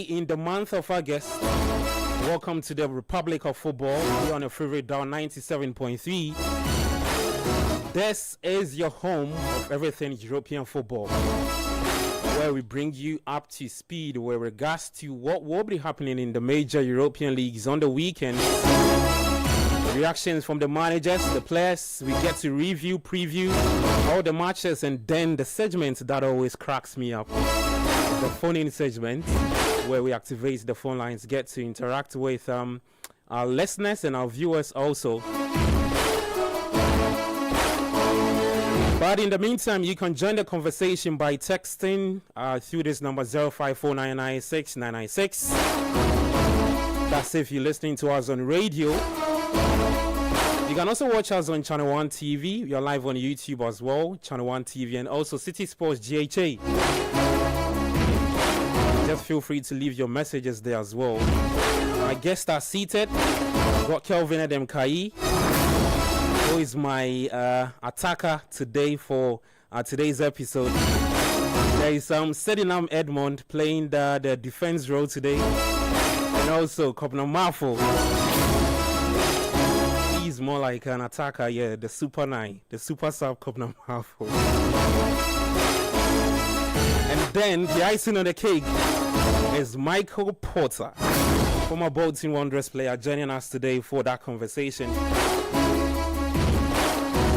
in the month of August. Welcome to the Republic of Football. We're on a favorite down 97.3. This is your home of everything European football, where we bring you up to speed with regards to what will be happening in the major European leagues on the weekend. Reactions from the managers, the players. We get to review, preview all the matches, and then the segment that always cracks me up, the phone-in segment, where we activate the phone lines, get to interact with our listeners and our viewers also. But in the meantime, you can join the conversation by texting through this number 0549969996. That's if you're listening to us on radio. You can also watch us on Channel 1 TV. We are live on YouTube as well, Channel 1 TV, and also Citi Sports GHA. Just feel free to leave your messages there as well. My guests are seated. I've got Kelvin Edem-Kai, who is my attacker today for today's episode. There is Sedinam Edmond playing the defense role today, and also Kopna Mafo. He's more like an attacker, yeah, the Super 9, the Super Sub Kopna Mafo. And then the icing on the cake is Michael Porter, former Bolton Wanderers player, joining us today for that conversation.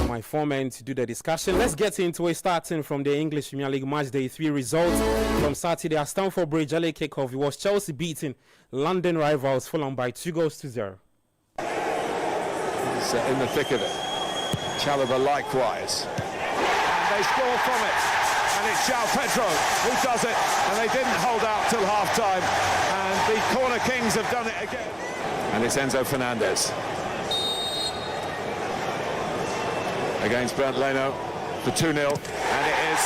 My foreman to do the discussion. Let's get into it, starting from the English Premier League Match Day 3 results from Saturday at Stamford Bridge. LA kickoff. It was Chelsea beating London rivals Fulham by 2-0. He's in the thick of it. Chalobah likewise. And they score from it. And it's João Pedro who does it. And they didn't hold out till half-time. And the Corner Kings have done it again. And it's Enzo Fernandez against Bernd Leno for 2-0, and it is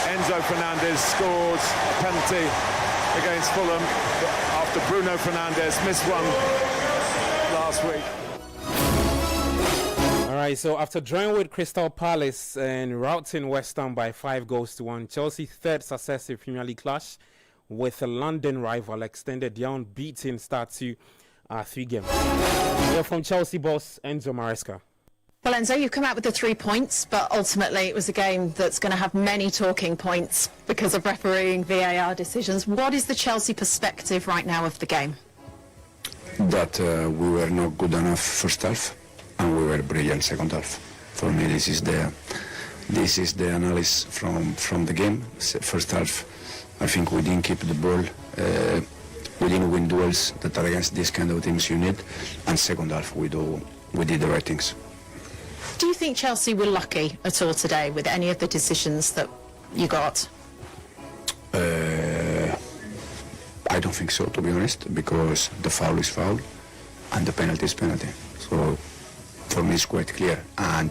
Enzo Fernandez scores a penalty against Fulham after Bruno Fernandes missed one last week. All right, so after drawing with Crystal Palace and routing West Ham by 5-1, Chelsea's third successive Premier League clash with a London rival extended their unbeaten start to 3 games. We're from Chelsea boss Enzo Maresca. Well, Enzo, you've come out with the 3 points, but ultimately it was a game that's going to have many talking points because of refereeing, VAR decisions. What is the Chelsea perspective right now of the game? That we were not good enough first half, and we were brilliant second half. For me, this is the analysis from the game. First half, I think we didn't keep the ball. We didn't win duels that are against these kind of teams you need. And second half, we did the right things. Do you think Chelsea were lucky at all today with any of the decisions that you got? I don't think so, to be honest, because the foul is foul and the penalty is penalty. So for me, it's quite clear. And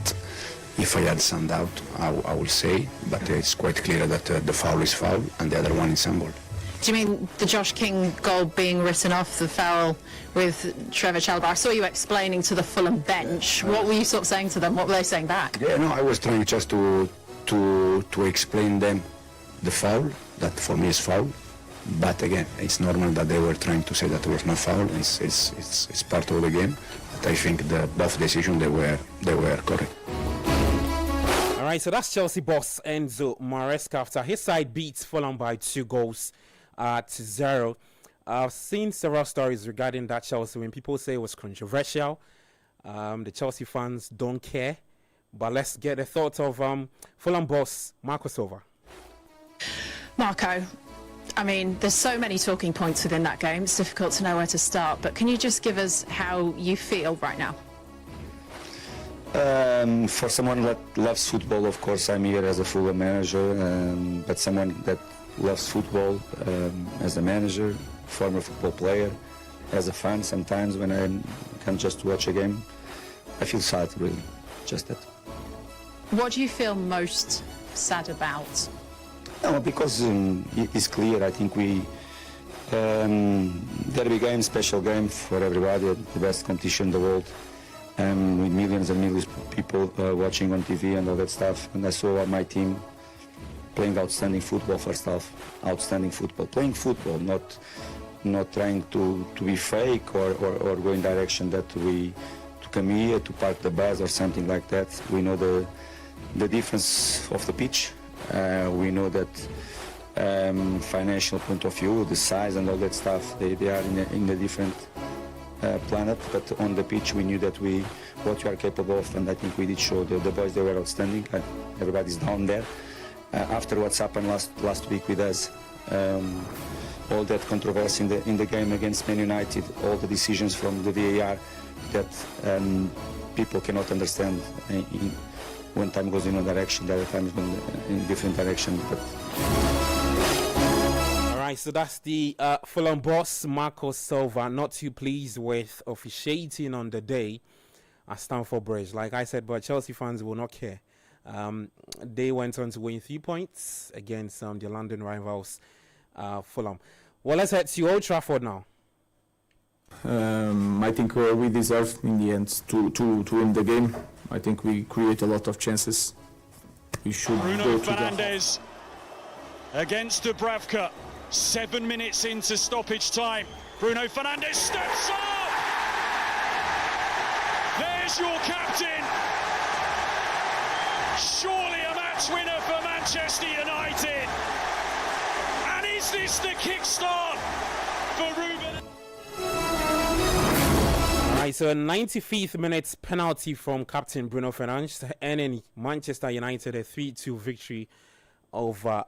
if I had some doubt, I will say, but it's quite clear that the foul is foul and the other one is handball. Do you mean the Josh King goal being written off, the foul with Trevor Chalobah? I saw you explaining to the Fulham bench. What were you sort of saying to them? What were they saying back? Yeah, no, I was trying just to explain them the foul, that for me is foul. But again, it's normal that they were trying to say that there was no foul. It's part of the game. But I think both decisions they were correct. All right, so that's Chelsea boss Enzo Maresca after his side beats Fulham by 2-0. I've seen several stories regarding that Chelsea when people say it was controversial. The Chelsea fans don't care. But let's get the thoughts of Fulham boss Marco Silva. Marco, I mean, there's so many talking points within that game. It's difficult to know where to start. But can you just give us how you feel right now? For someone that loves football, of course, I'm here as a Fulham manager. But someone that loves football as a manager, former football player, as a fan, sometimes when I can just watch a game, I feel sad, really, just that. What do you feel most sad about? No, because it's clear. I think derby game, special game for everybody, the best competition in the world, with millions and millions of people watching on TV and all that stuff. And I saw my team playing outstanding football first half, outstanding football, playing football, not trying to be fake or go in direction that we to come here to park the bus or something like that. We know the difference of the pitch. We know that financial point of view, the size and all that stuff, they are in a different planet, but on the pitch we knew that what we are capable of, and I think we did show the boys. They were outstanding. Everybody's down there. After what's happened last week with us, all that controversy in the game against Man United, all the decisions from the VAR that people cannot understand when time goes in one direction, the other time is going in a different direction. But Alright, so that's the Fulham boss, Marco Silva, not too pleased with officiating on the day at Stamford Bridge. Like I said, but Chelsea fans will not care. They went on to win 3 points against the London rivals, Fulham. Well, let's head to Old Trafford now. I think we deserve in the end to win the game. I think we create a lot of chances. We should Bruno go to Fernandes against Dubravka. 7 minutes into stoppage time. Bruno Fernandes steps up! There's your captain. Surely a match winner for Manchester United. And is this the kickstart for Ruben? Alright, so a 95th minute penalty from captain Bruno Fernandes, earning Manchester United a 3-2 victory over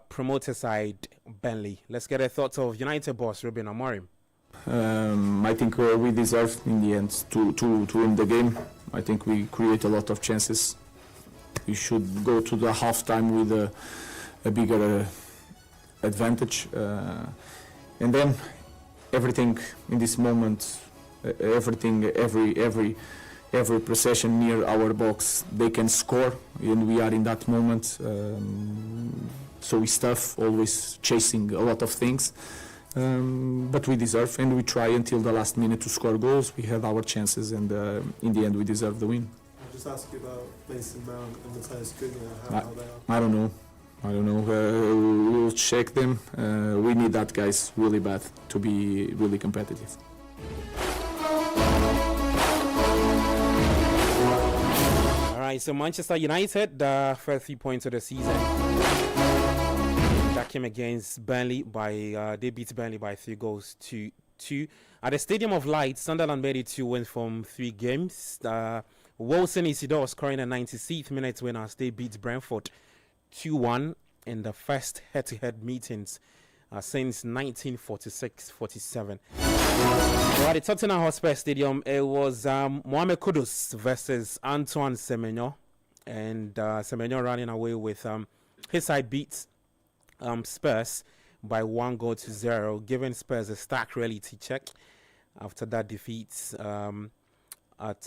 promoter side Burnley. Let's get a thought of United boss Ruben Amorim. I think we deserve in the end to win the game. I think we create a lot of chances. We should go to the half-time with a bigger advantage. And then everything in this moment, every possession near our box, they can score, and we are in that moment. So it's tough, always chasing a lot of things. But we deserve, and we try until the last minute to score goals. We had our chances, and in the end, we deserve the win. I'll just ask you about Mason Mount and Matthias Cunha, how they are. I don't know. We'll check them. We need that guys really bad to be really competitive. Alright, so Manchester United, the first 3 points of the season. That came against Burnley they beat Burnley by 3-2. At the Stadium of Light, Sunderland made it 2 wins from 3 games. Wilson Isidore scoring a 96th minute win as they beat Brentford 2-1 in the first head-to-head meetings since 1946-47. So at the Tottenham Hotspur Stadium, it was Mohamed Kudus versus Antoine Semenyo, and Semenyo running away with his side beats Spurs by 1-0, giving Spurs a stark reality check after that defeat at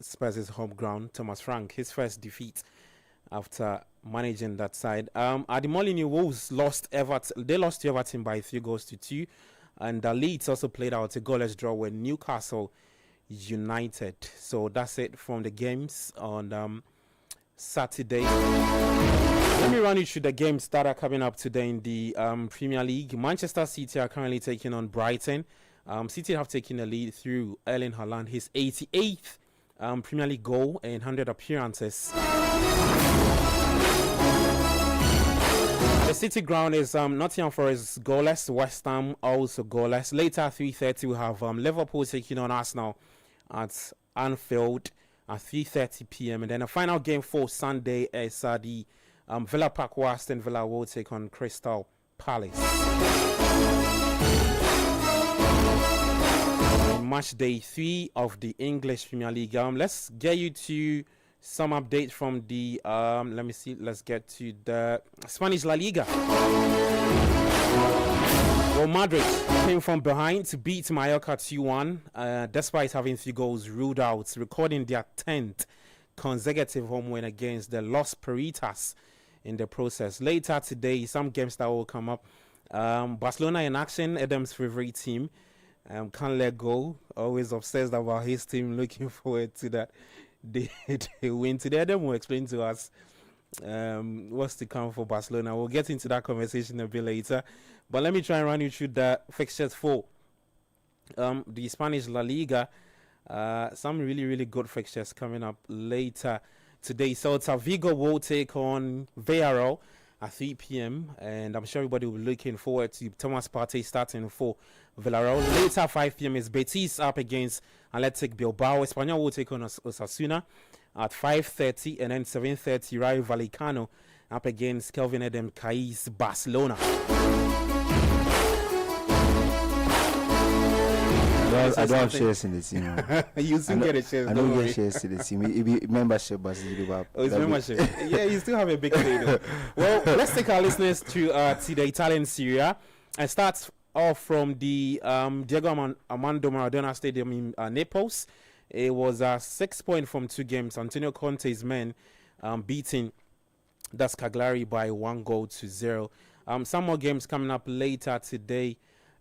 Spurs' home ground. Thomas Frank, his first defeat after managing that side. At the Molineux, Wolves lost Everton. They lost to Everton by 3-2, and Leeds also played out a goalless draw with Newcastle United. So that's it from the games on Saturday. Let me run you through the games that are coming up today in the Premier League. Manchester City are currently taking on Brighton. City have taken the lead through Erling Haaland, his 88th Premier League goal in 100 appearances. The City ground is Nottingham Forest goalless, West Ham also goalless. Later at 3:30 we have Liverpool taking on Arsenal at Anfield at 3:30 p.m. And then the final game for Sunday is the Villa Park, where Aston Villa will take on Crystal Palace. Match day 3 of the English Premier League. Let's get you to some updates from the let's get to the Spanish La Liga. Well, Madrid came from behind to beat Mallorca 2-1 despite having 3 goals ruled out, recording their 10th consecutive home win against the Los Peritas in the process. Later today, some games that will come up. Barcelona in action, Adam's favorite team. Can't let go. Always obsessed about his team. Looking forward to that. They win today. Adam will explain to us what's to come for Barcelona. We'll get into that conversation a bit later. But let me try and run you through the fixtures for the Spanish La Liga. Some really good fixtures coming up later today. Celta Vigo will take on Villarreal at 3 p.m. and I'm sure everybody will be looking forward to Thomas Partey starting for Villarreal. Later 5 p.m. is Betis up against Athletic Bilbao. Espanyol will take on Osasuna at 5:30, and then 7:30 Rayo Vallecano up against Kelvin Edem Kai's Barcelona. I don't have shares in the team. You still get a share. I don't get shares in the team. It be membership, but it's membership. Yeah, you still have a big say though. Well, let's take our listeners to the Italian Serie A and start off from the Diego Armando Maradona Stadium in Naples. It was 6 points from 2 games. Antonio Conte's men beating Das Cagliari by 1-0. Some more games coming up later today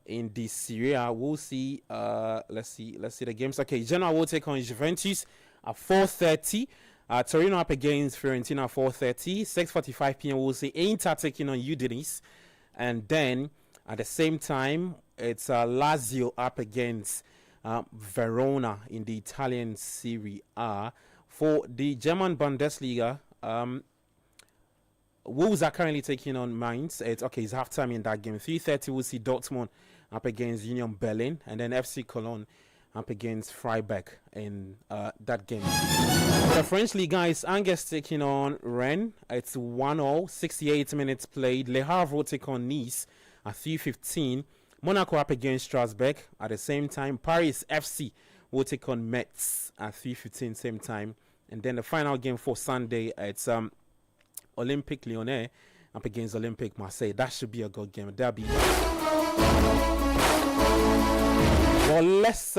in the Serie A. We'll see. Let's see the games. Okay, Genoa will take on Juventus at 4:30. Torino up against Fiorentina at 4:30. 6:45 p.m. We'll see Inter taking on Udinese, and then at the same time it's Lazio up against Verona in the Italian Serie A. For the German Bundesliga, Wolves are currently taking on Mainz. It's halftime in that game. 3:30 we'll see Dortmund up against Union Berlin, and then FC Cologne up against Freiburg in that game. The French League, guys, Angers taking on Rennes. It's 1-0, 68 minutes played. Le Havre will take on Nice at 3:15. Monaco up against Strasbourg at the same time. Paris FC will take on Metz at 3:15 same time. And then the final game for Sunday, it's Olympique Lyonnais up against Olympique Marseille. That should be a good game. That'll be. Well, let's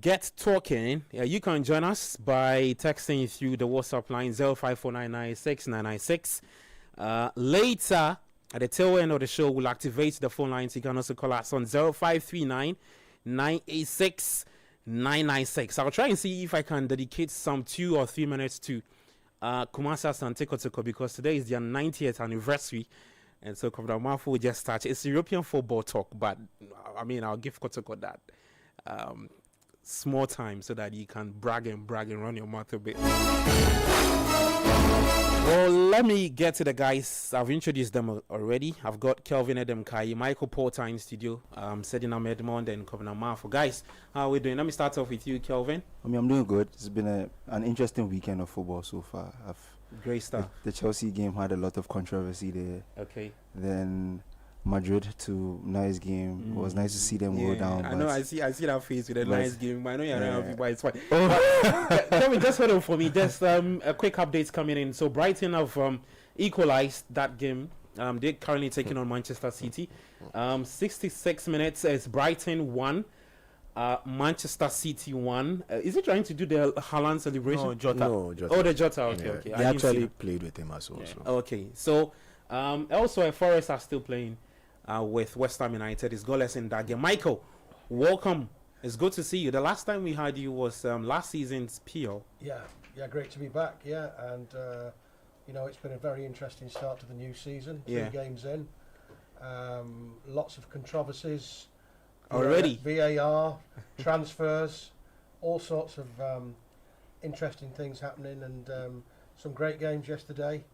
get talking. You can join us by texting through the WhatsApp line 0549969996. Later, at the tail end of the show, we'll activate the phone lines. You can also call us on 0539 986 996. I'll try and see if I can dedicate some 2 or 3 minutes to Kumasa and Kotoko, because today is their 90th anniversary. And so Kotoko will just start. It's European football talk, but I mean, I'll give Kotoko that small time so that you can brag and run your mouth a bit. Well, let me get to the guys. I've introduced them already. I've got Kelvin Edem Kai, Michael Porter in studio, Sedina Edmond, and Kovina Marfo. Guys, how are we doing? Let me start off with you, Kelvin. I'm doing good. It's been an interesting weekend of football so far. Great stuff. The Chelsea game had a lot of controversy there. Okay. Then Madrid to nice game. It was nice to see them go down. I know. I see that face with a nice game. I know you're not happy, but it's fine. Tell me, just hold on for me. Just a quick updates coming in. So Brighton have equalized that game. They're currently taking on Manchester City. 66 minutes as Brighton 1. Manchester City 1. Is he trying to do the Haaland celebration? No, Jota. Oh, the Jota. Okay. They actually played with him as well. Yeah. Okay. So also Forest are still playing with West Ham United. Is goalless in that game. Michael, welcome. It's good to see you. The last time we had you was last season's PO. Yeah, great to be back. Yeah, and it's been a very interesting start to the new season. 3 games in, lots of controversies already. VAR, transfers, all sorts of interesting things happening, and some great games yesterday.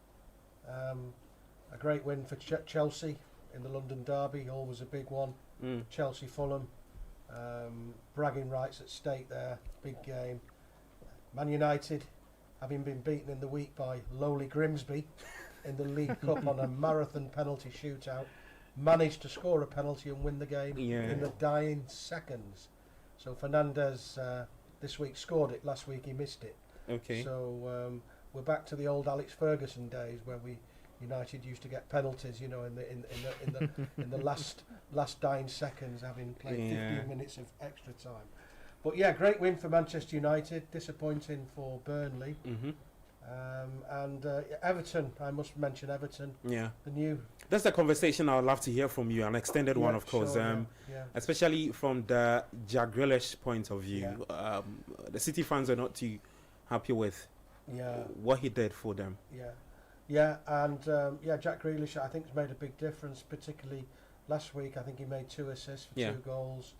A great win for Chelsea in the London derby, always a big one. Chelsea Fulham, bragging rights at stake there, big game. Man United, having been beaten in the week by lowly Grimsby in the League Cup on a marathon penalty shootout, managed to score a penalty and win the game in the dying seconds. So Fernandes this week scored it, last week he missed it. Okay. So we're back to the old Alex Ferguson days where United used to get penalties, in the last dying seconds, having played 15 minutes of extra time. But great win for Manchester United. Disappointing for Burnley. And Everton, I must mention Everton. Yeah. That's a conversation I would love to hear from you, an extended one, of course. Sure, especially from the Jack Grealish point of view. The City fans are not too happy with what he did for them. Yeah. Yeah, and Jack Grealish I think has made a big difference, particularly last week. I think he made 2 assists for 2 goals.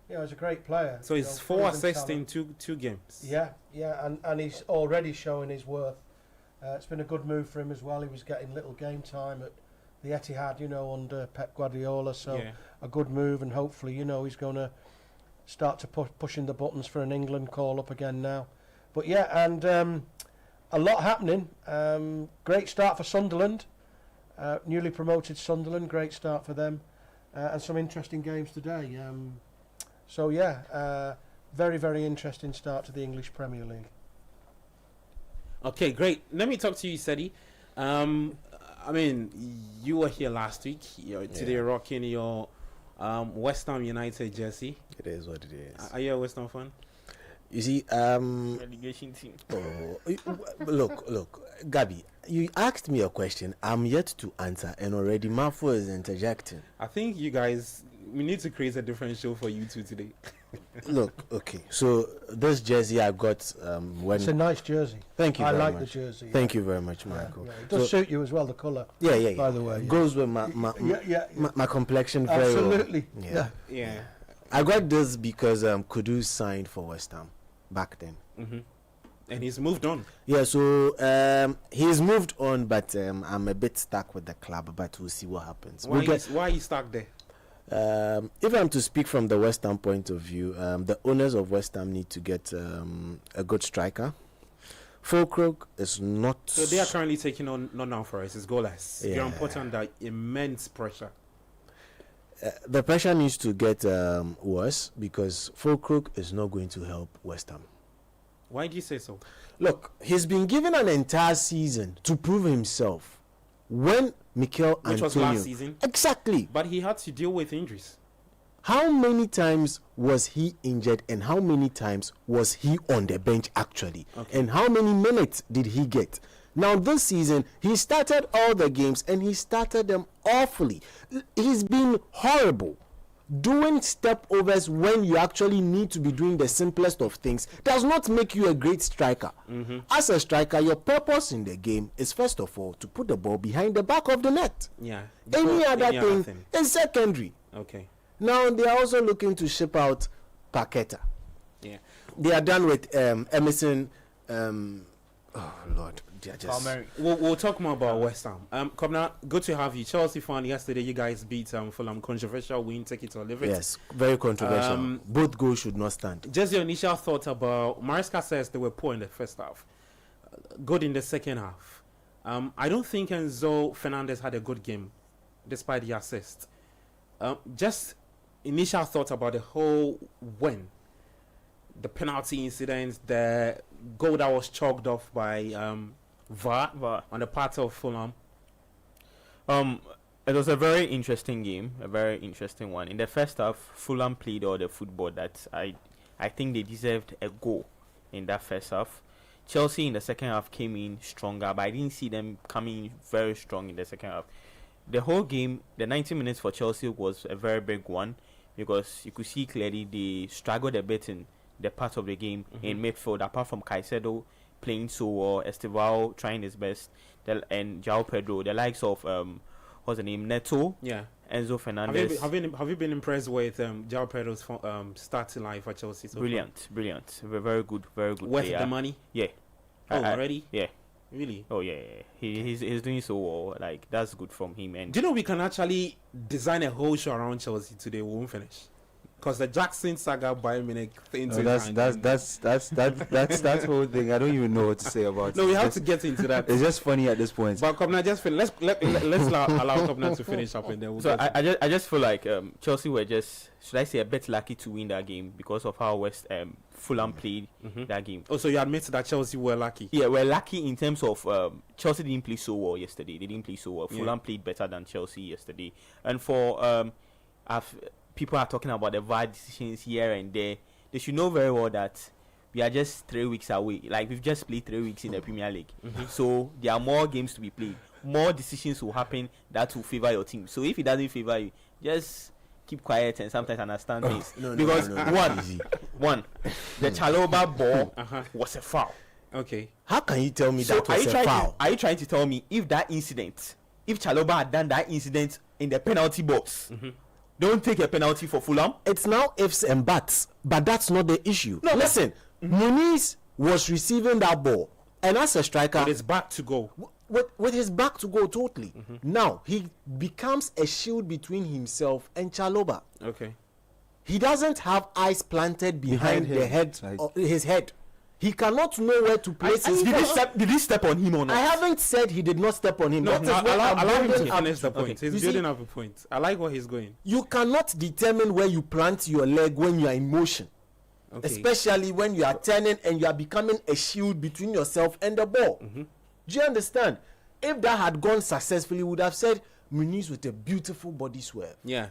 You know, he's a great player. So he's 4 assists in two games. Yeah, and he's already showing his worth. It's been a good move for him as well. He was getting little game time at the Etihad, you know, under Pep Guardiola. So a good move, and hopefully, you know, he's going to start to pushing the buttons for an England call up again now. But yeah, and a lot happening. Great start for Sunderland, newly promoted Sunderland. Great start for them, and some interesting games today. So yeah, very, very interesting start to the English Premier League. Okay, great. Let me talk to you, Sedi. I mean, you were here last week. You're today rocking your West Ham United jersey. It is what it is. Are you a West Ham fan? You see, relegation team. Look, Gabby, you asked me a question. I'm yet to answer, and already Mafo is interjecting. I think we need to create a different show for you two today. Look, okay. So this jersey I got when it's a nice jersey. Thank you. I very like much. the jersey. Thank you very much, Michael. It does suit you as well, the colour. Yeah. By the way, goes with my complexion very Absolutely. well. Yeah. I got this because Kudus signed for West Ham back then. And he's moved on. Yeah, so he's moved on, but I'm a bit stuck with the club. But we'll see what happens. Why are you stuck there? If I'm to speak from the West Ham point of view, the owners of West Ham need to get a good striker. Fulcrook is not. So they are currently taking on Nottingham Forest. It's goalless. Yeah. You're put under immense pressure. The pressure needs to get worse because Fulcrook is not going to help West Ham. Why do you say so? Look, he's been given an entire season to prove himself. When Mikel Antonio, which was last season, exactly, but he had to deal with injuries. How many times was he injured, and how many times was he on the bench actually, and how many minutes did he get? Now this season he started all the games and he started them awfully. He's been horrible. Doing step overs when you actually need to be doing the simplest of things does not make you a great striker. As a striker, your purpose in the game is first of all to put the ball behind the back of the net. Any other thing is secondary. Okay. Now they are also looking to ship out Paqueta. Yeah. They are done with Emerson. Oh Lord, we'll talk more about West Ham. Kobna, good to have you. Chelsea fan. Yesterday, you guys beat Fulham. Controversial win. Take it or leave it. Yes, very controversial. Both goals should not stand. Just your initial thought about Maresca says they were poor in the first half, good in the second half. I don't think Enzo Fernandez had a good game, despite the assist. Just initial thoughts about the whole win. The penalty incident, the goal that was chalked off by VAR on the part of Fulham. It was a very interesting game, a very interesting one. In the first half, Fulham played all the football that I think they deserved a goal in that first half. Chelsea in the second half came in stronger, but I didn't see them coming very strong in the second half. The whole game, the 90 minutes for Chelsea was a very big one because you could see clearly they struggled a bit in the part of the game in midfield, apart from Caicedo playing so well, Estevao trying his best, and João Pedro, the likes of what's the name, Neto, Enzo Fernandez. Have you been impressed with João Pedro's starting life for Chelsea? So brilliant. Very good worth player. The money? Yeah. Already? Yeah. Really? Oh yeah. He's doing so well. Like that's good from him. And do you know we can actually design a whole show around Chelsea today? We won't finish. Because the Jackson saga Bayern Munich thing. That's whole thing. I don't even know what to say about it. No, we have to get into that. It's just funny at this point. But Kobna, just let's allow Kobna to finish up, and then we'll. So I just feel like Chelsea were just, should I say, a bit lucky to win that game because of how Fulham played that game. Oh, so you admit that Chelsea were lucky? Yeah, we're lucky in terms of Chelsea didn't play so well yesterday. They didn't play so well. Fulham played better than Chelsea yesterday, and for people are talking about the VAR decisions here and there. They should know very well that we are just 3 weeks away. Like, we've just played 3 weeks in the Premier League. So there are more games to be played. More decisions will happen that will favor your team. So if it doesn't favor you, just keep quiet and sometimes understand things. Because one, the Chalobah ball was a foul. Okay. How can you tell me So that was a foul? are you trying to tell me if Chalobah had done that incident in the penalty box, don't take a penalty for Fulham? It's now ifs and buts, but that's not the issue. No, listen, Muniz was receiving that ball, and as a striker, With his back to go. with his back to go totally. Now he becomes a shield between himself and Chalobah. Okay. He doesn't have eyes planted behind the head, his head. He cannot know where to place his foot. Did he step on him or not? I haven't said he did not step on him. No, That is where I'm allow him to building up finish the to. point. He's You see, building up a point. I like where he's going. you cannot determine where you plant your leg when you are in motion, Okay. especially when you are turning and you are becoming a shield between yourself and the ball. Do you understand? If that had gone successfully, we would have said Muniz with a beautiful body swerve. Yeah.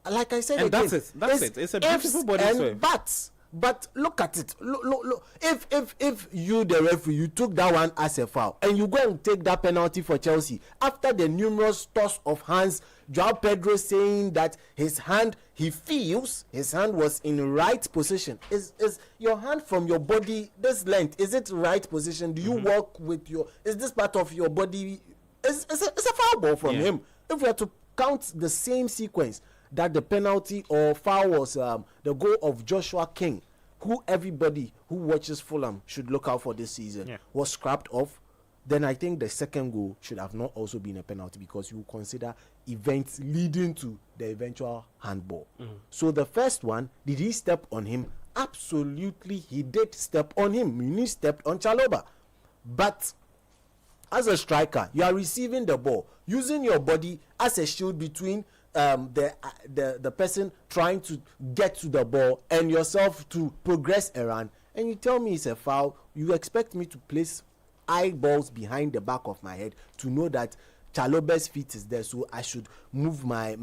Like I said And again, that's it. That's it. It's a beautiful ifs body and swerve. buts. But look at it. Look. If you, the referee, you took that one as a foul and you go and take that penalty for Chelsea after the numerous toss of hands, Joao Pedro saying that his hand, he feels his hand was in right position. Is your hand from your body this length? Is it right position? Do you walk with your? Is this part of your body? It's a foul ball from him. If we are to count the same sequence, that the penalty or foul was the goal of Joshua King, who everybody who watches Fulham should look out for this season, was scrapped off, then I think the second goal should have not also been a penalty because you consider events leading to the eventual handball. So the first one, did he step on him? Absolutely, he did step on him. Muniz stepped on Chalobah. But as a striker, you are receiving the ball, using your body as a shield between the person trying to get to the ball and yourself to progress around, and you tell me it's a foul. You expect me to place eyeballs behind the back of my head to know that Chalobah's feet is there, so I should move my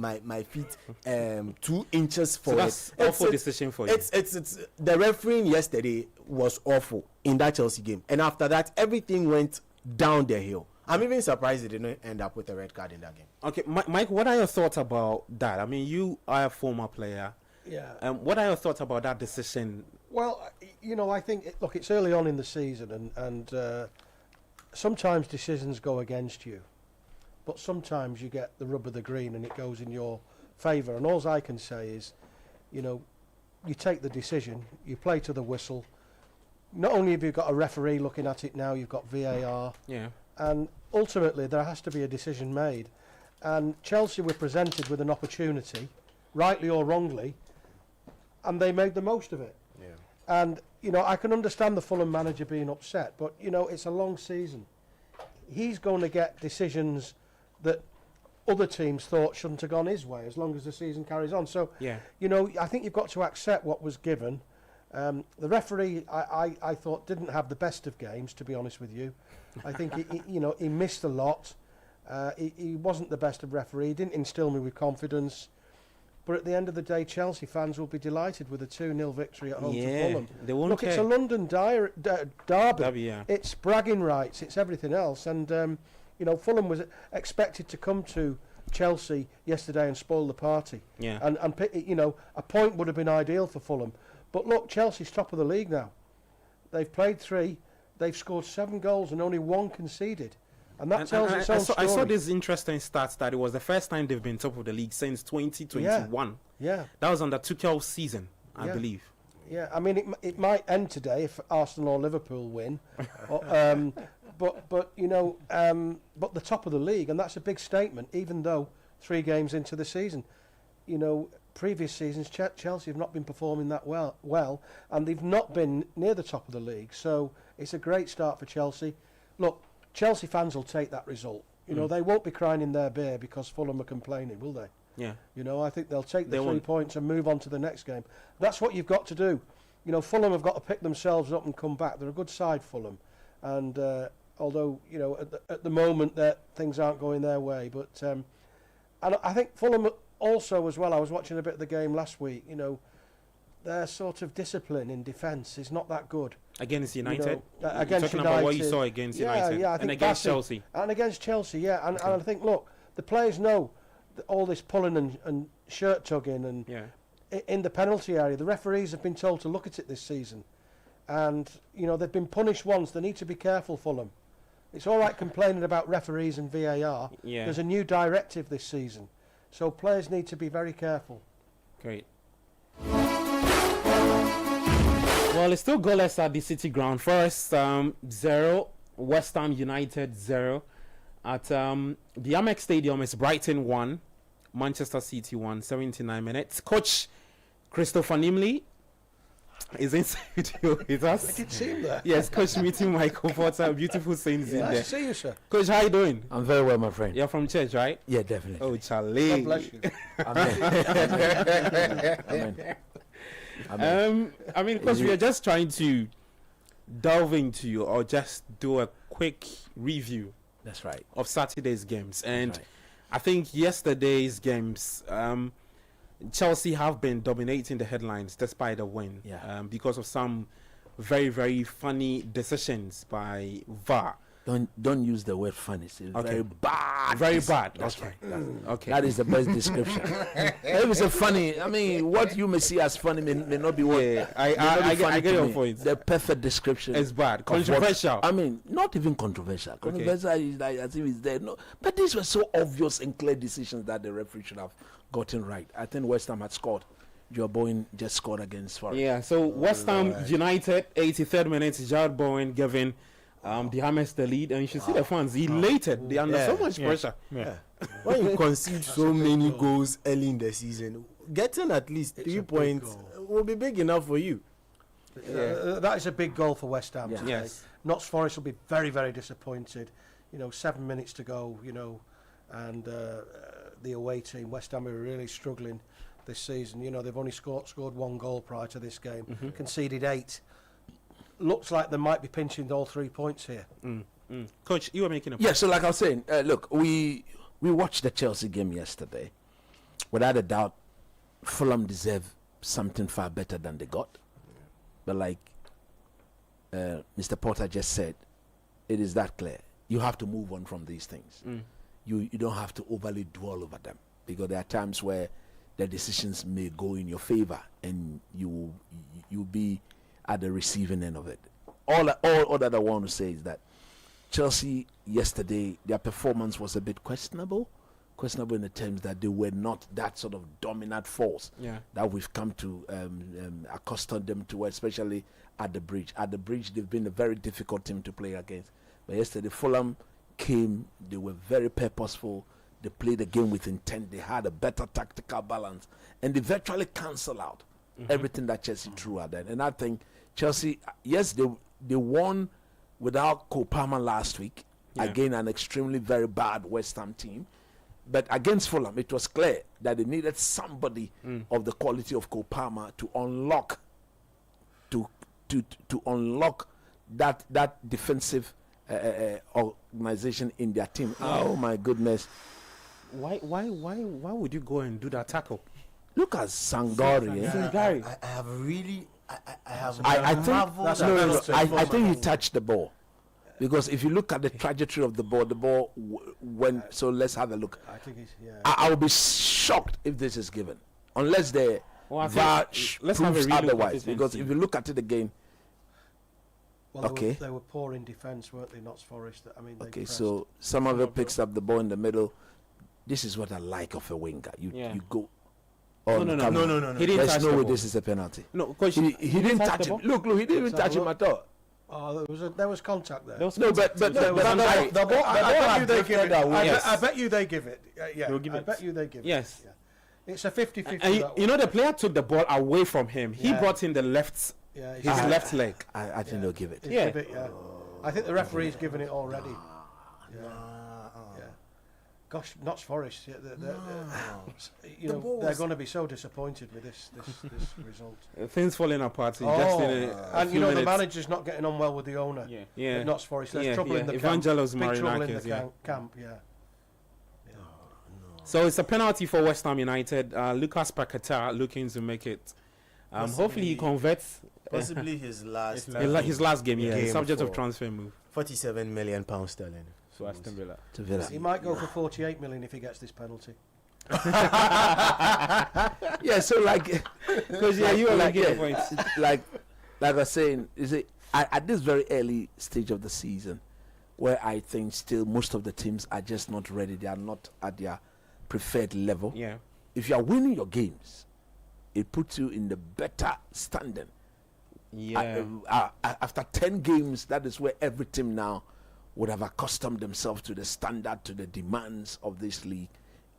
feet 2 inches forward. So that's awful decision for you. It's the refereeing yesterday was awful in that Chelsea game, and after that everything went down the hill. I'm even surprised they didn't end up with a red card in that game. Okay, Mike, what are your thoughts about that? I mean, you are a former player. Yeah. What are your thoughts about that decision? Well, I think, look, it's early on in the season, and sometimes decisions go against you, but sometimes you get the rub of the green and it goes in your favour. And all I can say is, you take the decision, you play to the whistle. Not only have you got a referee looking at it now, you've got VAR. Yeah. And ultimately, there has to be a decision made. And Chelsea were presented with an opportunity, rightly or wrongly, and they made the most of it. Yeah. And, I can understand the Fulham manager being upset, but, it's a long season. He's going to get decisions that other teams thought shouldn't have gone his way as long as the season carries on. So, I think you've got to accept what was given. The referee, I thought, didn't have the best of games, to be honest with you. I think he missed a lot. He wasn't the best of referee. He didn't instill me with confidence. But at the end of the day, Chelsea fans will be delighted with a 2-0 victory at home to Fulham. They won't Look, care. it's a London derby. Yeah. It's bragging rights. It's everything else. And Fulham was expected to come to Chelsea yesterday and spoil the party. Yeah. And a point would have been ideal for Fulham. But look, Chelsea's top of the league now. They've played 3. They've scored 7 goals and only 1 conceded. And that tells its own story. I saw this interesting stats that it was the first time they've been top of the league since 2021. Yeah. That was under Tuchel's season, I believe. Yeah, I mean, it might end today if Arsenal or Liverpool win. But the top of the league, and that's a big statement, even though 3 games into the season. Previous seasons, Chelsea have not been performing that well, and they've not been near the top of the league. So it's a great start for Chelsea. Look, Chelsea fans will take that result. They won't be crying in their beer because Fulham are complaining, will they? Yeah. I think they'll take the 3 points and move on to the next game. That's what you've got to do. Fulham have got to pick themselves up and come back. They're a good side, Fulham, and although at the moment that things aren't going their way, but and I think Fulham. Also, as well, I was watching a bit of the game last week. Their sort of discipline in defence is not that good. Against United? Against talking United. about what you saw against United. Yeah, I think and against Chelsea. And against Chelsea, yeah. And I think, look, the players know all this pulling and shirt tugging and in the penalty area. The referees have been told to look at it this season. and they've been punished once. They need to be careful, Fulham. It's all right complaining about referees and VAR. Yeah. There's a new directive this season, so players need to be very careful. Great. Well, it's still goalless at the City ground. Forest 0, West Ham United 0. At the Amex Stadium, it's Brighton 1, Manchester City 1, 79 minutes. Coach Christopher Nimley is in studio with us. I did see him there. Yes, Coach meeting Michael Porter. Beautiful scenes in Nice there. to see you, sir. Coach, how you doing? I'm very well, my friend. You're from church, right? Yeah, definitely. Oh, Charlie. God bless you. Amen. I mean, because we are just trying to delve into or just do a quick review. That's right. Of Saturday's games, and right. I think yesterday's games, Chelsea have been dominating the headlines despite the win. Yeah. Because of some very, very funny decisions by VAR. Don't use the word funny. It's very bad. Very bad. That's Okay. right. Okay. That is the best description. If it's a funny, I mean, what you may see as funny may not be what. Yeah, I get your point. The perfect description. It's bad. of Controversial. what- I mean, not even controversial. Controversial is like as if it's there. No, but these were so obvious and clear decisions that the referee should have gotten right. I think West Ham had scored. Joe Bowen just scored against Forest. Yeah. So West Ham United, 83rd minute, Jared Bowen giving the Hammers the lead, and you should see the fans elated. They under so much pressure. Yeah. When you concede so many goals early in the season, getting at least 3 points will be big enough for you. That is a big goal for West Ham today. Yes. Notts Forest will be very, very disappointed. 7 minutes to go, and the away team, West Ham, are really struggling this season. They've only scored 1 goal prior to this game, conceded 8. Looks like they might be pinching all 3 points here. Coach, you were making a point. Yeah, so like I was saying, look, we watched the Chelsea game yesterday. Without a doubt, Fulham deserve something far better than they got. But like Mr. Porter just said, it is that clear. You have to move on from these things. You don't have to overly dwell over them, because there are times where the decisions may go in your favor and you'll be at the receiving end of it. All that I want to say is that Chelsea yesterday, their performance was a bit questionable in the terms that they were not that sort of dominant force that we've come to accustom them to, especially at the bridge. At the bridge, they've been a very difficult team to play against. But yesterday, Fulham came, they were very purposeful, they played the game with intent, they had a better tactical balance, and they virtually cancelled out everything that Chelsea threw at them. And I think Chelsea, yes, they won without Cole Palmer last week, again an extremely very bad West Ham team. But against Fulham, it was clear that they needed somebody of the quality of Cole Palmer to unlock that defensive organization in their team. Oh my goodness! Why would you go and do that tackle? Look at Sangari. I have really. I think he touched the ball, because if you look at the trajectory of the ball went. So let's have a look. I think I will be shocked if this is given, unless the VAR proves otherwise. Because if you look at it again, they were poor in defence, weren't they? Notts Forest. I mean, okay. So some of it picks up the ball in the middle. This is what I like of a winger. You go. No. He didn't There's touch no the way ball. this is a penalty. No, because he didn't touch him. Look, he didn't even touch him at all. Oh, there was contact there. I bet you they give it. I bet you they give it. Yes. Yeah. It's a 50-50. And the player took the ball away from him. He brought in the left, his left leg. I think they'll give it. Give it, I think the referee's given it already. Gosh, Notts Forest, they're going to be so disappointed with this result. Things falling apart. And the manager's not getting on well with the owner. Yeah. Notts Forest. There's trouble in the Evangelos camp. Big trouble in the Marinakis, camp. So it's a penalty for West Ham United. Lucas Paquetá looking to make it. Hopefully he converts. Possibly his last game. Subject of transfer move. £47 million sterling. So Aston Villa. To Villa. He might go for 48 million if he gets this penalty. Yeah, so like, because you were like, like I was saying, is it at this very early stage of the season, where I think still most of the teams are just not ready. They are not at their preferred level. Yeah. If you are winning your games, it puts you in the better standing. Yeah. After 10 games, that is where every team now would have accustomed themselves to the standard, to the demands of this league,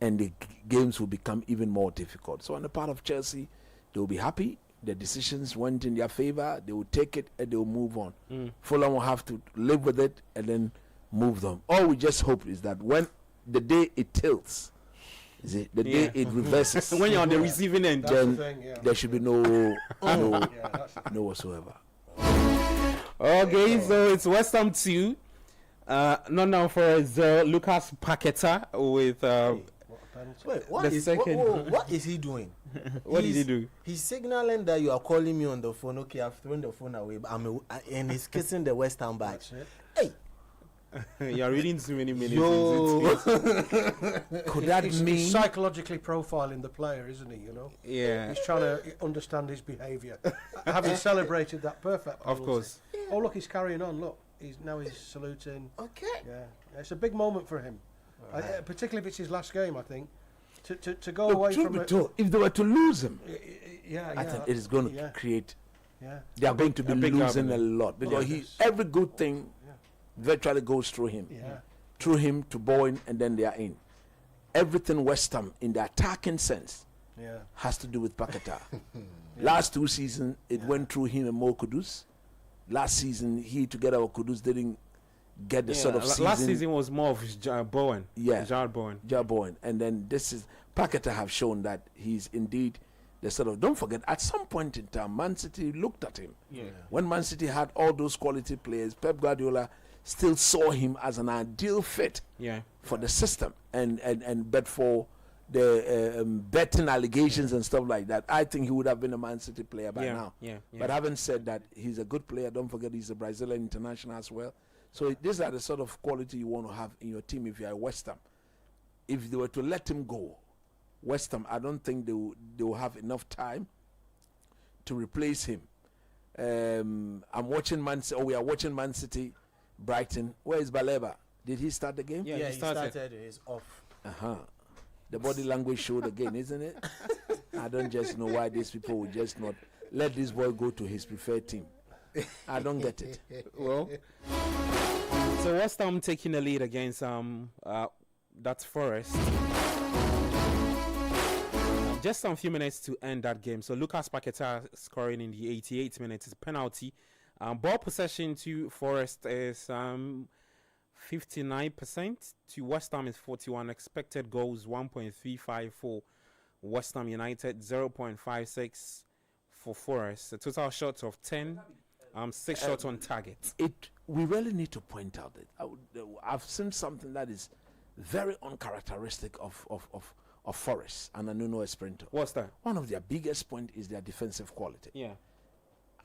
and the games will become even more difficult. So on the part of Chelsea, they will be happy. The decisions went in their favor. They will take it and they will move on. Fulham will have to live with it and then move them. All we just hope is that when the day it tilts, is it the day it reverses, when you're on the receiving end, then there should be no whatsoever. Okay, so it's West Ham 2. Nottingham Forest 0. Lucas Paqueta with Wait, what the is second. what is he doing? What did he do? He's signaling that you are calling me on the phone. Okay, I've thrown the phone away, but and he's kissing the West Ham badge. Hey, You're reading too many minutes. Yo. Could that he's mean psychologically profiling the player, isn't he? You know. Yeah. He's trying to understand his behaviour. Having celebrated that perfect penalty. Of course. Oh, look, he's carrying on. Look, he's saluting. okay. Yeah, it's a big moment for him, particularly if it's his last game. I think to go Look, away truth from be it. told, if they were to lose him, Yeah, I think it is going to create. Yeah. They are going to be a big losing gap. a lot because every good thing virtually goes through him. Yeah. Through him to Bowen, and then they are in. Everything West Ham in the attacking sense has to do with Paqueta. Last 2 seasons, it went through him and Mo Kudus. Last season, he together with Kudus didn't get the sort of season. Last season was more of Bowen. Yeah. Jared Bowen. Jared Bowen. And then this is Paqueta have shown that he's indeed the sort of. Don't forget, at some point in time, Man City looked at him. Yeah. When Man City had all those quality players, Pep Guardiola still saw him as an ideal fit for the system, and but for the betting allegations and stuff like that, I think he would have been a Man City player by now. But having said that, he's a good player. Don't forget he's a Brazilian international as well. So these are the sort of quality you want to have in your team if you are West Ham. If they were to let him go, West Ham, I don't think they will have enough time to replace him. I'm watching we are watching Man City. Brighton. Where is Baleba? Did he start the game? Yeah, he started. He's off. The body language showed again, isn't it? I don't just know why these people would just not let this boy go to his preferred team. I don't get it. Well, so West Ham taking the lead against that's Forest. Just some few minutes to end that game. So Lucas Paqueta scoring in the 88th minute is a penalty. Ball possession to Forest is 59%. To West Ham is 41. Expected goals 1.35 for West Ham United, 0.56 for Forest. A total shots of 10, 6 shots on target. We really need to point out that I've seen something that is very uncharacteristic of Forest and Nuno Espirito. What's that? One of their biggest point is their defensive quality. Yeah.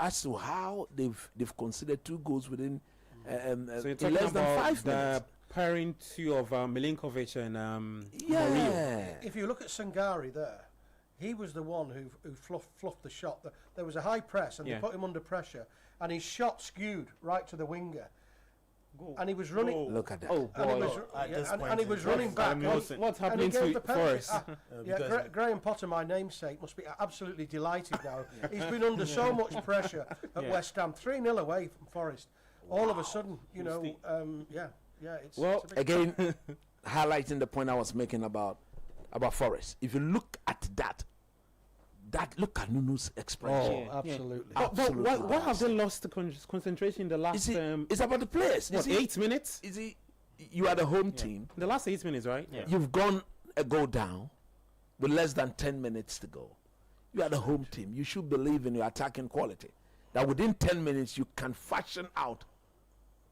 As to how they've considered 2 goals within so you're in less than 5 the minutes. pairing two of Milinkovic and Yeah. If you look at Sangari there, he was the one who fluffed the shot. There was a high press and they put him under pressure, and his shot skewed right to the winger. And he was running. Look at that. Oh boy! And he was running back. What's happening to Forest? Graham Potter, my namesake, must be absolutely delighted now. He's been under so much pressure at West Ham, 3-0 away from Forest. All of a sudden, it's well, again, highlighting the point I was making about Forest. If you look at that look at Nuno's expression. Oh, absolutely. But why have they lost the concentration in the last? It's about the players. What, 8 minutes? You are the home team. The last 8 minutes, right? Yeah. You've gone a goal down with less than 10 minutes to go. You are the home team. You should believe in your attacking quality. That within 10 minutes you can fashion out,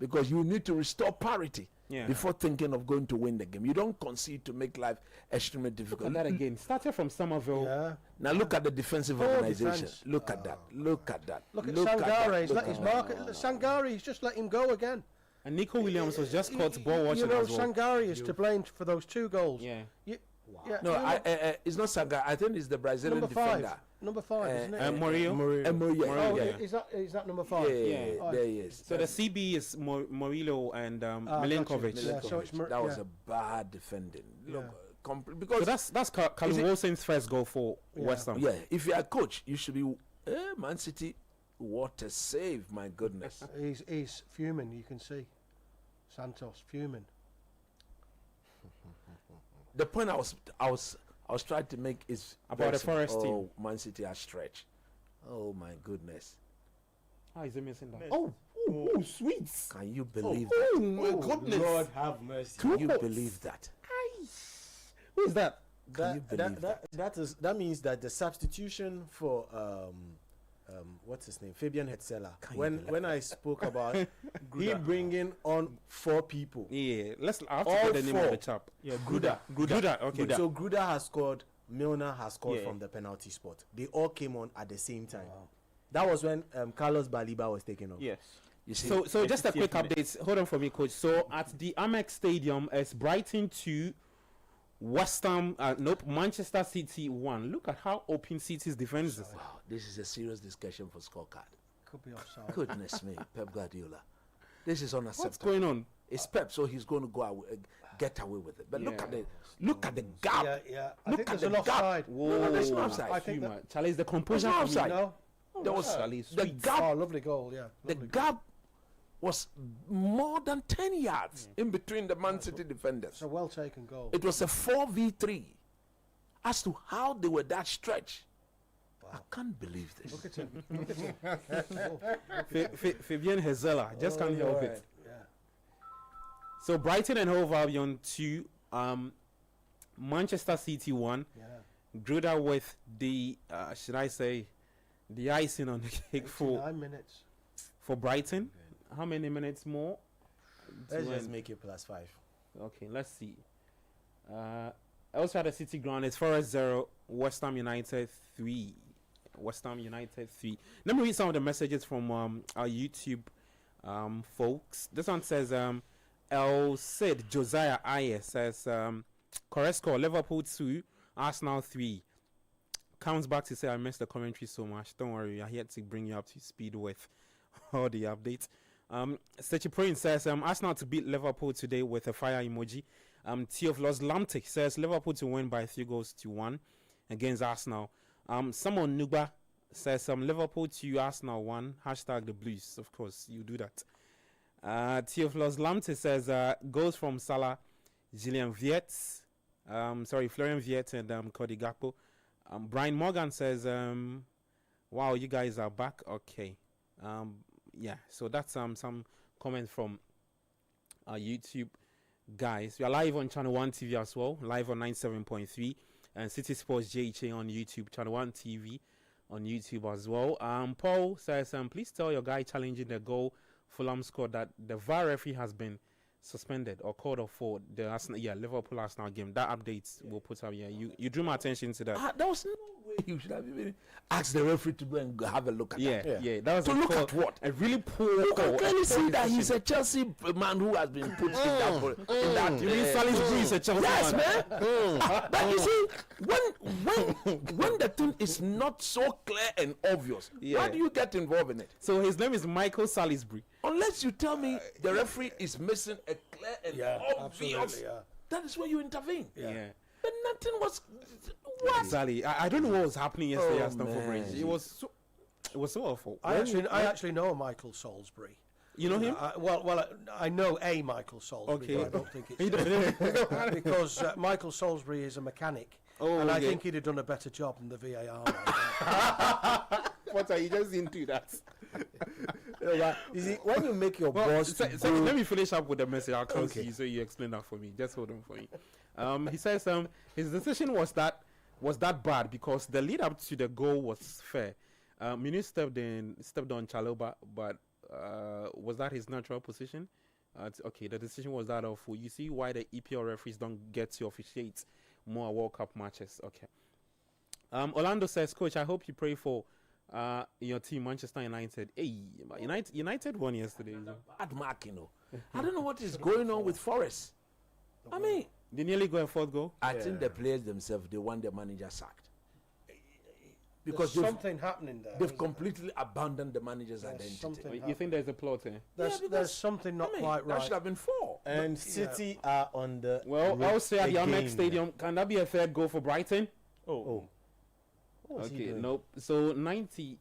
because you need to restore parity before thinking of going to win the game. You don't concede to make life extremely difficult. Look at that again. Started from Somerville. Yeah. Now look at the defensive organization. Look at that. Look at that. Look at Sangare. He's let his market. Sangare, he's just let him go again. And Nico Williams was just caught ball watching as well. Sangare is to blame for those 2 goals. Yeah. No, it's not Sangare. I think it's the Brazilian Number 5. defender. number 5, isn't it? Murillo. Oh, is that number 5? Yeah, Oh, there he is. So the CB is Murillo and Milinkovic. Yeah, so it's that was a bad defending. Look, because that's Callum Wilson's first goal for West Ham. Yeah, if you're a coach, you should be Man City. What a save! My goodness. He's fuming. You can see Santos fuming. The point I was trying to make is about the Forest team. Oh, Man City are stretched. Oh my goodness. How is he missing that? Oh, sweet. Can you believe Oh, that? my goodness. God have mercy. Can you believe that? Who is that? Can you believe that? That means that the substitution for what's his name, Fabian Hetzela. When I spoke about he bringing on 4 people. Yeah, I have to get the name of the chap. Yeah, Gruda. Okay. So Gruda has scored. Milner has scored from the penalty spot. They all came on at the same time. Wow. That was when Carlos Baliba was taken off. Yes. You see, so just a quick update. Hold on for me, coach. So at the Amex Stadium, it's Brighton 2, West Ham, Manchester City 1. Look at how open City's defense is. Wow, this is a serious discussion for scorecard. Could be offside. Goodness me, Pep Guardiola. This is unacceptable. What's going on? It's Pep, so he's going to go away, get away with it. But look at the gap. Yeah. Look think at there's the an gap. offside. No, there's no offside. I think that, Charlie, the composure. There's no offside. no. There was the gap. Oh, lovely goal. Yeah. The gap was more than 10 yards in between the Man City defenders. It's a well taken goal. It was a 4v3. As to how they were that stretch, I can't believe this. Look at him. Look at him. Fabian Hetzela, just can't help it. Yeah. So Brighton and Hove Albion 2, Manchester City 1. Yeah. Gruda with the should I say the icing on the cake for 9 minutes for Brighton. Okay. How many minutes more? Let's just make it +5. Okay, let's see. Elsewhere at the City ground, it's Forest 0, West Ham United 3. West Ham United 3. Let me read some of the messages from our YouTube folks. This one says El Cid Josiah Ayer says correct score Liverpool 2, Arsenal 3. Comes back to say I missed the commentary so much. Don't worry, I'm here to bring you up to speed with all the updates. Citi Prince says Arsenal to beat Liverpool today with a fire emoji. Theophilus Lamtic says Liverpool to win by 3-1 against Arsenal. Someone Nuba says Liverpool to Arsenal 1 #the Blues. Of course, you do that. Theophilus Lamtic says goals from Salah, Florian Wirtz and Cody Gakpo. Brian Morgan says wow, you guys are back. Okay. Yeah, so that's some comments from our YouTube guys. We are live on Channel 1 TV as well, live on 97.3, and Citi Sports JHA on YouTube, Channel 1 TV on YouTube as well. Paul says, please tell your guy challenging the goal Fulham scored that the VAR referee has been suspended or called off for the Liverpool Arsenal game. That update we'll put up here. You drew my attention to that. There was no way you should have even asked the referee to go and have a look at that. Yeah. That was to look at what? A really poor. You can clearly see that he's a Chelsea man who has been put in that. You mean Salisbury is a Chelsea yes, man? But you see, when the thing is not so clear and obvious, why do you get involved in it? So his name is Michael Salisbury. Unless you tell me the referee is missing a clear and obvious, that is where you intervene. Yeah. But nothing was. What? Sally, I don't know what was happening yesterday at Stamford Bridge. It was so awful. I actually know Michael Salisbury. You know him? I know a Michael Salisbury, but I don't think it's because Michael Salisbury is a mechanic, and I think he'd have done a better job than the VAR. What are you just into that? You see, when you make your boss, let me finish up with the message. I'll come to you so you explain that for me. Just hold on for me. He says his decision was that bad because the lead up to the goal was fair. Muniz stepped on Chalobah, but was that his natural position? Okay, the decision was that of. You see why the EPL referees don't get to officiate more World Cup matches. Okay. Orlando says, Coach, I hope you pray for your team, Manchester United. Hey, United won yesterday. Bad mark, you know. I don't know what is going on with Forest. I mean, they nearly got a fourth goal. I think the players themselves, they want their manager sacked. because there's something happening there. They've completely abandoned the manager's identity. You think there's a plot here? There's something not quite right. That should have been 4. And City are on the. Well, I'll say at the Amex Stadium, can that be a third goal for Brighton? Okay, nope. So 90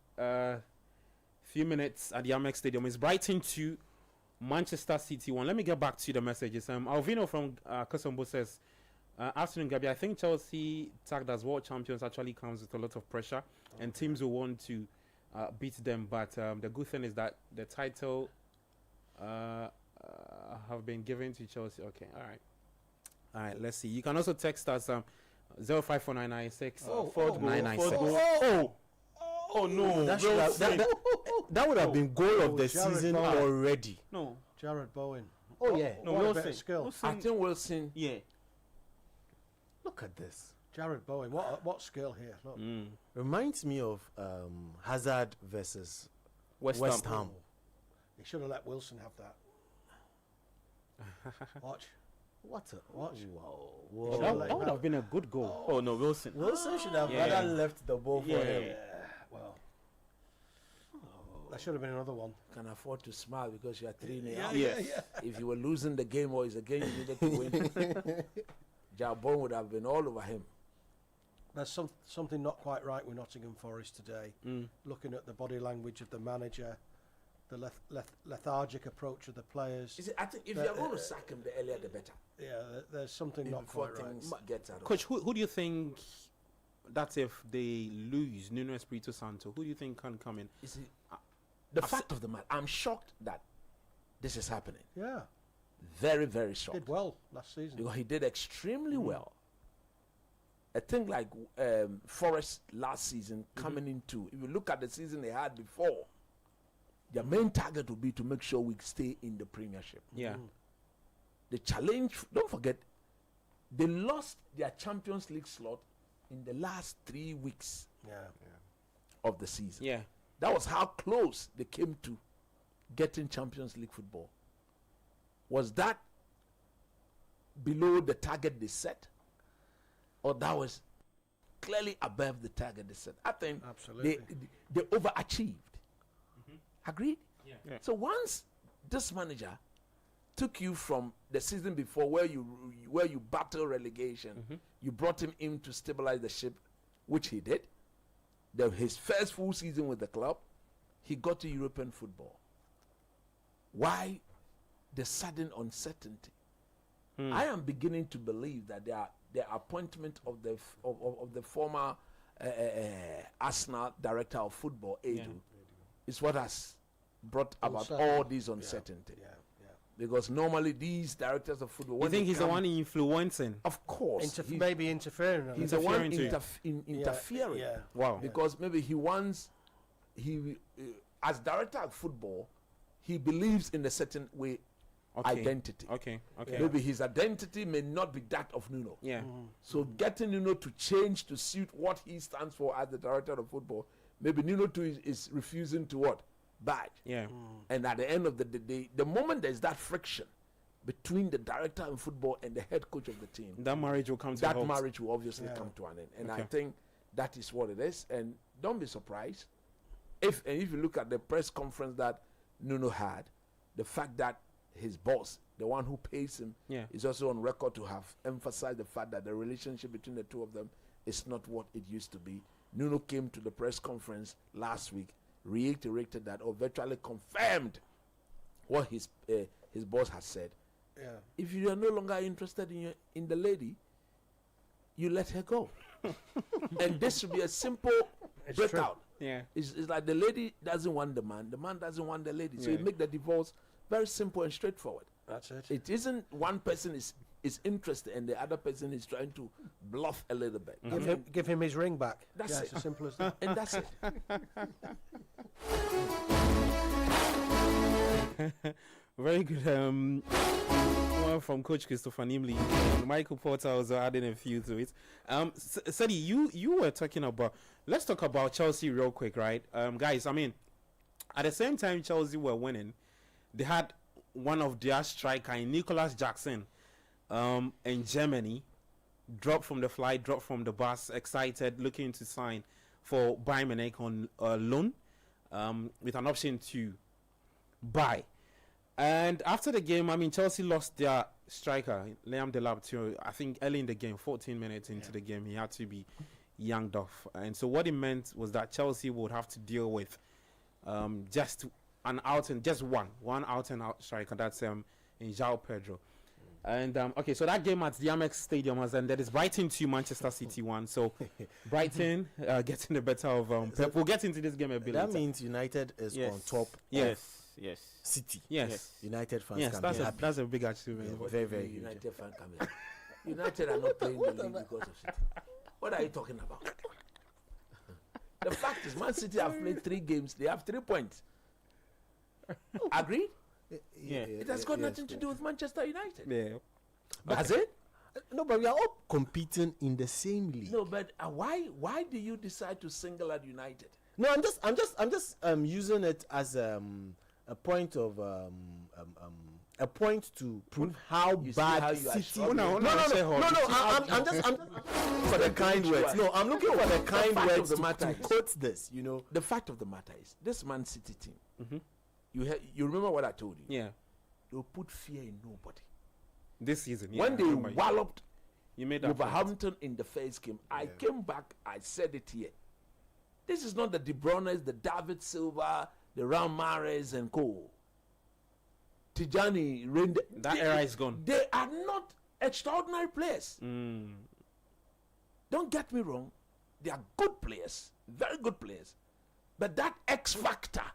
few minutes at the Amex Stadium is Brighton 2, Manchester City 1. Let me get back to the messages. Alvino from Kosombo says, afternoon, Gabi. I think Chelsea tagged as world champions actually comes with a lot of pressure, and teams will want to beat them. But the good thing is that the title have been given to Chelsea. Okay, all right. Let's see. You can also text us 054996 4996. Oh no! That would have been goal of the season already. No, Jared Bowen. Oh yeah. No, Wilson. Skill. I think Wilson. Yeah. Look at this. Jared Bowen. What skill here? Look. Reminds me of Hazard versus West Ham. He should have let Wilson have that. Watch. Watch. Whoa. That would have been a good goal. Oh no, Wilson. Wilson should have rather left the ball for him. Yeah. Well. That should have been another one. Can afford to smile because you are 3-0. Yes. If you were losing the game or it's a game you needed to win, Jabon would have been all over him. There's something not quite right with Nottingham Forest today. Looking at the body language of the manager, the lethargic approach of the players. I think if you're going to sack him, the earlier the better. Yeah, there's something not quite right. Coach, who do you think? That's if they lose Nuno Espirito Santo. Who do you think can come in? The fact of the matter, I'm shocked that this is happening. Yeah. Very, very shocked. Did well last season. Because he did extremely well. A thing like Forest last season coming into, if you look at the season they had before, their main target would be to make sure we stay in the Premiership. Yeah. The challenge, don't forget, they lost their Champions League slot in the last 3 weeks of the season. Yeah. That was how close they came to getting Champions League football. Was that below the target they set? Or that was clearly above the target they set? I think they overachieved. Agreed? Yeah. So once this manager took you from the season before where you battle relegation, you brought him in to stabilize the ship, which he did. His first full season with the club, he got to European football. Why the sudden uncertainty? I am beginning to believe that the appointment of the former Arsenal director of football, Edu, is what has brought about all these uncertainty. Because normally these directors of football, you think he's the one influencing? Of course, maybe interfering. He's the one interfering. Yeah. Wow. Because maybe as director of football, he believes in a certain way identity. Okay. Maybe his identity may not be that of Nuno. Yeah. So getting Nuno to change to suit what he stands for as the director of football, maybe Nuno too is refusing to what? Badge. Yeah. And at the end of the day, the moment there's that friction between the director of football and the head coach of the team, that marriage will come to an end. That marriage will obviously come to an end. And I think that is what it is. And don't be surprised if you look at the press conference that Nuno had, the fact that his boss, the one who pays him, is also on record to have emphasized the fact that the relationship between the two of them is not what it used to be. Nuno came to the press conference last week, reiterated that, or virtually confirmed what his boss has said. Yeah. If you are no longer interested in the lady, you let her go. And this should be a simple breakout. Yeah. It's like the lady doesn't want the man doesn't want the lady. So you make the divorce very simple and straightforward. That's it. It isn't one person is interested and the other person is trying to bluff a little bit. Give him his ring back. That's it. It's as simple as that. And that's it. Very good. One from Coach Christopher Nimley. Michael Porter also adding a few to it. Sadi, you were talking about. Let's talk about Chelsea real quick, right? Guys, I mean, at the same time Chelsea were winning, they had one of their striker, Nicolas Jackson, in Germany, dropped from the flight, dropped from the bus, excited, looking to sign for Bayern Munich on loan, with an option to buy. And after the game, I mean, Chelsea lost their striker, Liam Delap, to, I think, early in the game, 14 minutes into the game, he had to be yanked off. And so what it meant was that Chelsea would have to deal with just one out and out striker. That's in João Pedro. And okay, so that game at the Amex Stadium was ended. It's Brighton 2, Manchester City 1. So Brighton getting the better of Pep. We'll get into this game a bit later. That means United is on top. Yes. City. Yes. United fans. Yes, can that's be a happy. that's a big achievement. Yeah, very, very United fan coming. United are not playing the league because of City. What are you talking about? The fact is, Man City have played 3 games. They have 3 points. Agreed? Yeah. It has got nothing to do with Manchester United. Yeah. Has it? No, but we are all competing in the same league. No, but why do you decide to single out United? No, I'm just using it as a point of a point to prove how bad City. No, I'm just for the kind words. No, I'm looking for the kind words to quote this. You know, the fact of the matter is, this Man City team. You remember what I told you? Yeah. They'll put fear in nobody. This season, when they walloped you made that Wolverhampton in the first game, I came back, I said it here. This is not the De Bruyne's, the David Silva, the Raul Mahrez and co. Tijani, that era is gone. They are not extraordinary players. Don't get me wrong, they are good players, very good players. But that X factor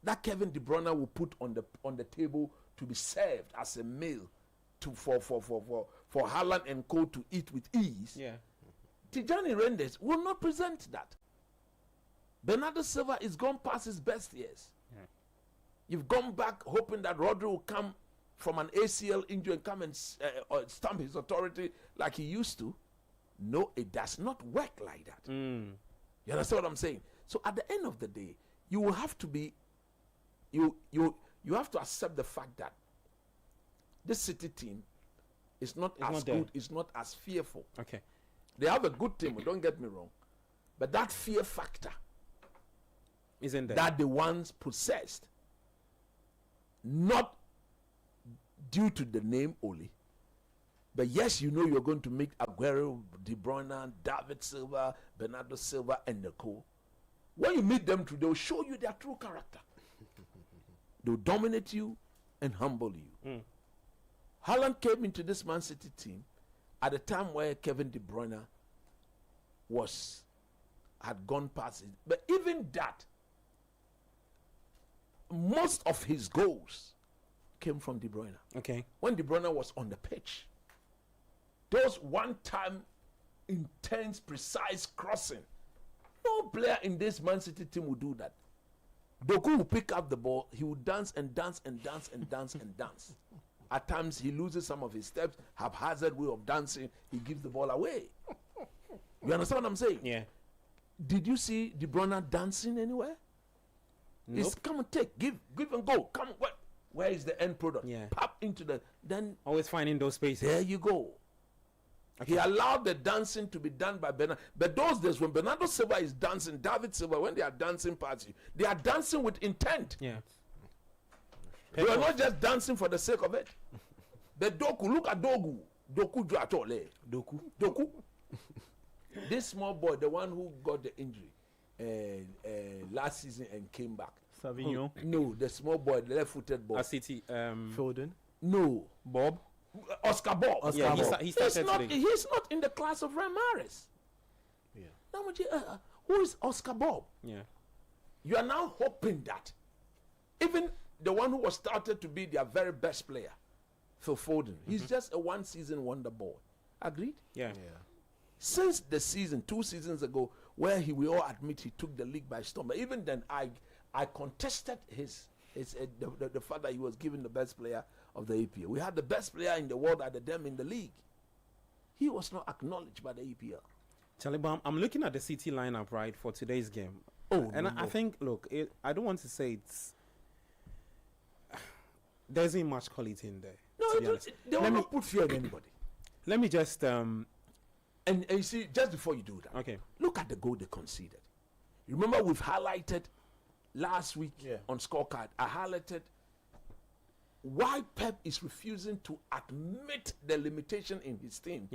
that Kevin De Bruyne will put on the table to be served as a meal for Haaland and co to eat with ease. Yeah. Tijani Reinders will not present that. Bernardo Silva is gone past his best years. Yeah. You've gone back hoping that Rodri will come from an ACL injury and come and stamp his authority like he used to. No, it does not work like that. You understand what I'm saying? So at the end of the day, you will have to be, you have to accept the fact that this City team is not as good, is not as fearful. Okay. They have a good team, don't get me wrong. But that fear factor isn't there, that the ones possessed, not due to the name only, but yes, you know you're going to make Aguero, De Bruyne, David Silva, Bernardo Silva, and the co. When you meet them through, they'll show you their true character. They'll dominate you and humble you. Haaland came into this Man City team at a time where Kevin De Bruyne had gone past it. But even that, most of his goals came from De Bruyne. Okay. When De Bruyne was on the pitch, those one-time, intense, precise crossing, no player in this Man City team would do that. Doku will pick up the ball, he will dance and dance and dance and dance and dance. At times he loses some of his steps, haphazard way of dancing, he gives the ball away. You understand what I'm saying? Yeah. Did you see De Bruyne dancing anywhere? Nope. It's come and take, give and go. Come, where is the end product? Yeah. Pop into the, then always finding those spaces. There you go. Okay. He allowed the dancing to be done by Bernardo. But those days when Bernardo Silva is dancing, David Silva, when they are dancing party, they are dancing with intent. Yeah. They are not just dancing for the sake of it. The Doku, look at Dogu. Doku. This small boy, the one who got the injury last season and came back. Savignon? No, the small boy, the left-footed boy. City. Foden? No. Bob? Oscar Bob. Yeah, he started he's not in the class of Raul Mahrez. Yeah. Who is Oscar Bob? Yeah. You are now hoping that even the one who was started to be their very best player, Phil Foden, he's just a one-season wonder boy. Agreed? Yeah. Since the season, 2 seasons ago, where we all admit he took the league by storm, but even then I contested the fact that he was given the best player of the EPL. We had the best player in the world at the time in the league. He was not acknowledged by the EPL. Charlie, I'm looking at the City lineup, right, for today's game. I think, look, I don't want to say there isn't much quality in there. No, they will not put fear in anybody. Let me just And you see, just before you do that, Okay. look at the goal they conceded. You remember we've highlighted last week on scorecard. I highlighted why Pep is refusing to admit the limitation in his team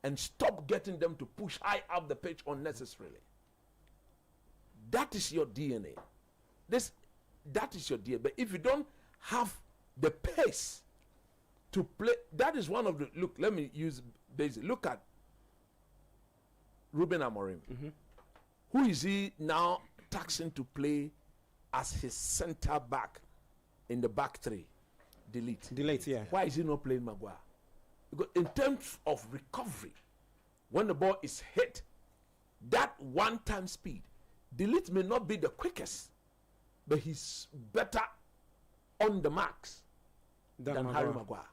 and stop getting them to push high up the pitch unnecessarily. That is your DNA. That is your DNA. But if you don't have the pace to play, that is one of the look. Let me use basic. Look at Ruben Amorim. Who is he now taxing to play as his centre back in the back three? Delete, yeah. Why is he not playing Maguire? Because in terms of recovery, when the ball is hit, that one-time speed, Delete may not be the quickest, but he's better on the marks than Harry Maguire.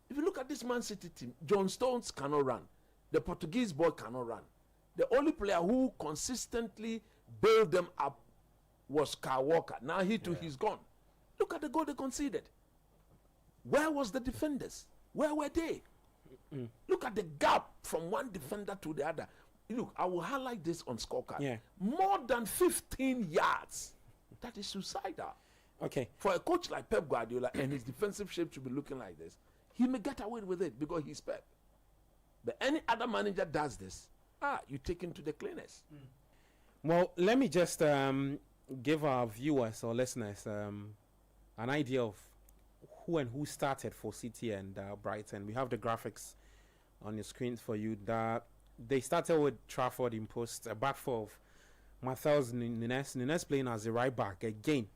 If you look at this Man City team, John Stones cannot run. The Portuguese boy cannot run. The only player who consistently bailed them up was Kyle Walker. Now he's gone. Look at the goal they conceded. Where was the defenders? Where were they? Look at the gap from one defender to the other. Look, I will highlight this on scorecard. Yeah. More than 15 yards. That is suicidal. Okay. For a coach like Pep Guardiola, and his defensive shape should be looking like this, he may get away with it because he's Pep. But any other manager does this, you take him to the cleaners. Well, let me just give our viewers or listeners an idea of who started for City and Brighton. We have the graphics on the screens for you. They started with Trafford in post, a back four of Matheus Nunes. Nunes playing as a right back again.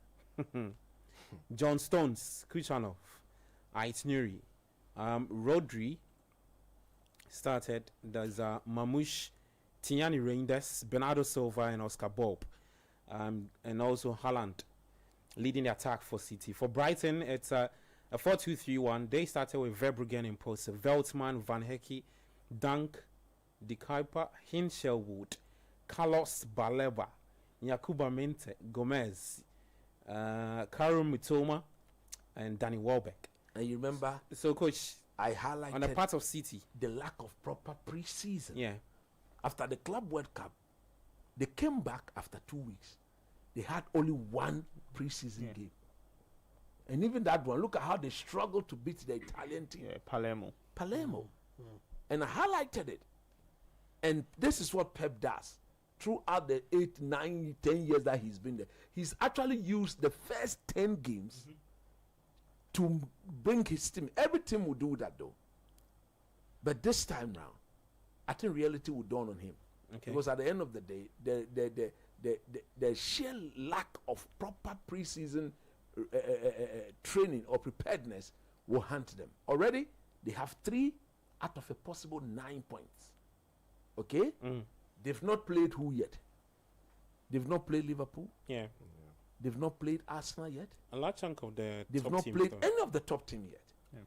John Stones, Kuchanov, Aitnuri, Rodri started. There's Mamouche, Tignani Reinders, Bernardo Silva, and Oscar Bob, and also Haaland leading the attack for City. For Brighton, it's a 4-2-3-1. They started with Verbruggen in post, Veltman, Van Hecke, Dunk, De Kuyper, Hinshelwood, Carlos Baleba, Yakuba Mente, Gomez, Karim Mitoma, and Danny Welbeck. And you remember, so coach, I highlighted on the part of City the lack of proper pre-season. Yeah. After the Club World Cup, they came back after 2 weeks. They had only one pre-season game. And even that one, look at how they struggled to beat the Italian team. Yeah, Palermo. And I highlighted it. And this is what Pep does. Throughout the 8, 9, 10 years that he's been there, he's actually used the first 10 games to bring his team. Every team will do that though. But this time round, I think reality will dawn on him. Okay. Because at the end of the day, the sheer lack of proper preseason training or preparedness will haunt them. Already, they have 3 out of a possible 9 points. Okay? They've not played who yet? They've not played Liverpool. Yeah. They've not played Arsenal yet. A large chunk of the They've top not team played though. any of the top team yet. Yeah.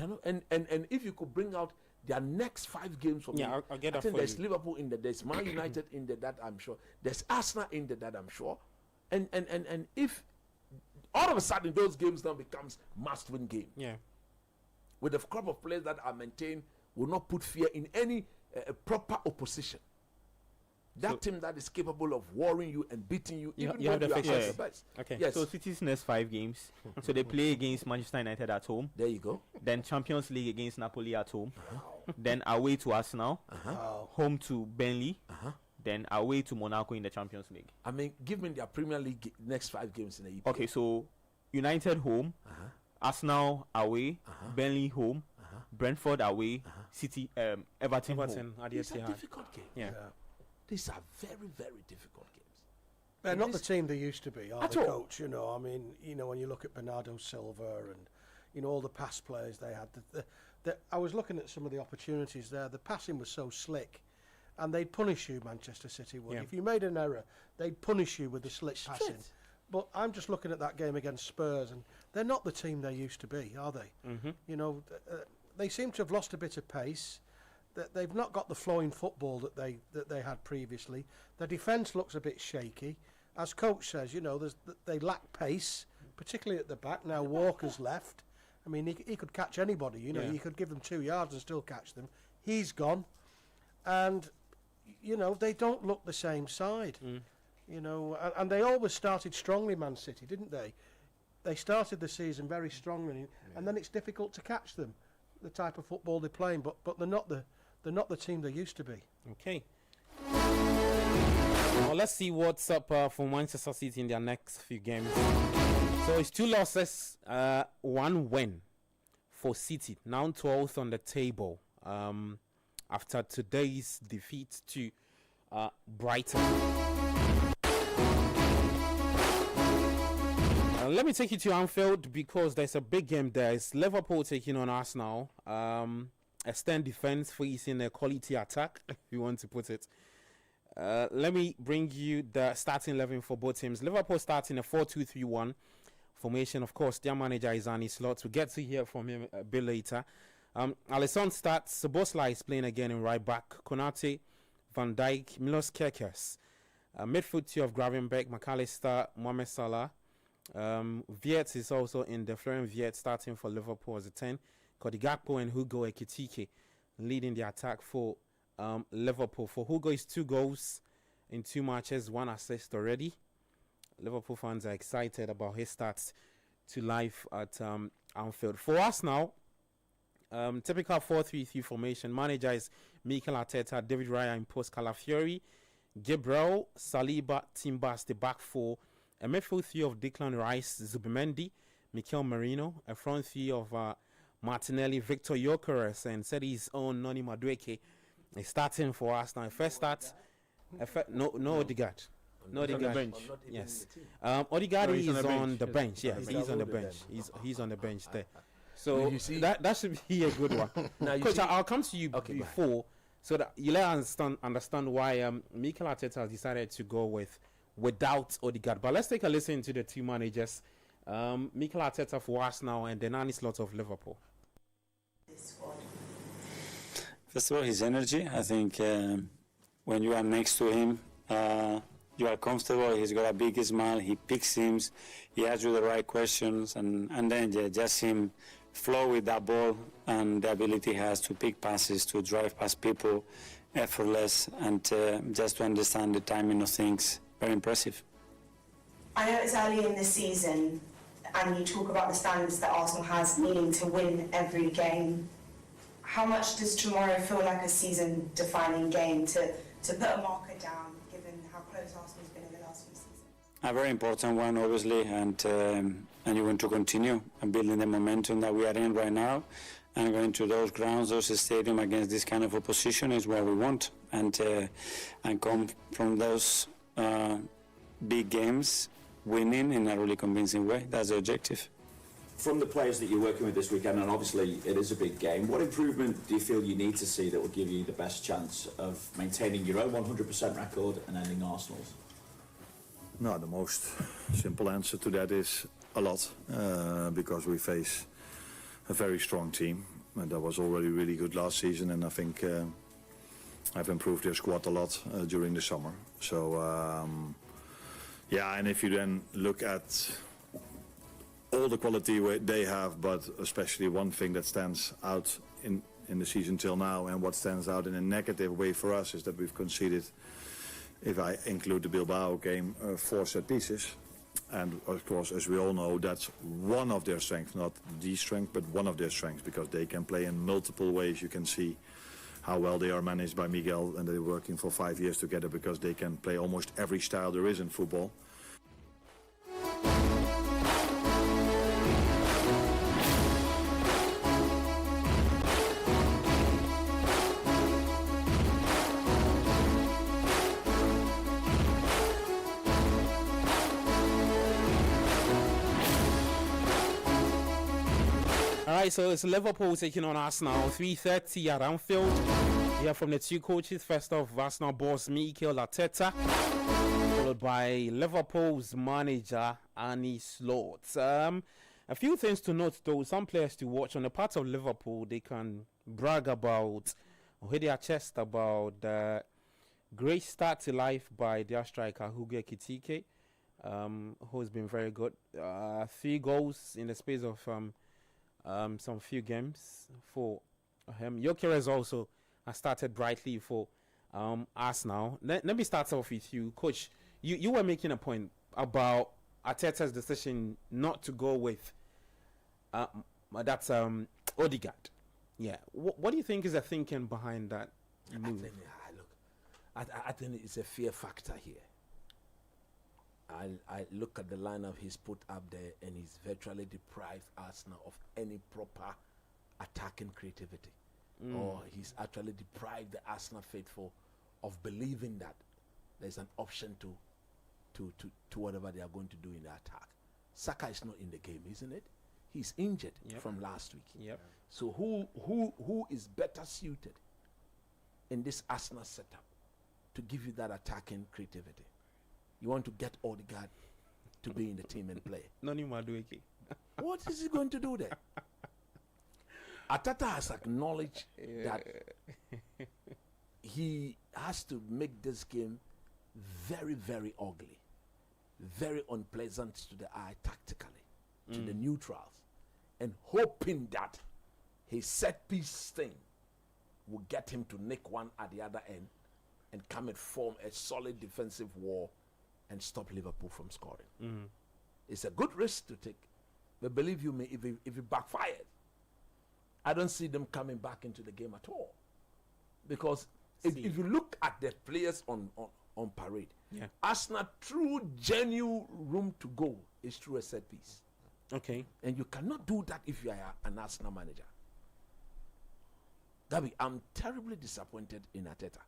You know, and if you could bring out their next 5 games for me, I'll get that I think for there's you. Liverpool in there, there's Man United in there, that I'm sure. There's Arsenal in there, that I'm sure. And if all of a sudden those games now becomes must-win game. Yeah. With the crop of players that are maintained, will not put fear in any proper opposition. That team that is capable of warring you and beating you, even you have when the you are fixtures. at the best. Okay. Yes. So City's next 5 games. So they play against Manchester United at home. There you go. Then Champions League against Napoli at home. Then away to Arsenal. Home to Burnley. Then away to Monaco in the Champions League. I mean, give me their Premier League next 5 games in the EPL. Okay, so United home, Arsenal away, Burnley home, Brentford away, City, Everton home. These are difficult games. Yeah. These are very, very difficult games. They're not the team they used to be, are At they, all. Coach? You know, I mean, you know, when you look at Bernardo Silva and, you know, all the past players they had. I was looking at some of the opportunities there. The passing was so slick, and they'd punish you, Manchester City would. Yeah. If you made an error, they'd punish you with the slick passing. But I'm just looking at that game against Spurs, and they're not the team they used to be, are they? You know, they seem to have lost a bit of pace. They've not got the flowing football that they had previously. Their defence looks a bit shaky. As coach says, you know, they lack pace, particularly at the back. Now Walker's left, I mean, he could catch anybody. You know, Yeah. you could give them 2 yards and still catch them. He's gone, and you know they don't look the same side. You know, and they always started strongly, Man City, didn't they? They started the season very strongly, and then it's difficult to catch them, the type of football they're playing. But they're not the team they used to be. Okay. Well, let's see what's up for Manchester City in their next few games. So it's 2 losses, 1 win for City. Now 12th on the table after today's defeat to Brighton. Let me take you to Anfield because there's a big game there. It's Liverpool taking on Arsenal. A stand defense facing a quality attack, if you want to put it. Let me bring you the starting 11 for both teams. Liverpool starting a 4-2-3-1 formation. Of course, their manager is Arne Slot. We'll get to hear from him a bit later. Alisson starts. Szoboszlai is playing again in right back. Konate, Van Dijk, Milos Kerkers. Midfield two of Gravenberch, McAllister, Mohamed Salah. Viet is also in the Florian Viet starting for Liverpool as a 10. Cody Gakpo and Hugo Ekitike leading the attack for Liverpool. For Hugo, is 2 goals in 2 matches, 1 assist already. Liverpool fans are excited about his starts to life at Anfield. For us now, typical 4-3-3 formation. Manager is Mikel Arteta, David Raya in post, Calafiori, Gabriel, Saliba, Timbers, the back 4. A midfield 3 of Declan Rice, Zubimendi, Mikel Merino. A front 3 of Martinelli, Victor Gyökeres, and said his own Noni Madueke is starting for us now. First start, no Odegaard. No Odegaard. Yes. Odegaard is on the bench. Yes, he's on the bench. He's on the bench there. So that should be a good one. Coach, I'll come to you before so that you let us understand why Mikel Arteta has decided to go without Odegaard. But let's take a listen to the two managers, Mikel Arteta for Arsenal and then Arne Slot of Liverpool. First of all, his energy. I think when you are next to him, you are comfortable. He's got a big smile. He picks teams. He asks you the right questions, and then just him flow with that ball and the ability he has to pick passes, to drive past people, effortless, and just to understand the timing of things. Very impressive. I know it's early in the season, and you talk about the standards that Arsenal has, needing to win every game. How much does tomorrow feel like a season-defining game to put a marker down, given how close Arsenal's been in the last few seasons? A very important one, obviously, and you want to continue and building the momentum that we are in right now, and going to those grounds, those stadiums against this kind of opposition is what we want, and come from those big games winning in a really convincing way. That's the objective. From the players that you're working with this weekend, and obviously it is a big game, what improvement do you feel you need to see that will give you the best chance of maintaining your own 100% record and ending Arsenal's? No, the most simple answer to that is a lot, because we face a very strong team, and that was already really good last season, and I think I've improved their squad a lot during the summer. So, yeah, and if you then look at all the quality they have, but especially one thing that stands out in the season till now, and what stands out in a negative way for us, is that we've conceded, if I include the Bilbao game, 4 set pieces. And of course, as we all know, that's one of their strengths, not the strength, but one of their strengths, because they can play in multiple ways. You can see how well they are managed by Miguel, and they're working for 5 years together, because they can play almost every style there is in football. Alright, so it's Liverpool taking on Arsenal, 3:30 at Anfield. Here from the two coaches. First off, Arsenal boss Mikel Arteta, followed by Liverpool's manager Arne Slot. A few things to note though, some players to watch. On the part of Liverpool, they can brag about, or hit their chest about the great start to life by their striker Hugo Ekitike, who's been very good. 3 goals in the space of some few games for him. Gyökeres also has started brightly for Arsenal. Let me start off with you, Coach. You were making a point about Arteta's decision not to go with that's Odegaard. Yeah. What do you think is the thinking behind that move? I think it's a fear factor here. I look at the lineup he's put up there, and he's virtually deprived Arsenal of any proper attacking creativity. Or he's actually deprived the Arsenal faithful of believing that there's an option to whatever they are going to do in the attack. Saka is not in the game, isn't it? He's injured from last week. Yep. So who is better suited in this Arsenal setup to give you that attacking creativity? You want to get Odegaard to be in the team and play. Noni Madueke. What is he going to do there? Arteta has acknowledged that he has to make this game very, very ugly, very unpleasant to the eye tactically, to the neutrals, and hoping that his set piece thing will get him to nick one at the other end and come and form a solid defensive wall and stop Liverpool from scoring. It's a good risk to take, but believe you me, if it backfires, I don't see them coming back into the game at all. Because if you look at the players on parade, Arsenal true genuine room to go is through a set piece. Okay. And you cannot do that if you are an Arsenal manager. Gabi, I'm terribly disappointed in Arteta.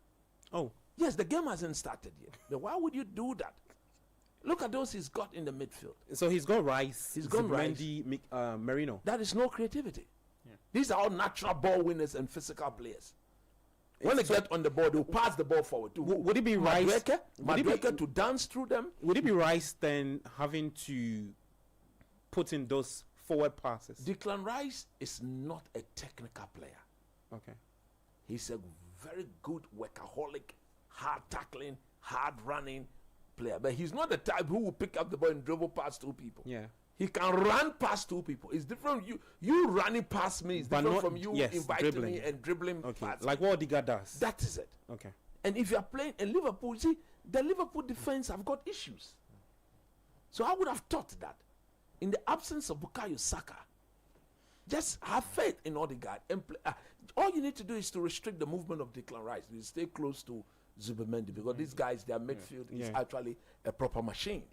Oh. Yes, the game hasn't started yet. But why would you do that? Look at those he's got in the midfield. So he's got Rice. He's got Mendy, Merino. That is no creativity. These are all natural ball winners and physical players. When they get on the ball, they'll pass the ball forward. Would it be Rice? Madueke to dance through them? Would it be Rice then having to put in those forward passes? Declan Rice is not a technical player. Okay. He's a very good workaholic, hard tackling, hard running player. But he's not the type who will pick up the ball and dribble past two people. Yeah. He can run past two people. It's different. You running past me is different from you inviting me and dribbling past like me. what Odegaard does. That is it. Okay. And if you are playing in Liverpool, see, the Liverpool defense have got issues. So I would have thought that in the absence of Bukayo Saka, just have faith in Odegaard and play. All you need to do is to restrict the movement of Declan Rice. You stay close to Zubimendi because these guys, their midfield is actually a proper machine.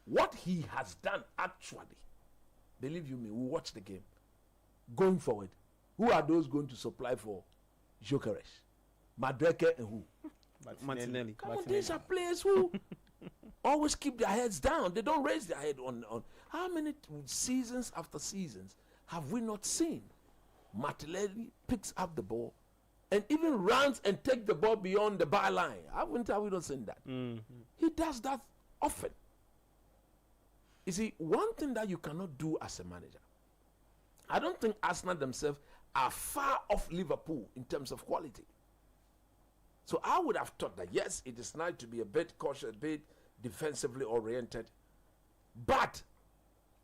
What he has done actually, believe you me, we'll watch the game. Going forward, who are those going to supply for Gyökeres? Madueke and who? Martinelli. Come on, these are players who always keep their heads down. They don't raise their head on. How many seasons after seasons have we not seen Martinelli picks up the ball and even runs and take the ball beyond the byline? Have we not seen that? He does that often. You see, one thing that you cannot do as a manager, I don't think Arsenal themselves are far off Liverpool in terms of quality. So I would have thought that, yes, it is nice to be a bit cautious, a bit defensively oriented, but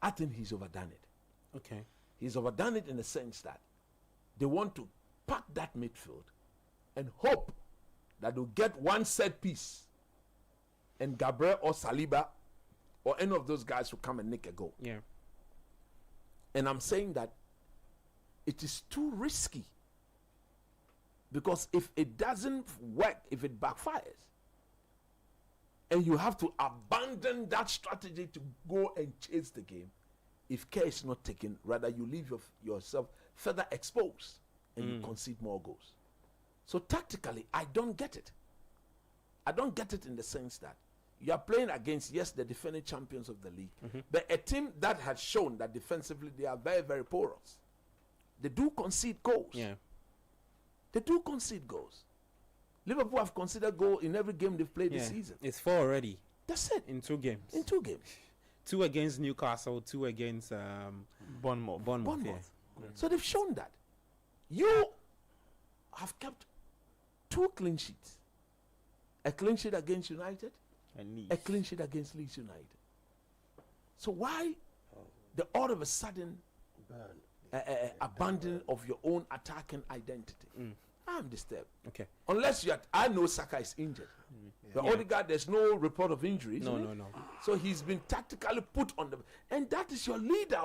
I think he's overdone it. Okay. He's overdone it in the sense that they want to pack that midfield and hope that they'll get one set piece and Gabriel or Saliba or any of those guys will come and nick a goal. Yeah. And I'm saying that it is too risky because if it doesn't work, if it backfires, and you have to abandon that strategy to go and chase the game, if care is not taken, rather you leave yourself further exposed and you concede more goals. So tactically, I don't get it. I don't get it in the sense that you are playing against, yes, the defending champions of the league, but a team that has shown that defensively they are very, very porous. They do concede goals. Yeah. They do concede goals. Liverpool have conceded goal in every game they've played this season. It's 4 already. That's it. In 2 games. In 2 games. 2 against Newcastle, 2 against Bournemouth. Bournemouth. Yeah. So they've shown that. You have kept 2 clean sheets. A clean sheet against United, a clean sheet against Leeds United. So why all of a sudden abandoning of your own attacking identity. I'm disturbed. Okay. Unless I know Saka is injured. The Odegaard, there's no report of injuries. No. So he's been tactically put on the, and that is your leader.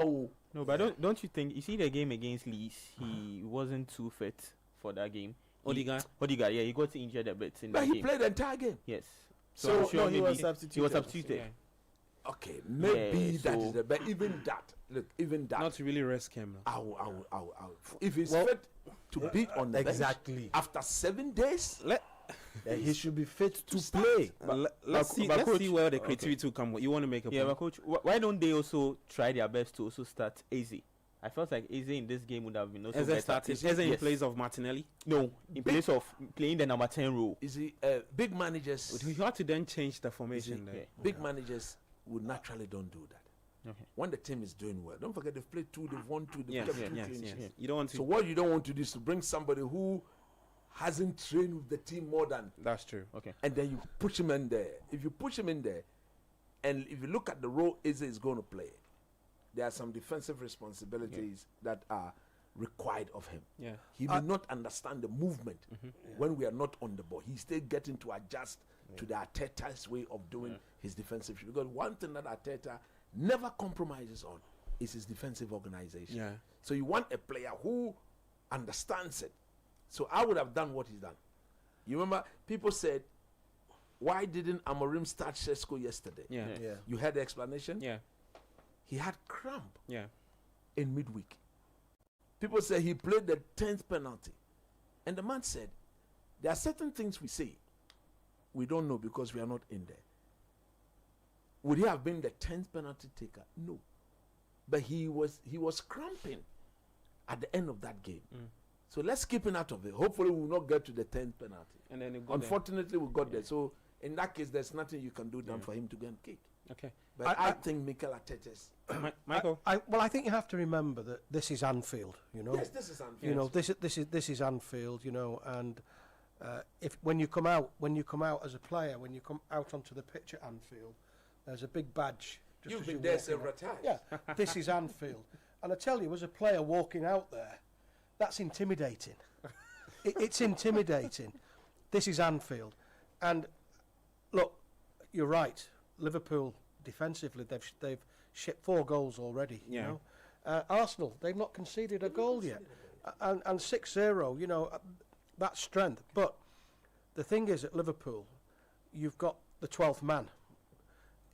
No, but don't you think? You see the game against Leeds, he wasn't too fit for that game. Odegaard, yeah, he got injured a bit in but that he game. played the entire game. Yes. So sure he was substituted. He was substituted. Yeah. Okay, maybe that so- is the. But even that, look, even that. not to really risk him. I will. If he's fit to beat on the exactly. bench after 7 days, He should be fit to play. Let's see where the creativity will come. You want to make a Yeah, point? but coach, why don't they also try their best to also start Eze? I felt like Eze in this game would have been also better. Eze in place of Martinelli? No, in place of playing the number 10 role. is he big managers? You have to then change the formation there. Big managers would naturally don't do that. Okay. When the team is doing well, don't forget they've played 2, they've won 2, they've Yes, kept yes, 2 yes, clean yes. sheets. You don't want to. So what you don't want to do is to bring somebody who hasn't trained with the team more than, That's true. Okay. and then you push him in there. If you push him in there, and if you look at the role Eze is going to play, there are some defensive responsibilities that are required of him. Yeah. He may not understand the movement when we are not on the ball. He's still getting to adjust to the Arteta's way of doing his defensive. Because one thing that Arteta never compromises on is his defensive organization. Yeah. So you want a player who understands it. So I would have done what he's done. You remember, people said, why didn't Amorim start Šeško yesterday? Yeah. You heard the explanation? Yeah. He had cramp Yeah. in midweek. People say he played the 10th penalty. And the man said, there are certain things we say we don't know because we are not in there. Would he have been the 10th penalty taker? No. But he was cramping at the end of that game. So let's keep him out of it. Hopefully we will not get to the 10th penalty. And then it got Unfortunately, we got there. So in that case, there's nothing you can do than for him to go and kick. Okay. But I think Mikel Arteta's. Michael? I think you have to remember that this is Anfield, you know. Yes, this is Anfield. You know, this is Anfield, you know, and if when you come out as a player, when you come out onto the pitch at Anfield, there's a big badge. Just You've as been you there walk in. several times. Yeah, this is Anfield, and I tell you, as a player walking out there, that's intimidating. It's intimidating. This is Anfield, and look, you're right. Liverpool defensively, they've shipped 4 goals already. Yeah. You know, Arsenal, they've not conceded a goal yet, and 6-0. You know, that's strength. But the thing is, at Liverpool, you've got the 12th man.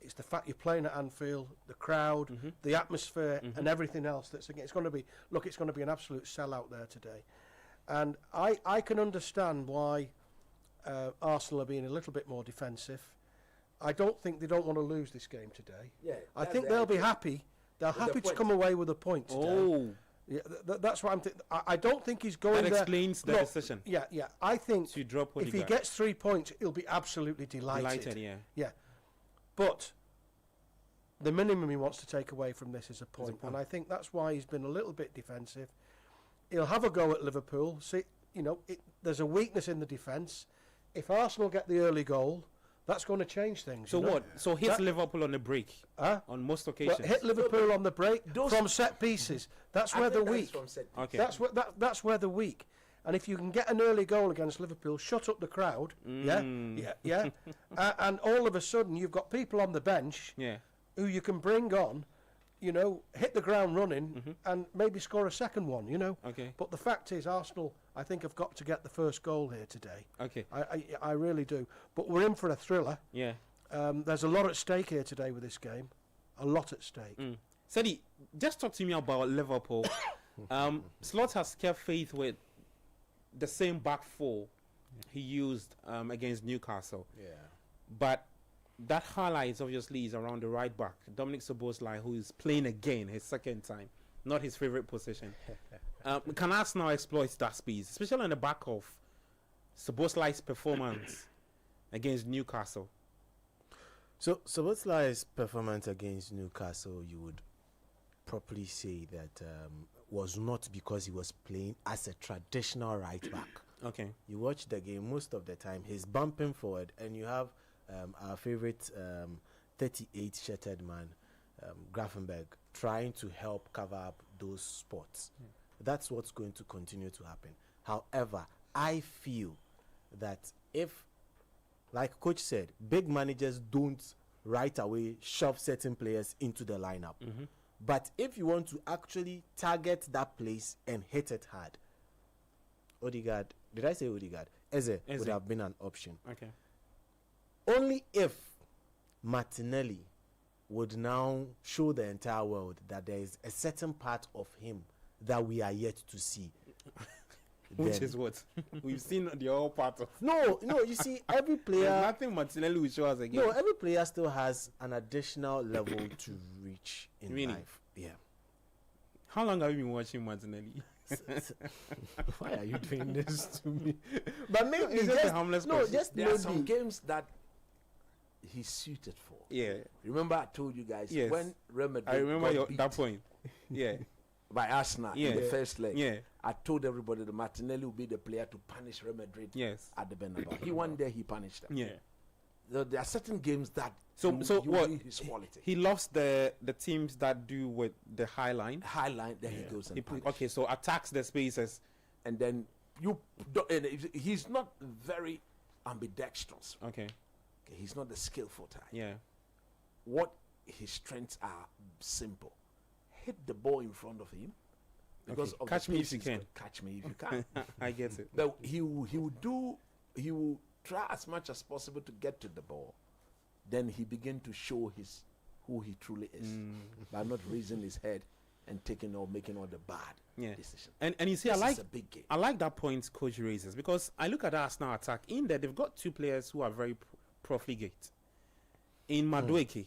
It's the fact you're playing at Anfield, the crowd, the atmosphere, and everything else. It's going to be an absolute sellout there today, and I can understand why Arsenal are being a little bit more defensive. I don't think they don't want to lose this game today. Yeah, I think they'll be happy. They're happy to come away with a point today. Oh. Yeah, that's what I'm thinking. I don't think he's going That there. explains the Look, decision. Yeah. I think To drop if he Odegaard. gets 3 points, he'll be absolutely delighted. Yeah. But the minimum he wants to take away from this is a point. And I think that's why he's been a little bit defensive. He'll have a go at Liverpool. See, you know, there's a weakness in the defence. If Arsenal get the early goal, that's going to change things. So you know? what? So hit Liverpool on the break on most occasions. Well, hit Liverpool on the break from set pieces. That's where they're weak. Okay. That's where they're weak. And if you can get an early goal against Liverpool, shut up the crowd. Yeah. And all of a sudden, you've got people on the bench who you can bring on, you know, hit the ground running and maybe score a second one, you know. Okay. But the fact is, Arsenal, I think, have got to get the first goal here today. Okay. I really do. But we're in for a thriller. Yeah. There's a lot at stake here today with this game. A lot at stake. Sadi, just talk to me about Liverpool. Slot has kept faith with the same back 4 he used against Newcastle. Yeah. But that highlights obviously is around the right back, Dominic Szoboszlai, who is playing again his second time, not his favorite position. Can Arsenal exploit that speed, especially on the back of Szoboszlai's performance against Newcastle? So Szoboszlai's performance against Newcastle, you would properly say that was not because he was playing as a traditional right back. Okay. You watch the game, most of the time he's bumping forward, and you have our favorite 38 shattered man, Grafenberg trying to help cover up those spots. That's what's going to continue to happen. However, I feel that if, like Coach said, big managers don't right away shove certain players into the lineup. But if you want to actually target that place and hit it hard, Odegaard, did I say Odegaard? Eze would have been an option. Okay. Only if Martinelli would now show the entire world that there is a certain part of him that we are yet to see. Which is what? We've seen the whole part of. No, you see, every player. There's nothing Martinelli will show us again. No, every player still has an additional level to reach in Really? life. Yeah. How long have you been watching Martinelli? Why are you doing this to me? But maybe It's just a harmless question. just There maybe. are some games that he's suited for. Yeah. Remember I told you guys Yes. when Real Madrid I remember got beat that point. Yeah. by Arsenal in the first leg. Yeah. I told everybody that Martinelli will be the player to punish Real Madrid at the Bernabeu. He won there, he punished them. Yeah. So there are certain games that So you what? need his quality. He loves the teams that do with the high line. High line, then he goes and punishes. Okay, so attacks the spaces. And then he's not very ambidextrous. Okay. He's not the skillful type. Yeah. What his strengths are simple. Hit the ball in front of him. Because Okay. of Catch the me pace if you he's can. got. Catch me if you can. I get it. But he will try as much as possible to get to the ball. Then he begin to show who he truly is by not raising his head and taking or making all the bad decisions. And you see, This is a big game. I like that point Coach raises, because I look at the Arsenal attack. In there, they've got two players who are very profligate. In Madueke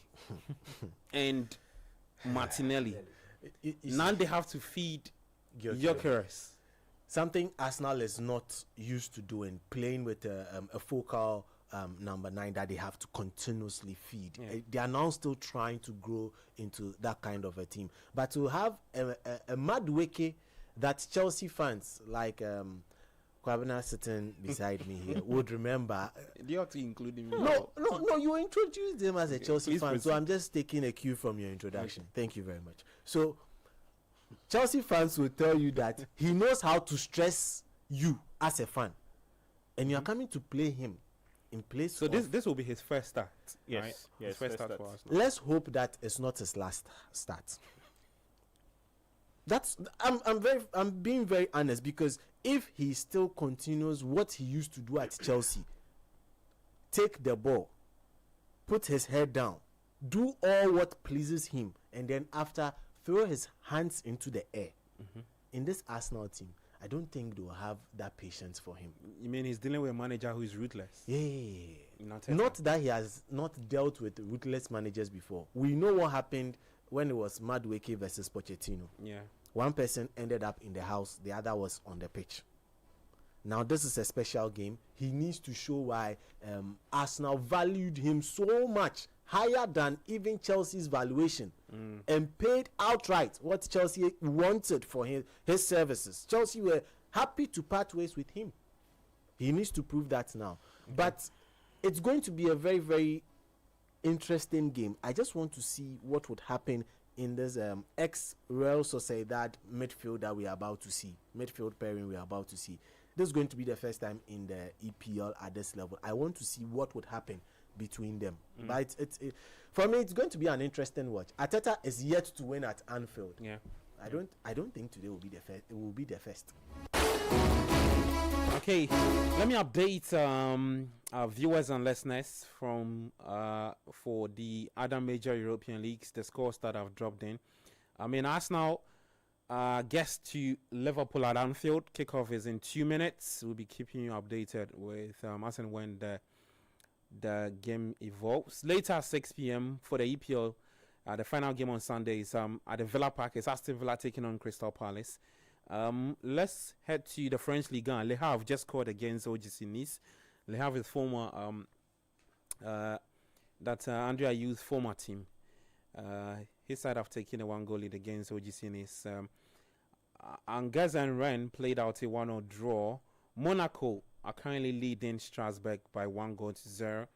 and Martinelli. Now they have to feed Gyökeres. Something Arsenal is not used to doing, playing with a focal number 9 that they have to continuously feed. They are now still trying to grow into that kind of a team. But to have a Madueke that Chelsea fans like Kwabena sitting beside me here would remember. Do you have to include him? No, you introduced them as a Chelsea please fan, proceed. so I'm just taking a cue from your introduction. Thank you very much. So, Chelsea fans will tell you that he knows how to stress you as a fan, and you are coming to play him in place. So this will be his first start. Yes, right? yes, His first first start for start. Arsenal. Let's hope that it's not his last start. I'm being very honest, because if he still continues what he used to do at Chelsea, take the ball, put his head down, do all what pleases him, and then after throw his hands into the air. In this Arsenal team, I don't think they'll have that patience for him. You mean he's dealing with a manager who is ruthless? Yeah. Not that he has not dealt with ruthless managers before. We know what happened when it was Madueke versus Pochettino. Yeah. One person ended up in the house, the other was on the pitch. Now this is a special game. He needs to show why Arsenal valued him so much, higher than even Chelsea's valuation, and paid outright what Chelsea wanted for his services. Chelsea were happy to part ways with him. He needs to prove that now. Okay. But it's going to be a very, very interesting game. I just want to see what would happen in this ex-Real Sociedad midfield that we are about to see. Midfield pairing we are about to see. This is going to be the first time in the EPL at this level. I want to see what would happen between them. But for me, it's going to be an interesting watch. Arteta is yet to win at Anfield. Yeah. I don't think today will be the first. It will be the first. Okay, let me update our viewers and listeners from for the other major European leagues, the scores that have dropped in. I mean, Arsenal gets to Liverpool at Anfield. Kickoff is in 2 minutes. We'll be keeping you updated with as and when the game evolves. Later at 6 p.m. for the EPL, the final game on Sunday is at the Villa Park. It's Aston Villa taking on Crystal Palace. Let's head to the French Ligue 1. Le Havre just scored against OGC Nice. Le Havre is former Andrea Youth's former team. His side have taken a 1-goal lead against OGC Nice. Angers and Rennes played out a 1-0 draw. Monaco are currently leading Strasbourg by 1-0.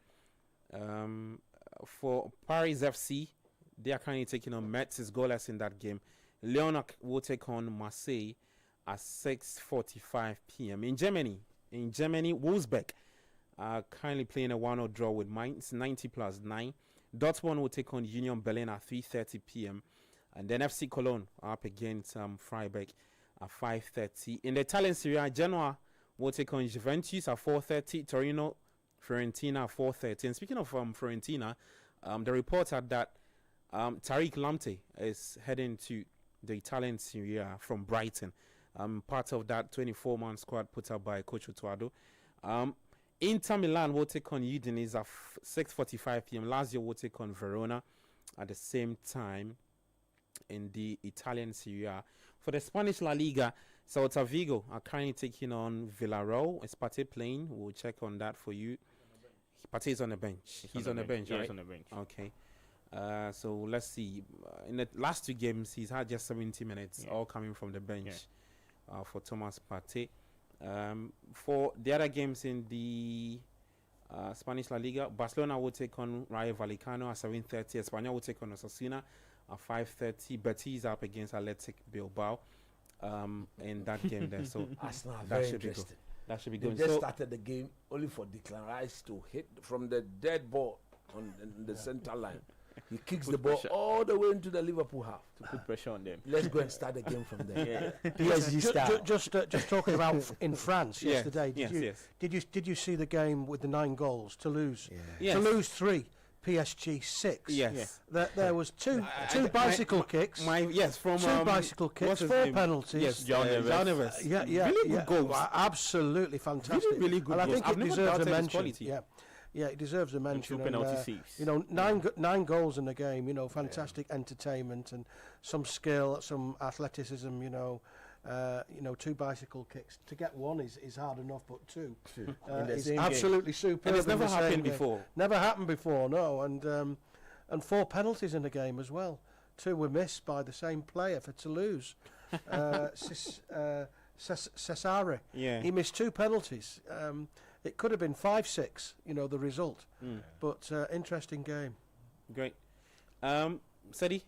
For Paris FC, They are currently taking on Metz. Is goalless in that game. Lyon will take on Marseille at 6:45 p.m. In Germany, Wolfsburg are currently playing a 1-0 draw with Mainz, 90+9. Dortmund will take on Union Berlin at 3:30 p.m. And then FC Cologne are up against Freiburg at 5:30. In the Italian Serie A, Genoa will take on Juventus at 4:30. Torino, Fiorentina at 4:30. And speaking of Fiorentina, the reports are that Tariq Lamptey is heading to the Italian Serie A from Brighton. Part of that 24-man squad put up by Coach Otuado. Inter Milan will take on Udinese at 6:45 p.m. Lazio will take on Verona at the same time in the Italian Serie A. For the Spanish La Liga, Celta Vigo are currently taking on Villarreal. Is Partey playing? We'll check on that for you. Partey is on the bench. He's on the bench, right? He's on the bench. Okay. So let's see. In the last 2 games, he's had just 70 minutes, all coming from the bench for Thomas Partey. For the other games in the Spanish La Liga, Barcelona will take on Rayo Vallecano at 7:30. Espanyol will take on Osasuna at 5:30. Betis up against Athletic Bilbao in that game there. So Arsenal, that very should be interesting. good. That should be They good. just So started the game only for Declan Rice to hit from the dead ball on the center line. He kicks Put the ball pressure. all the way into the Liverpool half To put pressure on them. Let's go and start the game from there. PSG style. Just talking about in France Yeah. yesterday. Did you see the game with the 9 goals? Toulouse. Yes. Toulouse 3, PSG 6. Yes. There was two bicycle kicks. From two bicycle kicks, what's his 4 name? penalties. Yes, John Neves. Yeah, Really good goals. Absolutely fantastic. Really good And I goals. think I've it never deserves a doubted his mention. quality. Yeah, it deserves a mention. 2 penalty saves. You know, 9 goals in the game. You know, fantastic entertainment and some skill, some athleticism. You know, 2 bicycle kicks. To get 1 is hard enough, but 2 is absolutely superb. And it's in never the same happened game. before. Never happened before, no. And 4 penalties in the game as well. 2 were missed by the same player for Toulouse. Cesare. Yeah. He missed 2 penalties. It could have been 5-6, the result. But interesting game. Great. Sadi?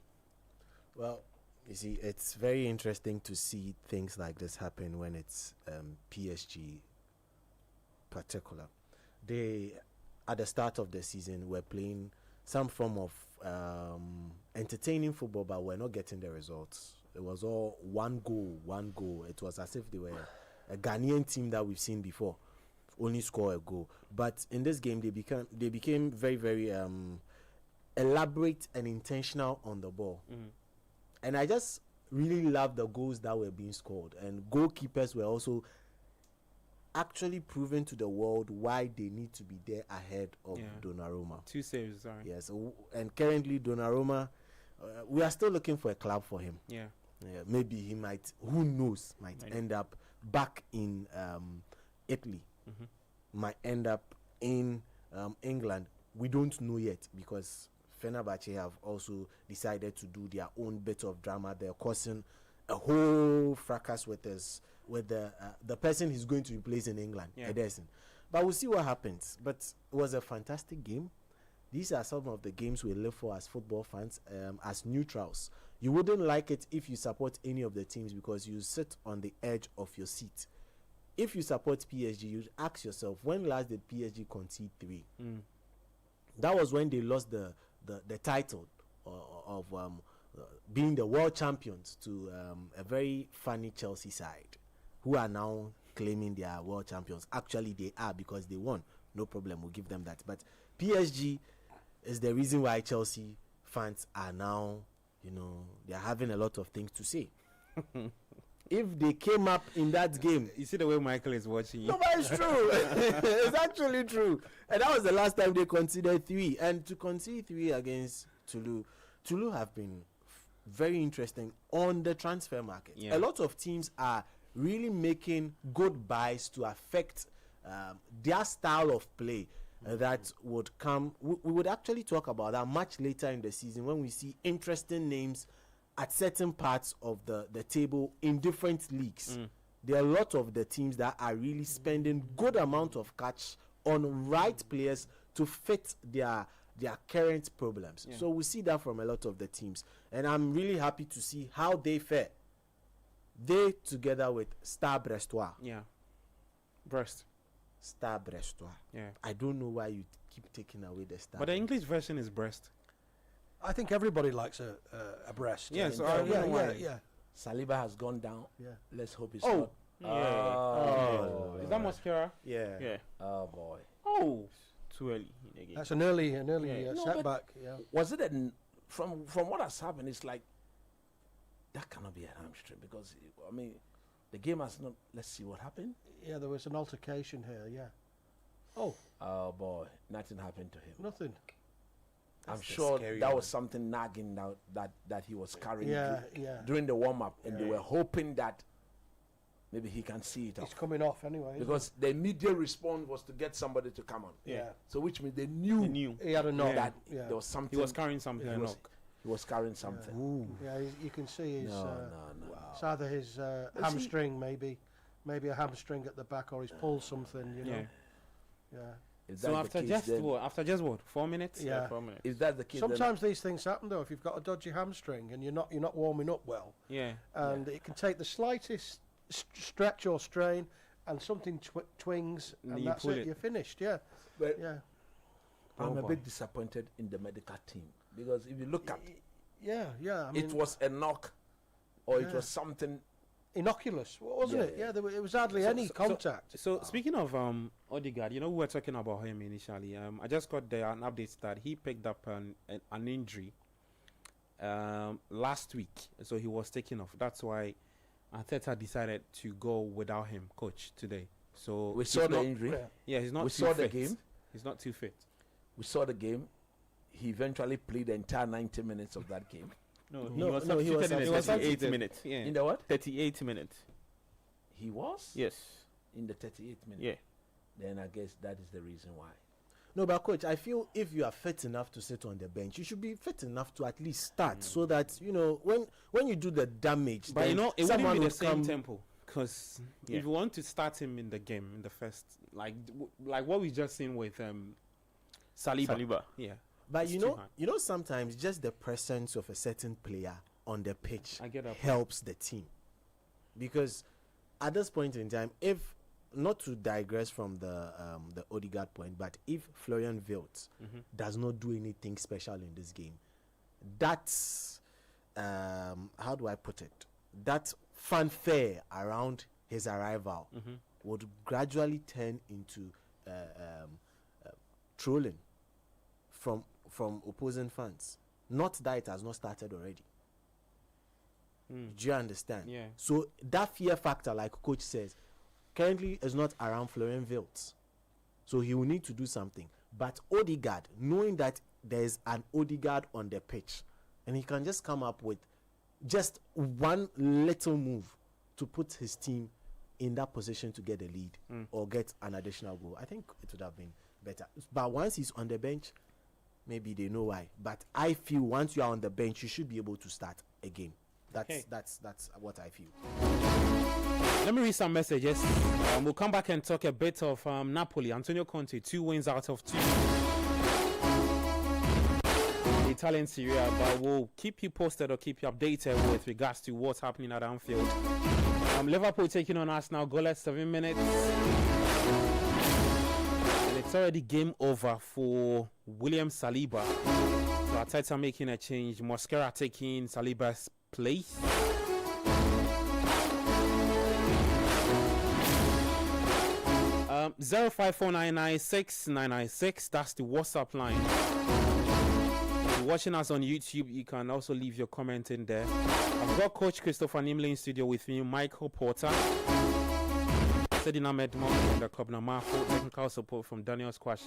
Well, you see, it's very interesting to see things like this happen when it's PSG particular. They, at the start of the season, were playing some form of entertaining football, but we're not getting the results. It was all one goal. It was as if they were a Ghanaian team that we've seen before, only score a goal. But in this game, they became very, very elaborate and intentional on the ball. And I just really love the goals that were being scored. And goalkeepers were also actually proven to the world why they need to be there ahead of Donnarumma. 2 saves, sorry. Yes, and currently Donnarumma, we are still looking for a club for him. Yeah. Maybe he might, who knows, end up back in Italy, might end up in England. We don't know yet because Fenerbahce have also decided to do their own bit of drama. They're causing a whole fracas with the person he's going to replace in England, Ederson. But we'll see what happens. But it was a fantastic game. These are some of the games we live for as football fans, as neutrals. You wouldn't like it if you support any of the teams because you sit on the edge of your seat. If you support PSG, you ask yourself, when last did PSG concede 3? That was when they lost the title of being the world champions to a very funny Chelsea side, who are now claiming they are world champions. Actually, they are because they won. No problem, we'll give them that. But PSG is the reason why Chelsea fans are now, they're having a lot of things to say. If they came up in that game, you see the way Michael is watching you. No, but it's true. It's actually true. And that was the last time they conceded 3. And to concede 3 against Toulouse have been very interesting on the transfer market. A lot of teams are really making good buys to affect their style of play. That would come. We would actually talk about that much later in the season when we see interesting names at certain parts of the table in different leagues. There are a lot of the teams that are really spending good amount of cash on right players to fit their their current problems. Yeah. So we see that from a lot of the teams, and I'm really happy to see how they fare. They together with Stade Brestois. Yeah. Brest. Stade Brestois. Yeah. I don't know why you keep taking away the Stade. But the English version is Brest. I think everybody likes a Brest. Yeah, so yeah. Saliba has gone down. Yeah. Let's hope it's Oh. not. Yeah. Is that Mosquera? Yeah. Yeah. Oh boy. Oh. Too early in the game. That's an early No, but setback. Yeah. Was it from what has happened? It's like that cannot be a hamstring because I mean the game has not. Let's see what happened. Yeah, there was an altercation here. Yeah. Oh boy, nothing happened to him. Nothing. I'm That's the sure scary that one. was something nagging that he was carrying Yeah, yeah. during the warm up, and they were hoping that maybe he can see it It's off. coming off anyway. isn't Because the immediate response was to get somebody to come on. Yeah. So which means they knew it? He had a knock. that Yeah. there was something. He was carrying something. He a was, knock. he was carrying something. Yeah, you can see his. No. It's either his hamstring, maybe a hamstring at the back, or he's pulled something. You know. Yeah. Yeah. If So that's the after case, just then- what? After just what? 4 minutes? Yeah. 4 minutes. If that's the case, then Sometimes these things happen though. If you've got a dodgy hamstring and you're not warming up well, Yeah. and it can take the slightest stretch or strain, and something twings, and You that's pull it. it. You're finished. Yeah. But Yeah. I'm a boy. bit disappointed in the medical team because if you look at Yeah. I mean, it was a knock or it Yeah. was something. innocuous, wasn't Yeah, it? Yeah, it was hardly any contact. So speaking of Odegaard, we were talking about him initially. I just got an update that he picked up an injury last week, so he was taken off. That's why Arteta decided to go without him, coach, today. So We he's saw the not- injury. Yeah, he's not. We too saw the fit. game. He's not too fit. We saw the game. He eventually played the entire 90 minutes of that game. No, No, he was no, he was substituted in the substituted. 38 minutes. Yeah. In the what? 38 minutes. He was? Yes. In the 38 minutes. Yeah. Then I guess that is the reason why. No, but coach, I feel if you are fit enough to sit on the bench, you should be fit enough to at least start, so that when you do the damage, But then it wouldn't someone be the would same come- tempo. Because Yeah. if you want to start him in the game in the first, like what we just seen with Saliba. Yeah. But It's you too know, hard. sometimes just the presence of a certain player on the pitch I get that. helps the team, because at this point in time, if not to digress from the Odegaard point, but if Florian Wirtz does not do anything special in this game, that's how do I put it? That fanfare around his arrival would gradually turn into trolling from opposing fans. Not that it has not started already. Do you understand? Yeah. So that fear factor, like coach says, currently is not around Florian Wirtz. So he will need to do something. But Odegaard, knowing that there's an Odegaard on the pitch, and he can just come up with just one little move to put his team in that position to get a lead or get an additional goal, I think it would have been better. But once he's on the bench, maybe they know why. But I feel once you are on the bench, you should be able to start a game. That's what I feel. Let me read some messages. We'll come back and talk a bit of Napoli. Antonio Conte, 2 wins out of 2. The Italian Serie A, but we'll keep you posted or keep you updated with regards to what's happening at Anfield. Liverpool taking on Arsenal, goalless 7 minutes. And it's already game over for William Saliba. So Arteta making a change. Mosquera taking Saliba's place. Um, 0549969996. That's the WhatsApp line. If you're watching us on YouTube, you can also leave your comment in there. I've got Coach Christopher Nimley in studio with me, Michael Porter, Sedina Medmo, and the Kobna Marfo, technical support from Daniel Squash.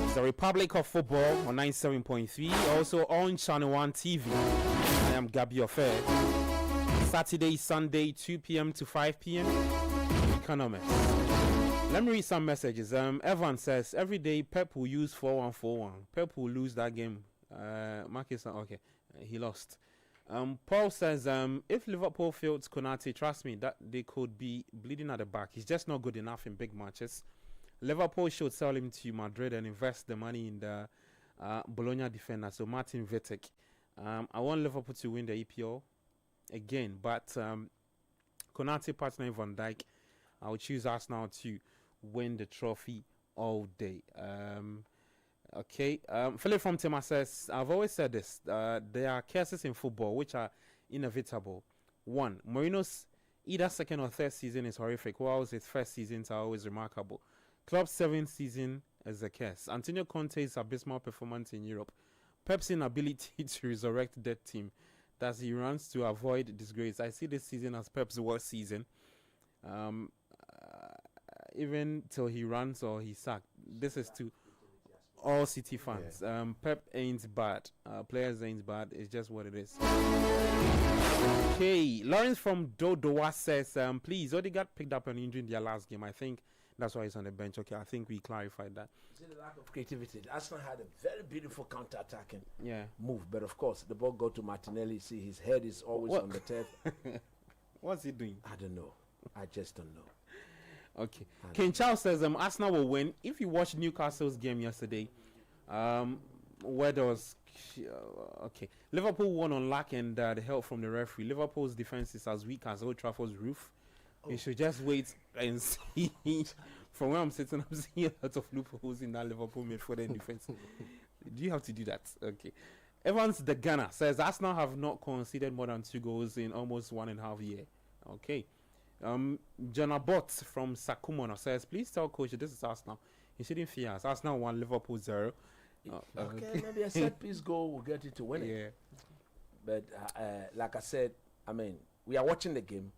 It's the Republic of Football on 97.3, also on Channel 1 TV. I am Gabi Ofer. Saturday, Sunday, 2 p.m. to 5 p.m. Economics. Let me read some messages. Evan says, every day Pep will use 4-1-4-1. Pep will lose that game. Marcus, okay, he lost. Paul says, if Liverpool fails Konate, trust me, that they could be bleeding at the back. He's just not good enough in big matches. Liverpool should sell him to Madrid and invest the money in the Bologna defender, so Martin Vitek. I want Liverpool to win the EPL again, but Konate partner Van Dijk, I would choose Arsenal to win the trophy all day. Okay. Philip from Tema says, I've always said this. There are cases in football which are inevitable. One, Mourinho's either second or third season is horrific, whilst his first seasons are always remarkable. Klopp's seventh season is a curse. Antonio Conte's abysmal performance in Europe. Pep's inability to resurrect that team that he runs to avoid disgrace. I see this season as Pep's worst season. Even till he runs or he's sacked. This is to all City fans. Pep ain't bad. Players ain't bad. It's just what it is. Okay. Lawrence from Dodowa says, please, Odegaard picked up an injury in their last game. I think that's why he's on the bench. Okay, I think we clarified that. It's the lack of creativity. Arsenal had a very beautiful counter-attacking move, but of course, the ball got to Martinelli. See, his head is always on the turf. What's he doing? I don't know. I just don't know. Okay. Ken Charles says Arsenal will win. If you watched Newcastle's game yesterday, where there was okay, Liverpool won on luck and the help from the referee. Liverpool's defense is as weak as Old Trafford's roof. You should just wait and see. From where I'm sitting, I'm seeing a lot of loopholes in that Liverpool midfield and defense. Do you have to do that? Okay. Evans the Gunner says Arsenal have not conceded more than 2 goals in almost 1.5 years. Okay. Jonah Bott from Sakumona says, please tell coach this is Arsenal. He shouldn't fear us. Arsenal 1, Liverpool 0. Okay, maybe a set piece goal will get it to win it. Yeah. But like I said, I mean, we are watching the game.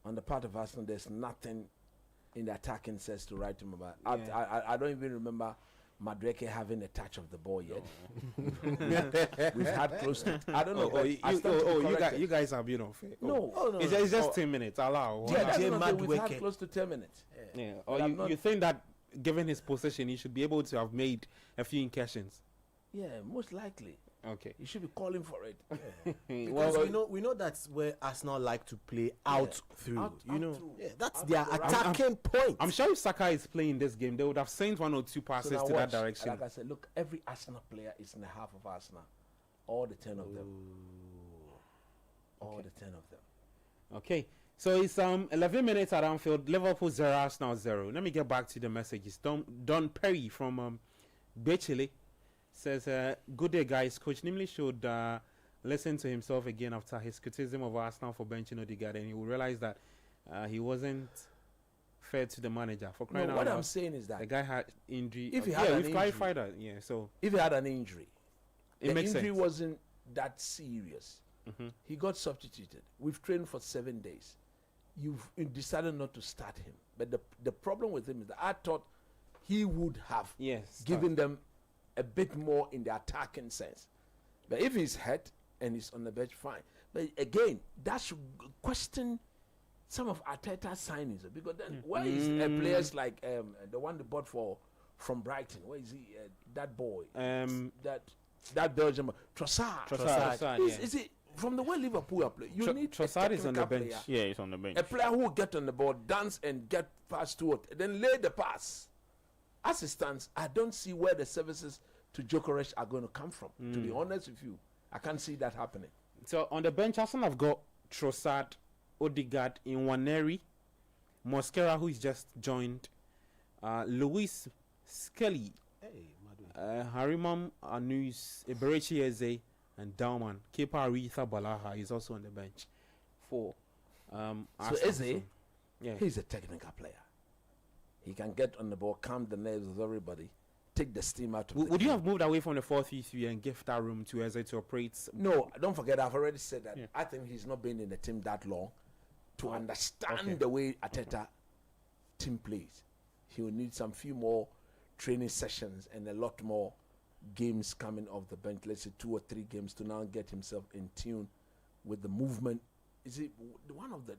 On the part of Arsenal, there's nothing in the attacking sense to write him about. I don't even remember Madueke having a touch of the ball yet. We've had close to, I don't know. You guys are being unfair. No. It's just 10 minutes. Allow. We've had close to 10 minutes. Yeah. Or you think that given his position, he should be able to have made a few incursions? Yeah, most likely. Okay. You should be calling for it. Because we know that's where Arsenal like to play out through. That's their attacking point. I'm sure if Saka is playing this game, they would have sent 1 or 2 passes to that direction. Like I said, look, every Arsenal player is in the half of Arsenal. All the 10 of them. All the 10 of them. Okay. So it's 11 minutes at Anfield. Liverpool 0, Arsenal 0. Let me get back to the messages. Don Perry from Bechele says, good day guys, Coach Nimley should listen to himself again after his criticism of Arsenal for benching Odegaard, and he will realize that he wasn't fair to the manager. For crying out what loud, I'm saying is that the guy had injury. If he had an we've clarified that. Yeah, so if he had an injury, it the makes injury sense. wasn't that serious. He got substituted. We've trained for 7 days. You've decided not to start him, but the problem with him is that I thought he would have given them a bit more in the attacking sense. But if he's hurt and he's on the bench, fine. But again, that should question some of Arteta's signings, because then where is players like the one they bought from Brighton? Where is he? That boy, that Belgian Trossard. Is it from the way Liverpool are playing? You need Trossard is on the bench. Player. Yeah, he's on the bench. A player who will get on the ball, dance and get past to it, then lay the pass. As it stands, I don't see where the services to Gyökeres are going to come from. To be honest with you, I can't see that happening. So on the bench, Arsenal have got Trossard, Odegaard, Nwaneri, Mosquera, who is just joined, Luis Skelly, Harimam Anus, Eberechi Eze, and Dauman. Kepa Aritha Balaha is also on the bench for So Arsenal. Eze, he's a technical player. He can get on the ball, calm the nerves of everybody, take the steam out of Would you have moved away from the 4-3-3 and give that room to Eze to operate? No, don't forget, I've already said that. I think he's not been in the team that long to understand the way Arteta team plays. He will need some few more training sessions and a lot more games coming off the bench, let's say 2 or 3 games, to now get himself in tune with the movement. Is it one of the...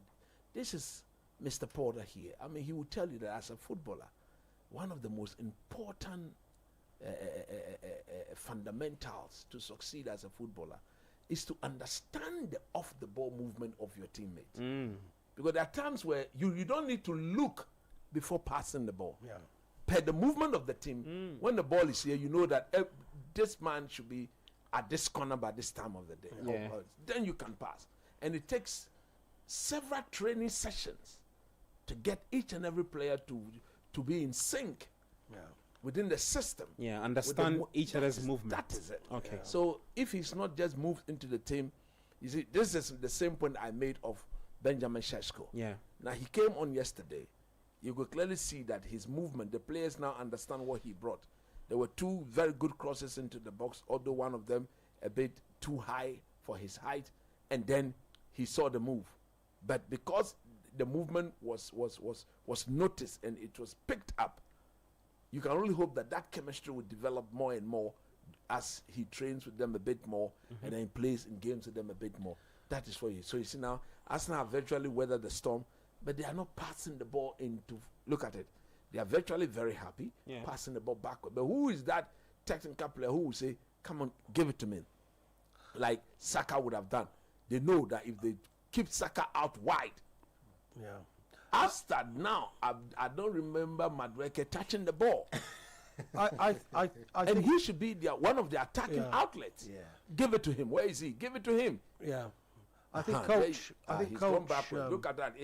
This is Mr. Porter here. I mean, he will tell you that as a footballer, one of the most important fundamentals to succeed as a footballer is to understand the off-the-ball movement of your teammates. Because there are times where you don't need to look before passing the ball. per the movement of the team, when the ball is here, you know that this man should be at this corner by this time of the day. Yeah. Then you can pass. And it takes several training sessions to get each and every player to be in sync within the system. Yeah, understand each other's movement. That is it. Okay. Yeah. So if he's not just moved into the team, you see, this is the same point I made of Benjamin Sesko. Yeah. Now he came on yesterday. You could clearly see that his movement, the players now understand what he brought. There were 2 very good crosses into the box, although one of them a bit too high for his height, and then he saw the move. But because the movement was noticed and it was picked up, you can only hope that that chemistry will develop more and more as he trains with them a bit more and then plays in games with them a bit more. That is what you. So you see now, Arsenal have virtually weathered the storm, but they are not passing the ball into. Look at it. They are virtually very happy passing the ball backward. But who is that technical player who will say, "Come on, give it to me," like Saka would have done? They know that if they keep Saka out wide, After now, I don't remember Madueke touching the ball. I and think he should be one of the attacking outlets. Yeah. Give it to him. Where is he? Give it to him. Yeah. I think coach. He's gone backward. Look at that.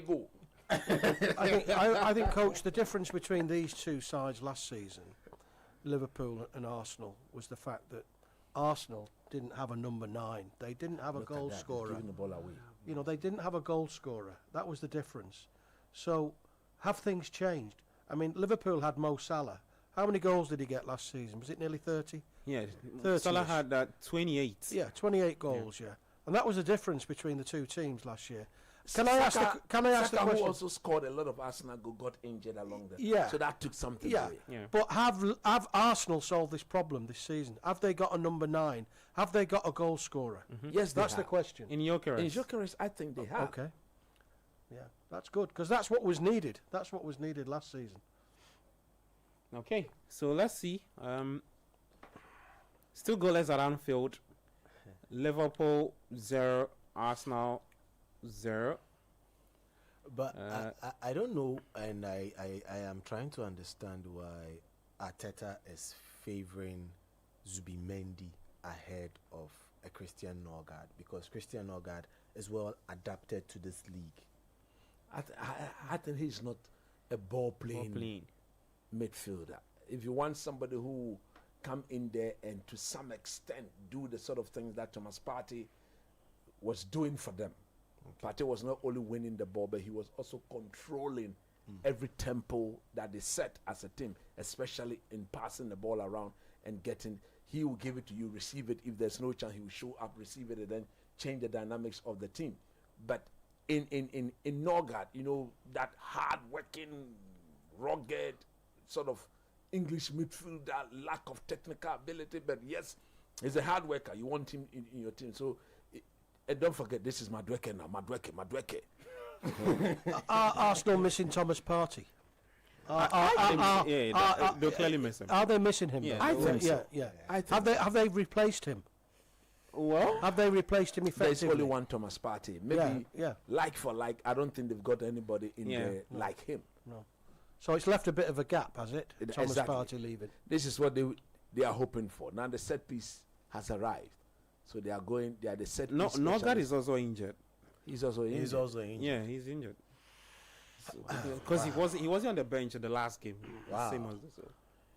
Go. I think coach. The difference between these two sides last season, Liverpool and Arsenal, was the fact that Arsenal didn't have a number 9. They didn't have a goal scorer. Giving the ball away. You know, they didn't have a goal scorer. That was the difference. So, have things changed? I mean, Liverpool had Mo Salah. How many goals did he get last season? Was it nearly 30? Yeah, 30-ish. Salah had 28. Yeah, 28 goals. Yeah, and that was the difference between the two teams last year. Can I ask the question? Who also scored a lot of Arsenal got injured along the. Yeah. So that took something away. Yeah. But have Arsenal solved this problem this season? Have they got a number 9? Have they got a goal scorer? Yes, that's the question. In Gyökeres. In Gyökeres, I think they have. Okay. Yeah, that's good because that's what was needed. That's what was needed last season. Okay, so let's see. Still goalless at Anfield. Liverpool 0, Arsenal 0. But I don't know, and I am trying to understand why Arteta is favouring Zubimendi ahead of a Christian Norgard, because Christian Norgard is well adapted to this league. I think he's not a ball-playing midfielder. If you want somebody who come in there and to some extent do the sort of things that Thomas Partey was doing for them. Partey was not only winning the ball, but he was also controlling every tempo that they set as a team, especially in passing the ball around and getting. He will give it to you, receive it. If there's no chance, he will show up, receive it, and then change the dynamics of the team. But in Norgard, you know, that hard-working, rugged sort of English midfielder, lack of technical ability, but yes, he's a hard worker. You want him in your team. So, and don't forget, this is Madueke now. Madueke. Are Arsenal missing Thomas Partey? They'll clearly miss him. Are they missing him? Yeah, though? I think so. Yeah. I think Have they replaced him? Well, Have they replaced him effectively? there's only one Thomas Partey. Maybe Yeah. like for like, I don't think they've got anybody in there like him. No. So it's left a bit of a gap, has it? Thomas Exactly. Partey leaving. This is what they are hoping for. Now the set piece has arrived, so they are the set piece. Norgard is also injured. He's also injured. Yeah, he's injured. Because he wasn't on the bench in the last game. Wow. Same as this.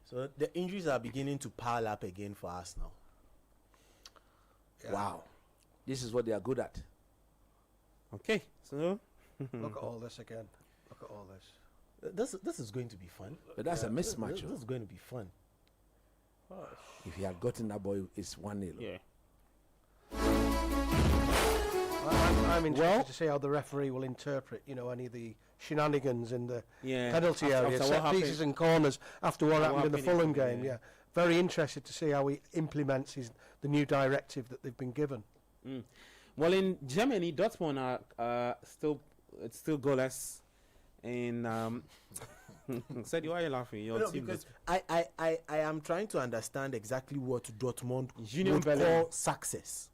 So the injuries are beginning to pile up again for Arsenal. Yeah. Wow, this is what they are good at. Okay, so Look at all this again. Look at all this. This is going to be fun. But that's a mismatch. This is going to be fun. If he had gotten that boy, it's 1-0. yeah. I'm interested to see how the referee will interpret, any of the shenanigans in the penalty area, after set what pieces and corners after what happened in the Fulham game. Yeah, very interested to see how he implements the new directive that they've been given. Well, in Germany, Dortmund are still goalless. And said, why are you laughing? Your team because I am trying to understand exactly what Dortmund would Berlin. call success.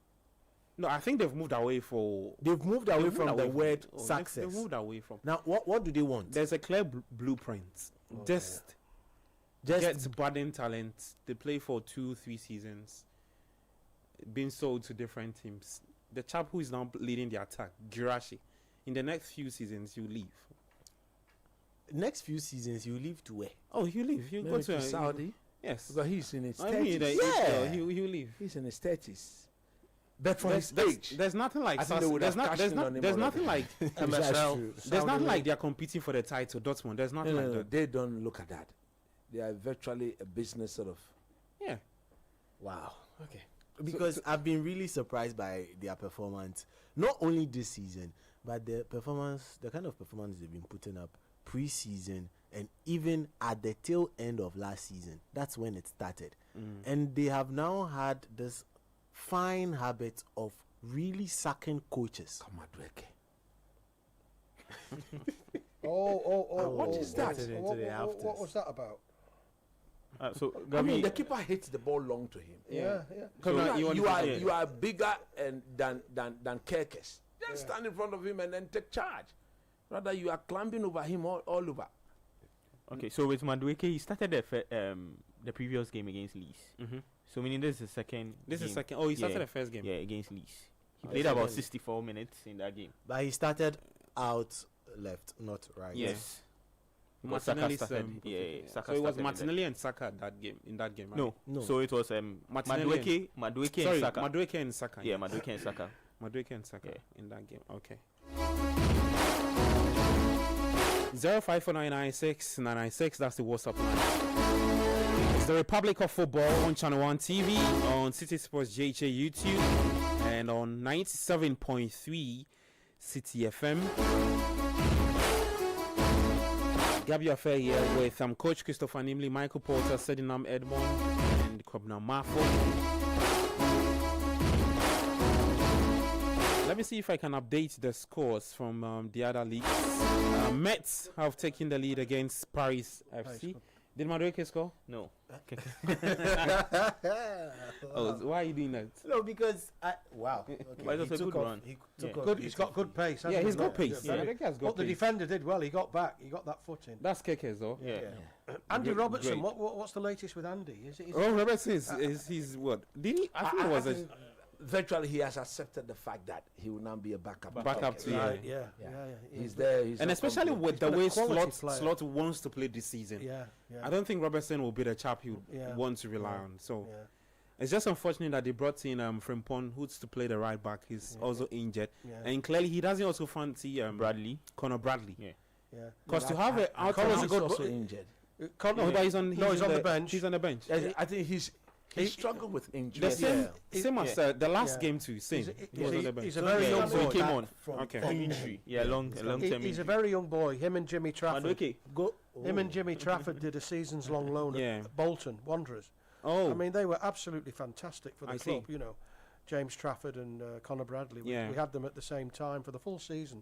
No, I think they've moved away from the word success. They've moved away from. Now, what do they want? There's a clear blueprint Just gets budding talent. They play for 2-3 seasons, being sold to different teams. The chap who is now leading the attack, Girashi, in the next few seasons, you leave. Next few seasons, you leave to where? Oh, you leave. You go to Saudi. Yes, Because he's in his I mean, 30s. you leave. He's in his 30s. But for his There's, age, there's nothing like I think they would have cashed in on him there's already. nothing like MSL. there's nothing like they're competing for the title. Dortmund. There's nothing like that. They don't look at that. They are virtually a business sort of. Yeah. Wow. Okay. Because I've been really surprised by their performance, not only this season, but the kind of performance they've been putting up pre-season and even at the tail end of last season. That's when it started. And they have now had this fine habit of really sacking coaches. Come on, Drake. What is that? What was that about? So I mean, the keeper hits the ball long to him. Yeah. So you are bigger than Kerkes. Just stand in front of him and then take charge. Rather, you are climbing over him all over. Okay, so with Madueke, he started the previous game against Leeds. So meaning this is the second. This is game. second. Oh, he started the first game. Yeah, against Leeds. He played about 64 minutes in that game. But he started out left, not right. Yes. Because Saka Martinelli's, started. Saka so it was started Martinelli and Saka in that game. Right? No. So it was Madueke and Saka. Madueke and Saka. Yeah, Madueke and Saka. Madueke and Saka in that game. Okay. 054996996. That's the WhatsApp line. It's the Republic of Football on Channel 1 TV, on Citi Sports JHA YouTube, and on 97.3 City FM. Gabby Affair here with Coach Christopher Nimley, Michael Porter, Sedinam Edmond, and Kobna Mafo. Let me see if I can update the scores from the other leagues. Mets have taken the lead against Paris FC. Did Madueke score? No. Why are you doing that? No, because wow. Okay. But it was a good run. He's got good pace. Yeah, he's got pace. Yeah, Madueke has got but the pace. defender did well. He got back. He got that foot in. That's Kekes though. Yeah. Andy Great, Robertson. great. What's the latest with Andy? Robertson is he's what? Did he? I think it was a virtually he has accepted the fact that he will now be a backup. Backup to Yeah. He's there. And especially with the way quality Slot wants to play this season. Yeah. I don't think Robertson will be the chap he wants to rely on. So it's just unfortunate that they brought in Frimpong, who's to play the right back. He's also injured, and clearly he doesn't also fancy Conor Bradley. Yeah. Because to have it out, Connor's a good also injured. No, but he's on the bench. He's on the bench. I think he struggled with injury. The same as the last game too. Same. He was on the bench. He's a very young boy. So he came on. Okay. From injury. Yeah, long term. He's a very young boy. Him and Jimmy Trafford. Him and Jimmy Trafford did a seasons-long loan at Bolton Wanderers. Oh, I mean, they were absolutely fantastic for the I club. see. You know, James Trafford and Conor Bradley. We had them at the same time for the full season,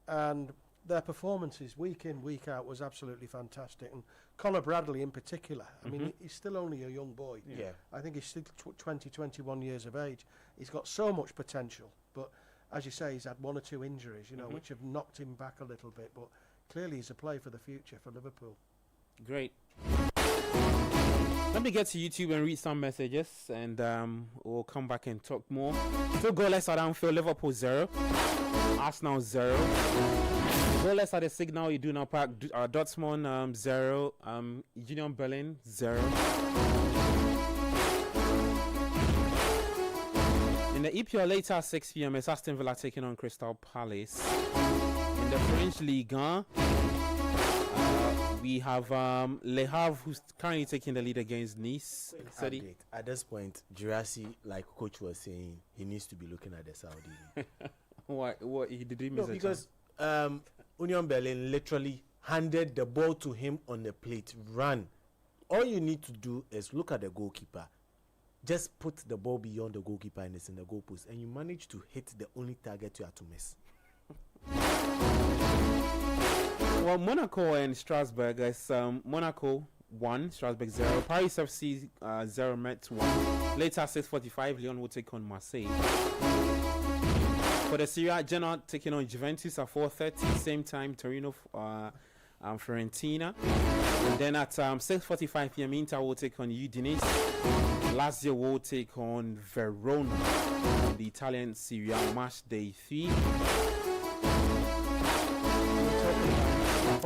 and their performances week in, week out was absolutely fantastic. And Conor Bradley in particular, I mean, he's still only a young boy. Yeah. I think he's still 20, 21 years of age. He's got so much potential, but as you say, he's had one or two injuries, you know, which have knocked him back a little bit. But clearly he's a play for the future for Liverpool. great. Let me get to YouTube and read some messages, and we'll come back and talk more. Still goalless at Anfield, Liverpool 0, Arsenal 0. Goalless at the Signal Iduna Park, Dortmund 0, Union Berlin 0. In the EPL later at 6 p.m, it's Aston Villa taking on Crystal Palace. In the French Ligue 1, we have Le Havre, who's currently taking the lead against Nice. At this point, Girassi, like Coach was saying, he needs to be looking at the Saudi League. What he did he miss a because Union Berlin literally handed the ball to him on the plate, ran. All you need to do is look at the goalkeeper. Just put the ball beyond the goalkeeper and it's in the goalpost, and you manage to hit the only target you have to miss. Well, Monaco and Strasbourg is Monaco 1, Strasbourg 0, Paris FC 0, Metz 1. Later 6:45, Lyon will take on Marseille. For the Serie A, Genoa taking on Juventus at 4:30. Same time, Torino Fiorentina. And then at 6:45 p.m. Inter will take on Udinese. Lazio will take on Verona in the Italian Serie A match day 3.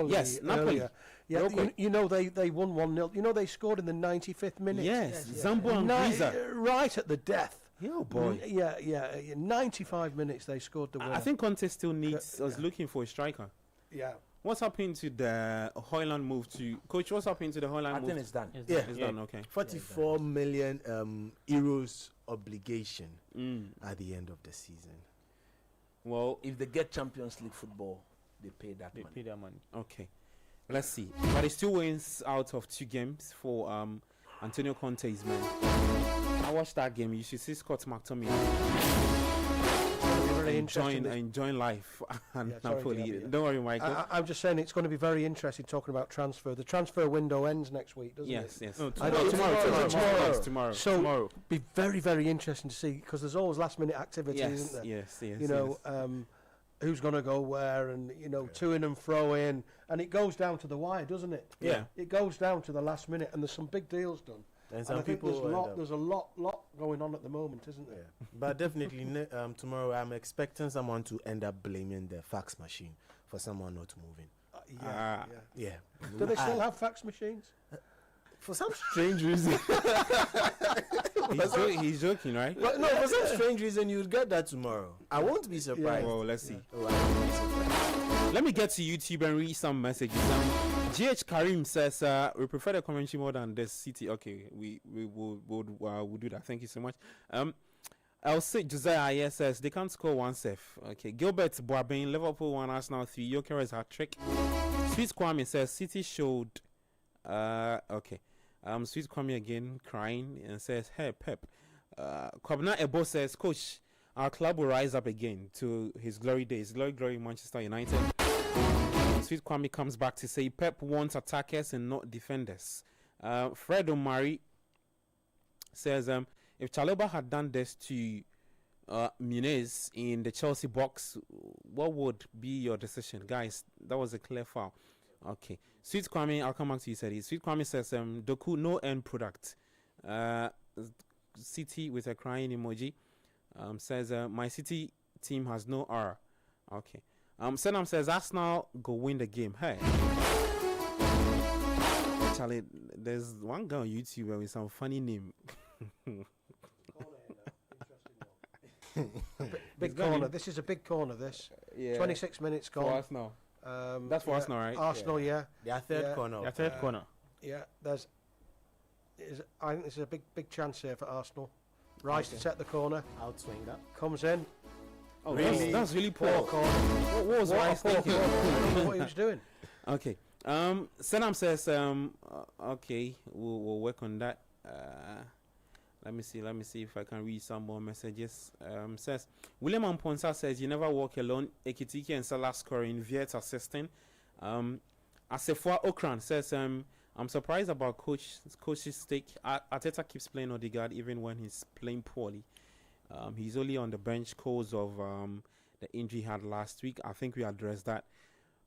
Yes, Napoli. Yeah, you know they won 1-0. You know they scored in the 95th minute. Yes, Zambo and Griza. Right at the death. Oh boy. Yeah. 95 minutes they scored the winner. I think Conte still was looking for a striker. Yeah. What's happening to the Hoyland move to Coach? What's happening to the Hoyland move? I think it's done. It's done. Okay. 44 million euros obligation at the end of the season. Well, if they get Champions League football, they pay that money. Pay that money. Okay. Let's see. But it still wins out of 2 games for Antonio Conte's men. I watched that game. You should see Scott McTominay. Really enjoying life and Napoli. Don't worry, Michael. I'm just saying it's going to be very interesting talking about transfer. The transfer window ends next week, doesn't it? Yes. No, Tomorrow. So be very, very interesting to see because there's always last minute activity, isn't there? Yes. You know, who's going to go where, and to in and fro in, and it goes down to the wire, doesn't it? Yeah. It goes down to the last minute, and there's some big deals done. And I think there's a lot going on at the moment, isn't there? Yeah. But definitely tomorrow I'm expecting someone to end up blaming the fax machine for someone not moving. Yeah. Do they still have fax machines? For some strange reason. He's joking, right? But no, for some strange reason you'll get that tomorrow. I won't be surprised. Well, let's see. Let me get to YouTube and read some messages. GH Karim says we prefer the commentary more than the City. Okay, we'll do that. Thank you so much. I'll say Josiah says they can't score one safe. Okay, Gilbert Boabin, Liverpool 1, Arsenal 3. Jokeres hat-trick. Sweet Kwame says City showed. Okay. Sweet Kwame again crying and says, "Hey Pep." Kwabna Ebo says, "Coach, our club will rise up again to his glory days. Glory, Manchester United." Sweet Kwame comes back to say Pep wants attackers and not defenders. Fred Omari says, if Chalobah had done this to Muniz in the Chelsea box, what would be your decision? Guys, that was a clear foul. Okay. Sweet Kwame, I'll come back to you, said he. Sweet Kwame says, Doku, no end product. City with a crying emoji says, my City team has no R. Okay. Senam says Arsenal go win the game. Hey, Charlie, there's one guy on YouTube with some funny name. Big corner. This is a big corner. This 26 minutes gone. For Arsenal. That's for Arsenal, right? Arsenal, yeah. Their third corner. Their third corner. Yeah, I think this is a big chance here for Arsenal. Rice to set the corner. Outswing that. Comes in. Oh, really? That's really poor. What was Rice thinking? I don't know what he was doing. Okay. Senam says, okay, we'll work on that. Let me see if I can read some more messages. Says William Amponsa says you never walk alone. Ekitike and Salah scoring, Viet assisting. Asefua Okran says I'm surprised about coach's stake. Arteta keeps playing Odegaard even when he's playing poorly. He's only on the bench cause of the injury he had last week. I think we addressed that.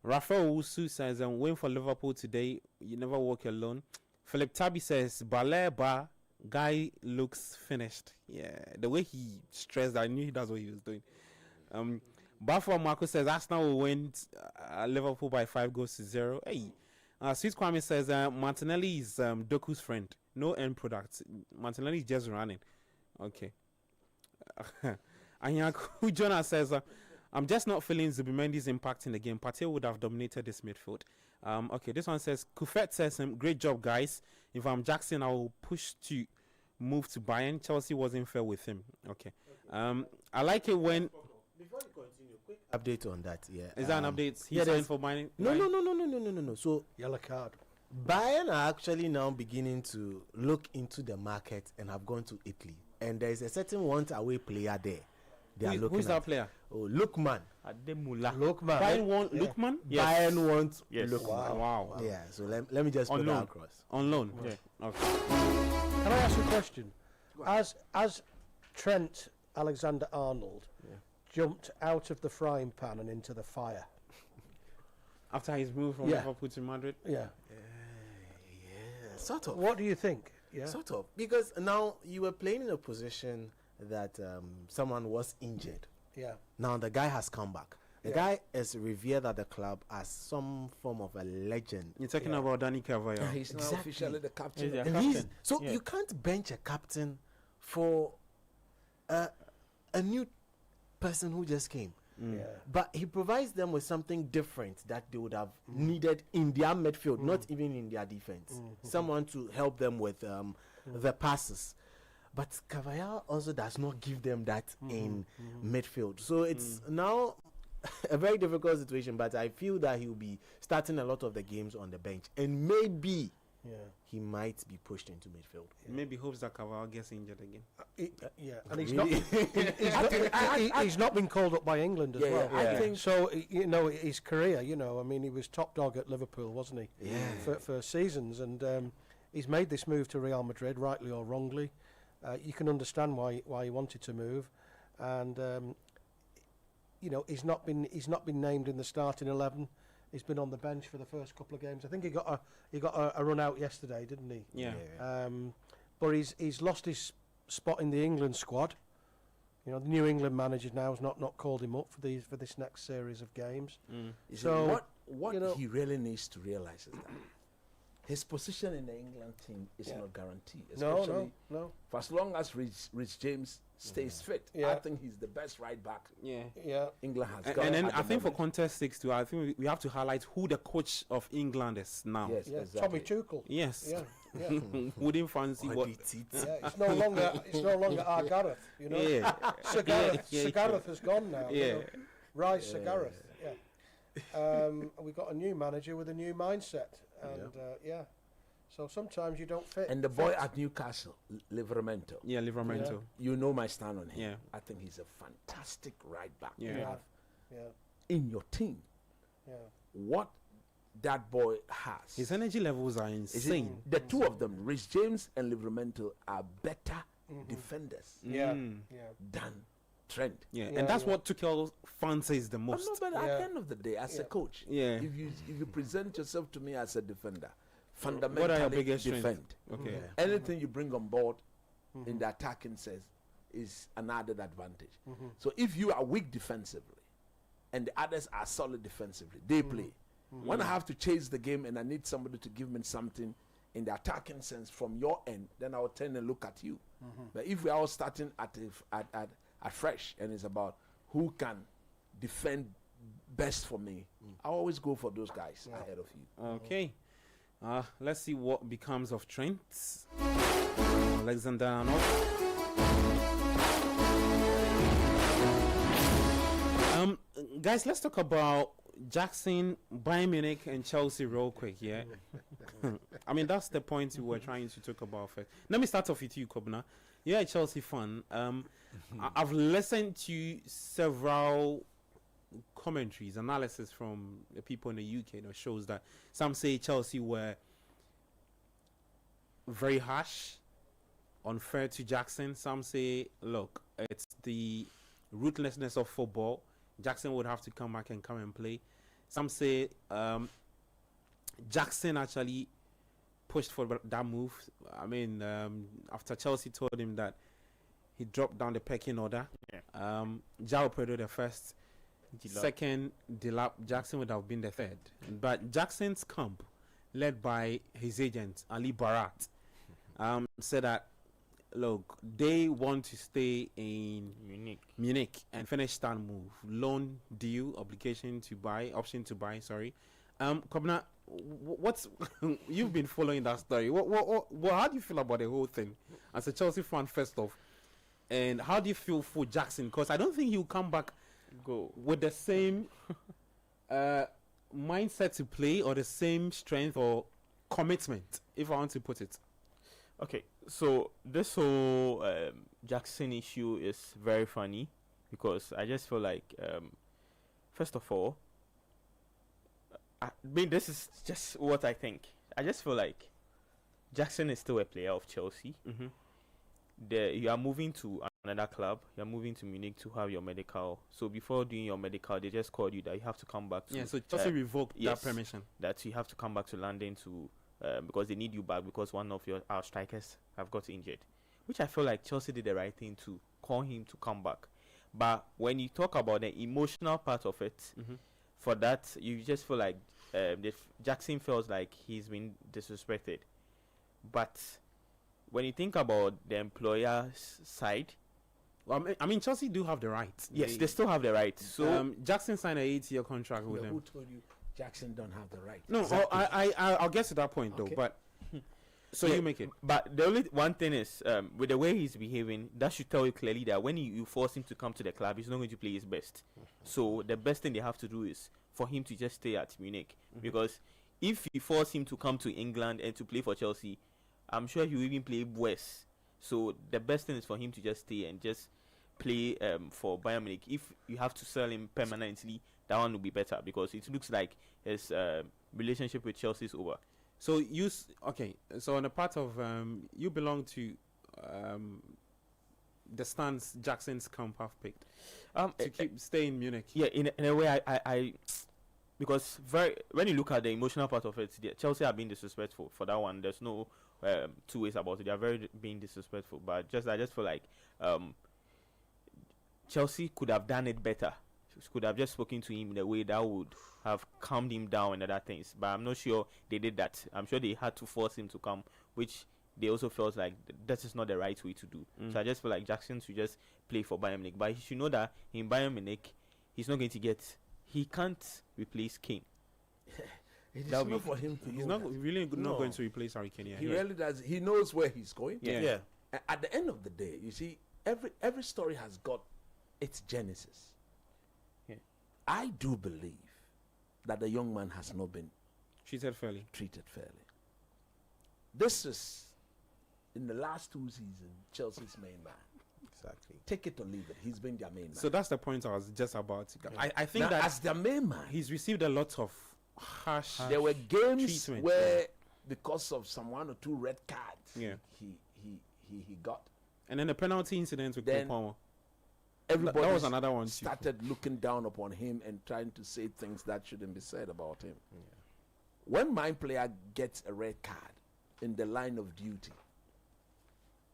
Rafael Usu says win for Liverpool today. You never walk alone. Philip Tabby says Baleba guy looks finished. Yeah, the way he stressed, I knew that's what he was doing. Bafo Marco says Arsenal will win Liverpool by 5-0. Hey, Sweet Kwame says Martinelli is Doku's friend. No end product. Martinelli is just running. Okay. Anyaku Jonah says I'm just not feeling Zubimendi's impact in the game. Partey would have dominated this midfield. Okay, this one says Kufet says great job, guys. If I'm Jackson, I will push to move to Bayern. Chelsea wasn't fair with him. Okay. I like it when. Before you continue, quick update on that. Yeah. Is that an update? He's signed for Bayern. No. So yellow card. Bayern are actually now beginning to look into the market and have gone to Italy. And there is a certain want-away player there. Who's that player? Oh, Lukman. Lukman. Bayern want Lukman? Yes. Bayern wants Lukman. Wow. Yeah, so let me just put that across. On loan? Yeah. Okay. Can I ask you a question? As Trent Alexander-Arnold jumped out of the frying pan and into the fire, After his move from Liverpool to Madrid? Yeah. Sort of. What do you think? Yeah. Sort of. Because now you were playing in a position that someone was injured. Yeah. Now the guy has come back. The guy is revered at the club as some form of a legend. You're talking about Danny Carvajal. He's now officially the captain. You can't bench a captain for a new person who just came. But he provides them with something different that they would have needed in their midfield, not even in their defense. Someone to help them with the passes. But Carvajal also does not give them that in midfield. So it's now a very difficult situation, but I feel that he'll be starting a lot of the games on the bench. And maybe he might be pushed into midfield. Maybe hopes that Carvajal gets injured again. And he's not been called up by England as well. I think so. You know, his career. You know, I mean, he was top dog at Liverpool, wasn't he? For seasons, and he's made this move to Real Madrid, rightly or wrongly. You can understand why he wanted to move, and you know, he's not been named in the starting 11. He's been on the bench for the first couple of games. I think he got a run out yesterday, didn't he? Yeah. But he's lost his spot in the England squad. You know, the new England manager now has not called him up for this next series of games. So what he really needs to realize is that his position in the England team is not guaranteed. Especially no. For as long as Rich James stays fit, I think he's the best right back. England has got. And then I think for context 6 too, I think we have to highlight who the coach of England is now. Yes, exactly. Tommy Tuchel. Yes. Yeah. Wouldn't fancy what. It's no longer our Gareth. You know. Sir Gareth has gone now. Yeah. You know? Rise Sir Gareth. Yeah. We got a new manager with a new mindset, and so sometimes you don't fit. And the boy at Newcastle, Livramento. Yeah, Livramento. You know my stand on him. Yeah. I think he's a fantastic right back Yeah. to have in your team. Yeah. What that boy has. His energy levels are insane. The two of them, Rich James and Livramento, are better defenders than Trent. And that's what Tuchel fancies the most. No, but at the end of the day, as a coach, if you present yourself to me as a defender, fundamentally what are your biggest defend. Okay. Anything you bring on board in the attacking sense is an added advantage. So if you are weak defensively and the others are solid defensively, they play. When I have to chase the game and I need somebody to give me something in the attacking sense from your end, then I will turn and look at you. But if we are all starting at fresh and it's about who can defend best for me, I always go for those guys ahead of you. Okay. Let's see what becomes of Trent Alexander-Arnold. Guys, let's talk about Jackson, Bayern Munich, and Chelsea real quick. I mean, that's the point we were trying to talk about first. Let me start off with you, Kobna. You're a Chelsea fan. I've listened to several commentaries, analysis from the people in the UK that shows that some say Chelsea were very harsh, unfair to Jackson. Some say, look, it's the ruthlessness of football. Jackson would have to come back and come and play. Some say Jackson actually pushed for that move. I mean, after Chelsea told him that he dropped down the pecking order. João Pedro the first, second Delap, Jackson would have been the third. But Jackson's camp, led by his agent Ali Barat, said that, look, they want to stay in Munich and finish that move. Loan deal, option to buy. Kobna, what's you've been following that story? How do you feel about the whole thing as a Chelsea fan first off? And how do you feel for Jackson? Because I don't think he'll come back with the same mindset to play or the same strength or commitment, if I want to put it. Okay, so this whole Jackson issue is very funny because I just feel like, first of all, I mean, this is just what I think. I just feel like Jackson is still a player of Chelsea. You are moving to another club. You're moving to Munich to have your medical. So before doing your medical, they just called you that you have to come back to. Yeah, so Chelsea revoked that permission. That you have to come back to London to because they need you back because one of our strikers have got injured, which I feel like Chelsea did the right thing to call him to come back. But when you talk about the emotional part of it, for that you just feel like Jackson feels like he's been disrespected. But when you think about the employer's side, well, I mean, Chelsea do have the right. Yes, they still have the right. So Jackson signed an 8-year contract with them. Who told you Jackson don't have the right? No, exactly. I'll get to that point though. But so you make it. But the only one thing is, with the way he's behaving, that should tell you clearly that when you force him to come to the club, he's not going to play his best. So the best thing they have to do is for him to just stay at Munich, because if you force him to come to England and to play for Chelsea, I'm sure he will even play worse. So the best thing is for him to just stay and just play for Bayern Munich. If you have to sell him permanently, that one will be better, because it looks like his relationship with Chelsea is over. So so on the part of you belong to the stance Jackson's camp have picked to stay in Munich. Yeah, in a way, I because when you look at the emotional part of it, Chelsea are being disrespectful for that one. There's no two ways about it. They are very being disrespectful. But I just feel like Chelsea could have done it better. Could have just spoken to him in a way that would have calmed him down and other things. But I'm not sure they did that. I'm sure they had to force him to come, which they also felt like that is not the right way to do. So I just feel like Jackson should just play for Bayern Munich. But he should know that in Bayern Munich, he can't replace Kane. It is not for him to He's not going to replace Harry Kane. He really does. He knows where he's going. Yeah. At the end of the day, you see, every story has got its genesis. I do believe that the young man has not been treated fairly. This is, in the last 2 seasons, Chelsea's main man. Exactly. Take it or leave it. He's been their main man. So that's the point I was just about to go. Yeah. I think now, that as their main man, he's received a lot of harsh there were games treatment, where because of some 1 or 2 red cards, he got. And then the penalty incident with Cole Palmer. Everybody that was another one. Started looking down upon him and trying to say things that shouldn't be said about him. When my player gets a red card in the line of duty,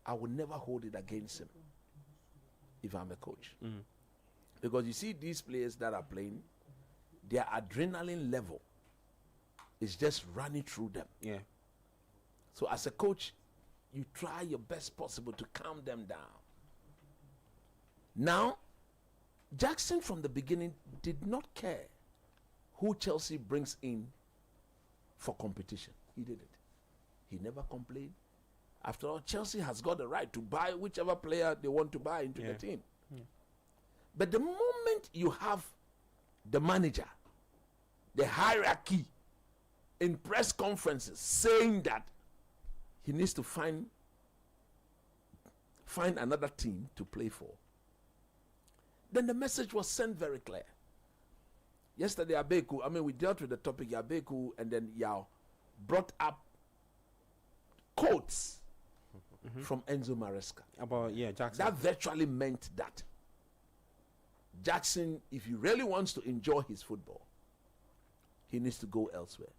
I would never hold it against him if I'm a coach. Because you see these players that are playing, their adrenaline level is just running through them. Yeah. So as a coach, you try your best possible to calm them down. Now, Jackson from the beginning did not care who Chelsea brings in for competition. He did it. He never complained. After all, Chelsea has got the right to buy whichever player they want to buy into the team. But the moment you have the manager, the hierarchy in press conferences saying that he needs to find another team to play for, then the message was sent very clear. Yesterday, we dealt with the topic, Yabeku, and then Yao brought up quotes from Enzo Maresca. About, Jackson. That virtually meant that Jackson, if he really wants to enjoy his football, he needs to go elsewhere.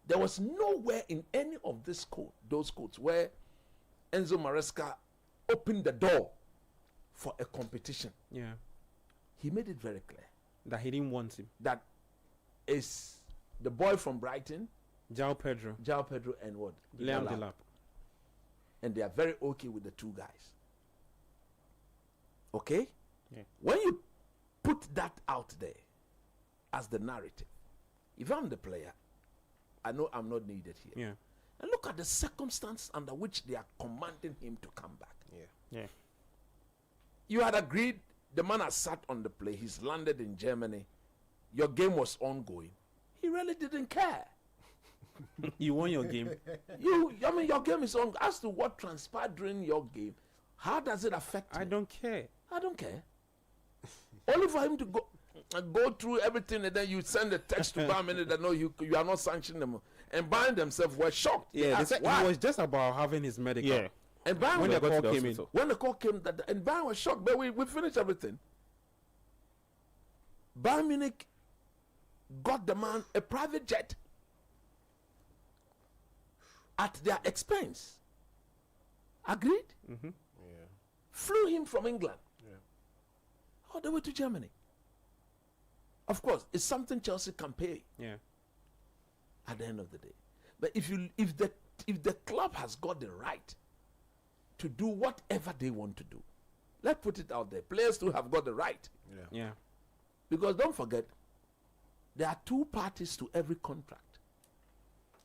There was nowhere in any of those quotes where Enzo Maresca opened the door for a competition. Yeah. He made it very clear that he didn't want him. That is the boy from Brighton, João Pedro, and what? Liam Delap. And they are very okay with the 2 guys. Okay? Yeah. When you put that out there as the narrative, if I'm the player, I know I'm not needed here. Yeah. And look at the circumstance under which they are commanding him to come back. Yeah. You had agreed, the man has sat on the plane, he's landed in Germany, your game was ongoing. He really didn't care. You won your game. Your game is on. As to what transpired during your game, how does it affect me? I don't care. Only for him to go through everything, and then you send a text to Bayern Munich that no, you are not sanctioning them, and Bayern themselves were shocked. Yeah, it was just about having his medical. Yeah. And Bayern when the call came in. When the call came, and Bayern was shocked, but we finished everything. Bayern Munich got the man a private jet at their expense. Agreed? Yeah. Flew him from England Yeah. all the way to Germany. Of course, it's something Chelsea can pay. Yeah. At the end of the day, but if the club has got the right to do whatever they want to do, let's put it out there. Players too have got the right. Yeah. Yeah. Because don't forget, there are two parties to every contract.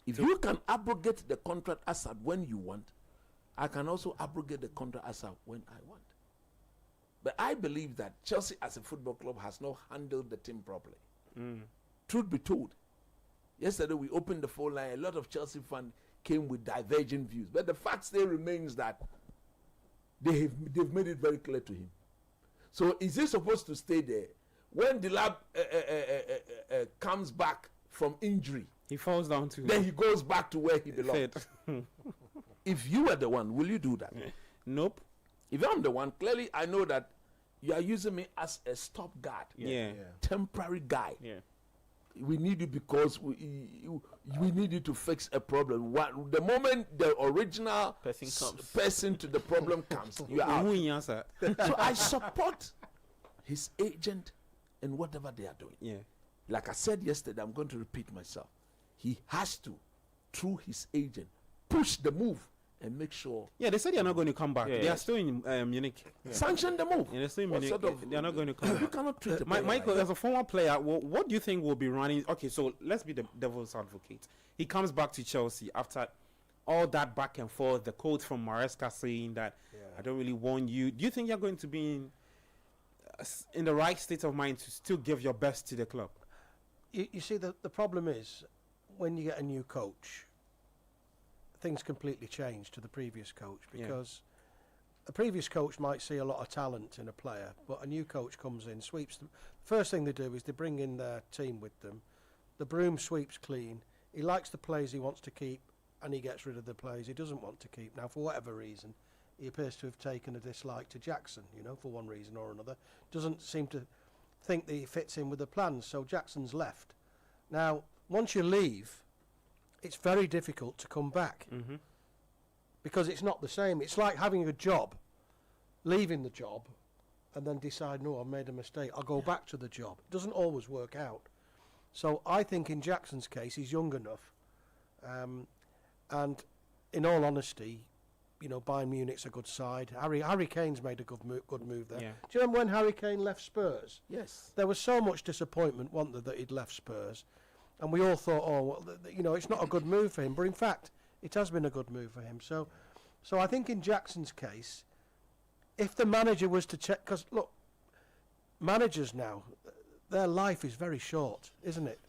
If you can abrogate the contract as at when you want, I can also abrogate the contract as at when I want. But I believe that Chelsea as a football club has not handled the team properly. Truth be told, yesterday we opened the phone line. A lot of Chelsea fans came with divergent views. But the fact still remains that they've made it very clear to him. So is he supposed to stay there? When Delap comes back from injury, he falls down to. Then he goes back to where he belongs. If you were the one, will you do that? Nope. If I'm the one, clearly I know that you are using me as a stopgard. Yeah. Temporary guy. Yeah. We need you because we need you to fix a problem. The moment the original person to the problem comes, you are out. So I support his agent in whatever they are doing. Yeah. Like I said yesterday, I'm going to repeat myself. He has to, through his agent, push the move and make sure. Yeah, they said they are not going to come back. Yeah, they are still in Munich. Sanction the move. Yeah, they're still in What Munich. sort of- They are not going to come You back. cannot treat a player Michael, like as a former player, what do you think will be running? Okay, so let's be the devil's advocate. He comes back to Chelsea after all that back and forth. The quote from Maresca saying that I don't really want you. Do you think you're going to be in the right state of mind to still give your best to the club? You see, the problem is when you get a new coach, things completely change to the previous coach, because the previous coach might see a lot of talent in a player, but a new coach comes in, sweeps them. First thing they do is they bring in their team with them. The broom sweeps clean. He likes the players he wants to keep, and he gets rid of the players he doesn't want to keep. Now, for whatever reason, he appears to have taken a dislike to Jackson, for one reason or another. Doesn't seem to think that he fits in with the plans, so Jackson's left. Now, once you leave, it's very difficult to come back, because it's not the same. It's like having a job, leaving the job, and then decide, no, I made a mistake, I'll go back to the job. It doesn't always work out. So I think in Jackson's case, he's young enough, and in all honesty, Bayern Munich's a good side. Harry Kane's made a good move there. Yeah. Do you remember when Harry Kane left Spurs? Yes. There was so much disappointment, wasn't there, that he'd left Spurs, and we all thought, oh, well, it's not a good move for him. But in fact, it has been a good move for him. So I think in Jackson's case, if the manager was to check, because look, managers now, their life is very short, isn't it?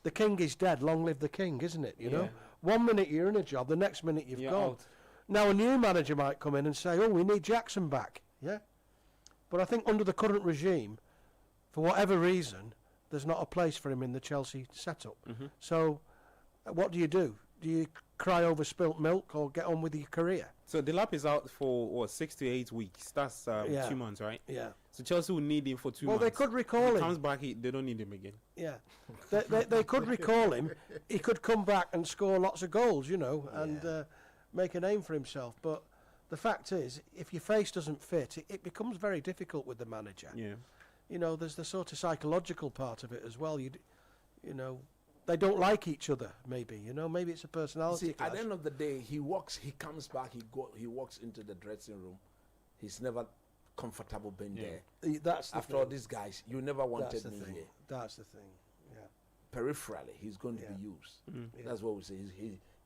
The king is dead, long live the king, isn't it? You know, 1 minute you're in a job, the next minute you've gone. Out. Now a new manager might come in and say, oh, we need Jackson back, but I think under the current regime, for whatever reason, there's not a place for him in the Chelsea setup. So what do? Do you cry over spilt milk or get on with your career? So Delap is out for 6 to 8 weeks. That's 2 months, right? Yeah. So Chelsea will need him for 2 months. Well, they could recall if him. he comes back, they don't need him again. Yeah, they could recall him. He could come back and score lots of goals, and make a name for himself. But the fact is, if your face doesn't fit, it becomes very difficult with the manager. Yeah. There's the sort of psychological part of it as well. They don't like each other. Maybe maybe it's a personality. See, clash. at the end of the day, he comes back, he walks into the dressing room. He's never comfortable being there. That's the after thing. all these guys, you never wanted That's the me thing. here. That's the thing. Yeah. Peripherally, he's going to be used. That's what we say.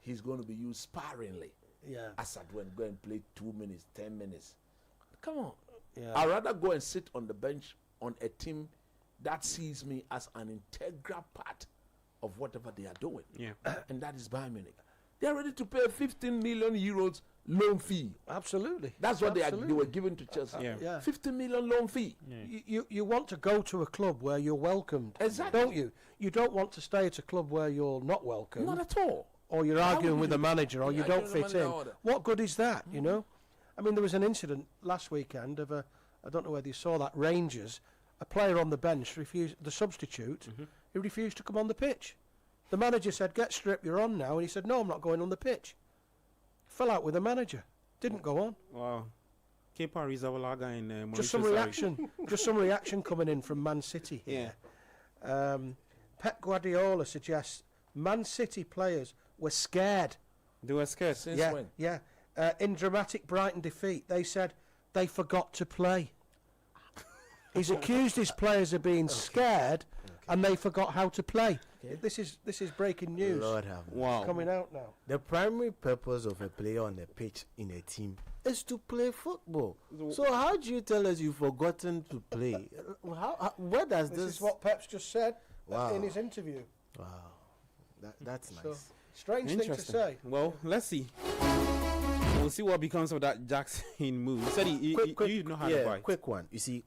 He's going to be used sparingly. Yeah. As at when go and play 2 minutes, 10 minutes. Come on. Yeah. I'd rather go and sit on the bench on a team that sees me as an integral part of whatever they are doing. Yeah. And that is Bayern Munich. They are ready to pay 15 million euros loan fee. Absolutely. That's what they were given to Chelsea. Yeah. 15 million loan fee. You want to go to a club where you're welcomed, Exactly. don't you? You don't want to stay at a club where you're not welcome. Not at all. Or you're Why arguing would with you? the manager, or you Yeah, don't arguing fit with the in. manager. What good is that? I mean, there was an incident last weekend of I don't know whether you saw that, Rangers, a player on the bench refused, the substitute, he refused to come on the pitch. The manager said, get stripped, you're on now. And he said, no, I'm not going on the pitch. Fell out with the manager. Didn't go on. Wow. Kepa Arrizabalaga in Just some reaction. Just some reaction coming in from Man City here. Pep Guardiola suggests Man City players were scared. They were scared? Since when? Yeah. In dramatic Brighton defeat, they said they forgot to play. He's accused his players of being scared, and they forgot how to play. This is breaking news. Lord have mercy. It's coming out now. The primary purpose of a player on the pitch in a team is to play football. So how do you tell us you've forgotten to play? Where does this? This is what Pep's just said in his interview. Wow, that's So, nice. strange thing to say. Well, let's see. We'll see what becomes of that Jackson move. He said you know how to buy. Quick one. You see,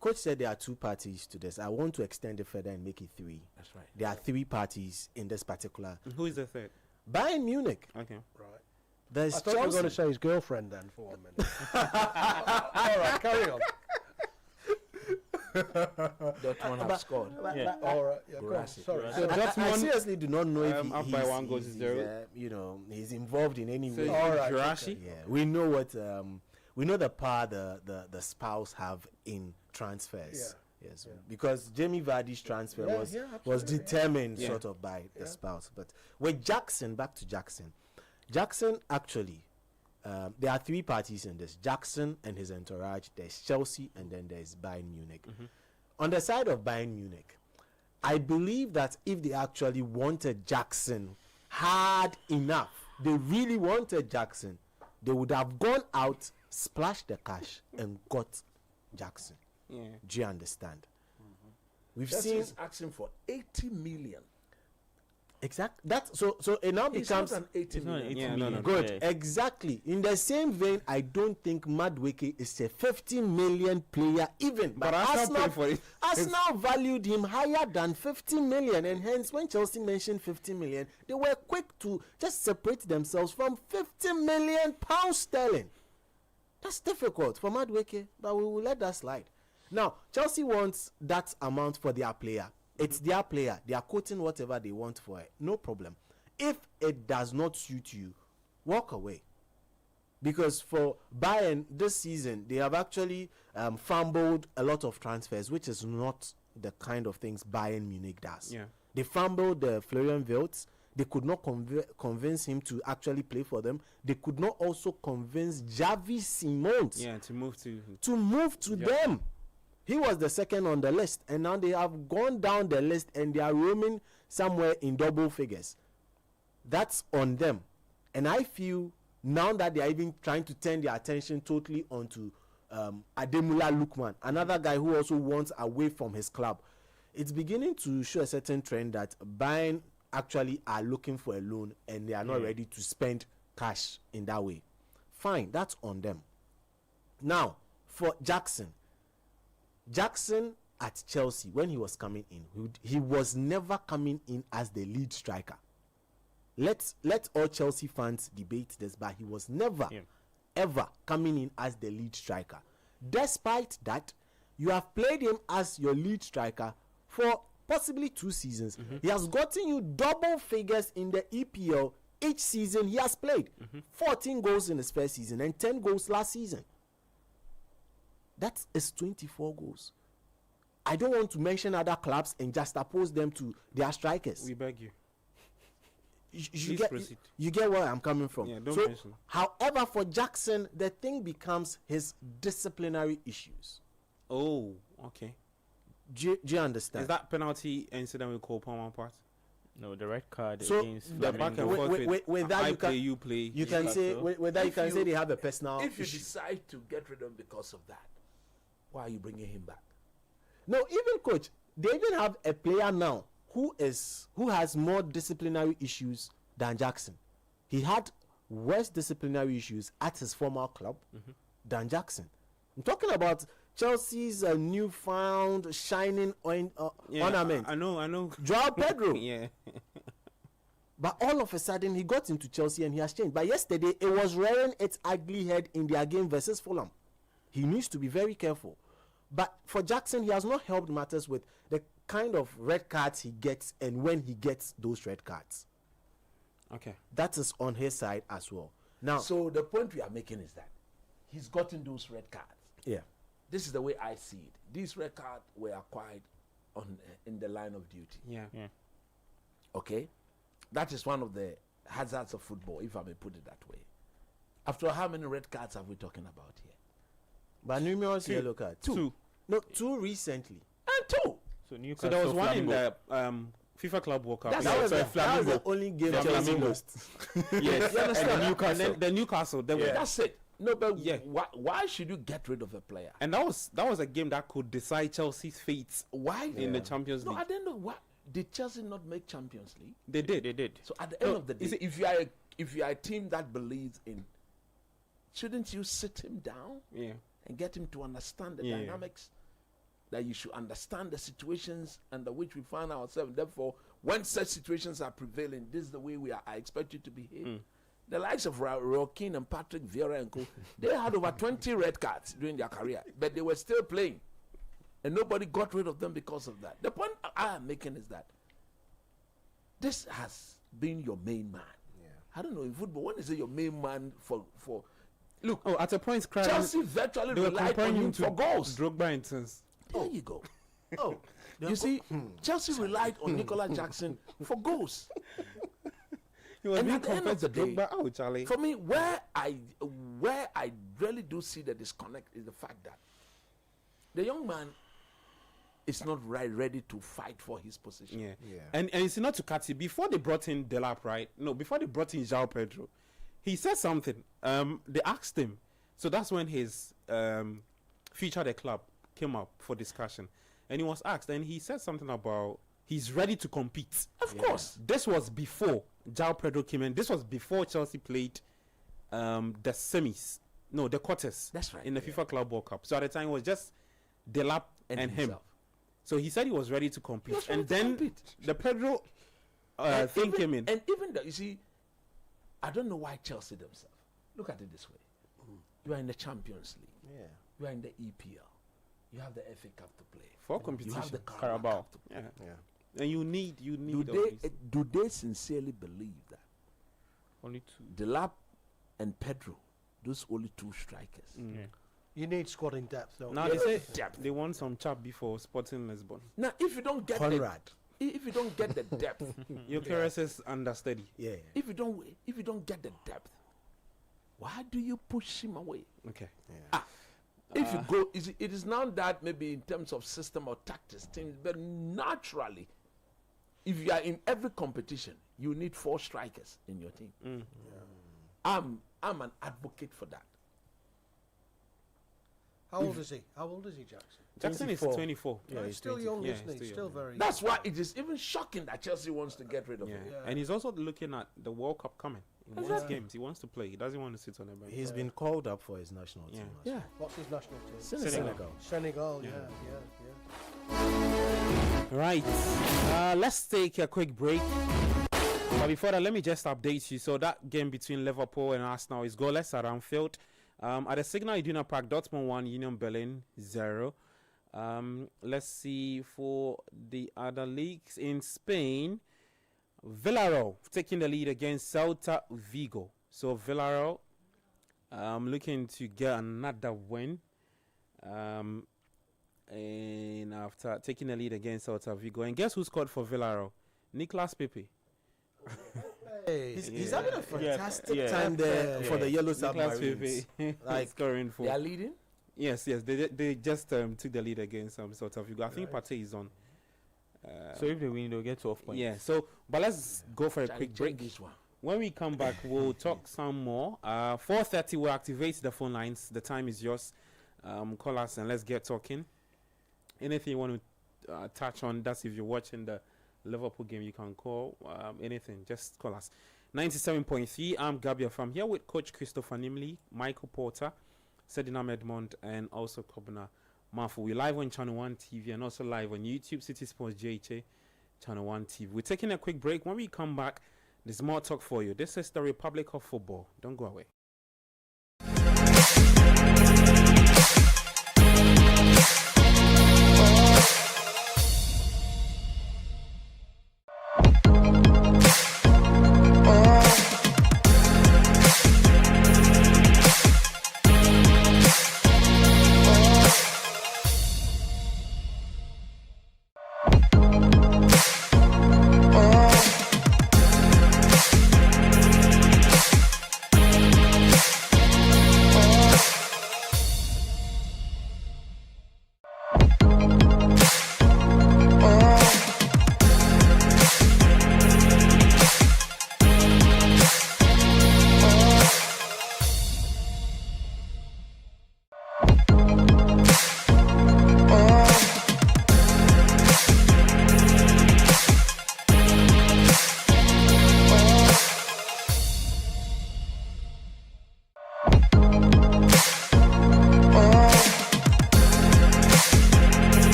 coach said there are two parties to this. I want to extend it further and make it three. That's right. There are three parties in this particular. Who is the third? Bayern Munich. Okay. Right. There's I thought you were going to say his girlfriend then for 1 minute. All right, carry on. Dortmund have scored. All right, yeah, go on. Sorry. So I seriously do not know if up by 1 goal to 0. He's involved in any way. All right, Jirachi? Yeah, we know what we know the power the spouse have in transfers. Yes, because Jamie Vardy's transfer was determined sort of by the spouse. But with Jackson, back to Jackson. Jackson actually, there are three parties in this. Jackson and his entourage. There's Chelsea and then there's Bayern Munich. On the side of Bayern Munich, I believe that if they actually wanted Jackson hard enough, they really wanted Jackson, they would have gone out, splashed the cash and got Jackson. Yeah. Do you understand? We've Chelsea's seen asking for 80 million. Exactly. So it now It's becomes not an 80 million. No. good. Yeah. Exactly. In the same vein, I don't think Madueke is a 50 million player even. But Arsenal paid for it. Arsenal valued him higher than 50 million, and hence when Chelsea mentioned 50 million, they were quick to just separate themselves from 50 million pounds sterling. That's difficult for Madueke, but we will let that slide. Now, Chelsea wants that amount for their player. It's their player. They are quoting whatever they want for it. No problem. If it does not suit you, walk away. Because for Bayern this season, they have actually fumbled a lot of transfers, which is not the kind of things Bayern Munich does. Yeah. They fumbled Florian Wirtz. They could not convince him to actually play for them. They could not also convince Xavi Simons to move to them. He was the second on the list, and now they have gone down the list and they are roaming somewhere in double figures. That's on them. And I feel now that they are even trying to turn their attention totally onto Ademola Lookman, another guy who also wants away from his club. It's beginning to show a certain trend that Bayern actually are looking for a loan and they are not ready to spend cash in that way. Fine, that's on them. Now, for Jackson at Chelsea, when he was coming in, he was never coming in as the lead striker. Let all Chelsea fans debate this, but he was never ever coming in as the lead striker. Despite that, you have played him as your lead striker for possibly 2 seasons. He has gotten you double figures in the EPL each season he has played. 14 goals in his first season and 10 goals last season. That is 24 goals. I don't want to mention other clubs and just oppose them to their strikers. We beg you. You get where I'm coming from. Yeah, don't mention. However, for Jackson, the thing becomes his disciplinary issues. Oh, okay. Do you understand? Is that penalty incident with Cole Palmer part? No, the red card So against the back and forth with that I play, you play. You can say with that you can say they have a personal If you issue. decide to get rid of him because of that, why are you bringing him back? No, even coach, they even have a player now who has more disciplinary issues than Jackson. He had worse disciplinary issues at his former club than Jackson. I'm talking about Chelsea's newfound shining ornament. I know. Joao Pedro. Yeah. But all of a sudden, he got into Chelsea and he has changed. But yesterday, it was rearing its ugly head in their game versus Fulham. He needs to be very careful. But for Jackson, he has not helped matters with the kind of red cards he gets and when he gets those red cards. Okay. That is on his side as well. Now, so the point we are making is that he's gotten those red cards. Yeah. This is the way I see it. These red cards were acquired in the line of duty. Yeah. Okay? That is one of the hazards of football, if I may put it that way. After how many red cards are we talking about here? But numerous yellow cards. Two. No, two recently. And two. So there was one in the FIFA Club World Cup. That was the only game Chelsea lost. Yes, and the Newcastle. That's it. No, but why should you get rid of a player? And that was a game that could decide Chelsea's fate. Why in the Champions League? No, I don't know what. Did Chelsea not make Champions League? They did. So at the end of the day, if you are a team that believes in, shouldn't you sit him down? Yeah. And get him to understand the dynamics, that you should understand the situations under which we find ourselves. Therefore, when such situations are prevailing, this is the way we are. I expect you to behave. The likes of Rokin and Patrick Vieira and co, they had over 20 red cards during their career, but they were still playing, and nobody got rid of them because of that. The point I am making is that this has been your main man. I don't know in football, when is it your main man for? Look, at a point, Chelsea virtually relied on him for goals. Drogba instance. There you go. You see, Chelsea relied on Nicolas Jackson for goals. He was being at the end compared of the to day, Drogba. Charlie. For me, where I really do see the disconnect is the fact that the young man is not ready to fight for his position. Yeah. And it's not to cut it. Before they brought in Delap, right? No, before they brought in João Pedro, he said something. They asked him. So that's when his future at the club came up for discussion. And he was asked, and he said something about he's ready to compete. Of course. This was before João Pedro came in. This was before Chelsea played the semis. No, the quarters. That's right. In the FIFA Club World Cup. So at the time, it was just Delap and him. So he said he was ready to compete. And then the Pedro thing came in. And even you see, I don't know why Chelsea themselves. Look at it this way. You are in the Champions League. Yeah. You are in the EPL. You have the FA Cup to play. For competition. You have the Carabao Cup to play. And you need do they sincerely believe that only two, Delap and Pedro, those only two strikers? You need squad in depth, though. Now they say they want some chap before Sporting Lisbon. Now, if you don't get if you don't get the depth, Gyökeres is understudy. Yeah. If you don't get the depth, why do you push him away? Okay. If you go, it is not that maybe in terms of system or tactics, things, but naturally, if you are in every competition, you need 4 strikers in your team. I'm an advocate for that. How old is he? How old is he, Jackson? Jackson is 24. Yeah, he's still young, isn't he? Still very. That's why it is even shocking that Chelsea wants to get rid of him. And he's also looking at the World Cup coming. He wants games. He wants to play. He doesn't want to sit on the bench. He's been called up for his national team. Yeah. What's his national team? Senegal. Senegal. Yeah. Right. Let's take a quick break. But before that, let me just update you. So that game between Liverpool and Arsenal is goalless at Anfield. At the Signal Iduna Park, Dortmund 1, Union Berlin 0. Let's see for the other leagues in Spain. Villarreal taking the lead against Celta Vigo. So Villarreal looking to get another win. And after taking the lead against Celta Vigo. And guess who scored for Villarreal? Nicolas Pepe. He's having a fantastic time there for the Yellow Submarines. Like scoring for. They are leading? Yes. They just took the lead against Celta Vigo. I think Partey is on. So if they win, they'll get 12 points. Yeah. So, but let's go for a quick break. When we come back, we'll talk some more. 4:30, we'll activate the phone lines. The time is yours. Call us and let's get talking. Anything you want to touch on? That's if you're watching the Liverpool game, you can call. Anything, just call us. 97.3. I'm Gabriel. I'm here with Coach Christopher Nimley, Michael Porter, Sedinam Edmond, and also Kobna Mafu. We're live on Channel 1 TV and also live on YouTube, Citi Sports JHA, Channel 1 TV. We're taking a quick break. When we come back, There's more talk for you. This is the Republic of Football. Don't go away.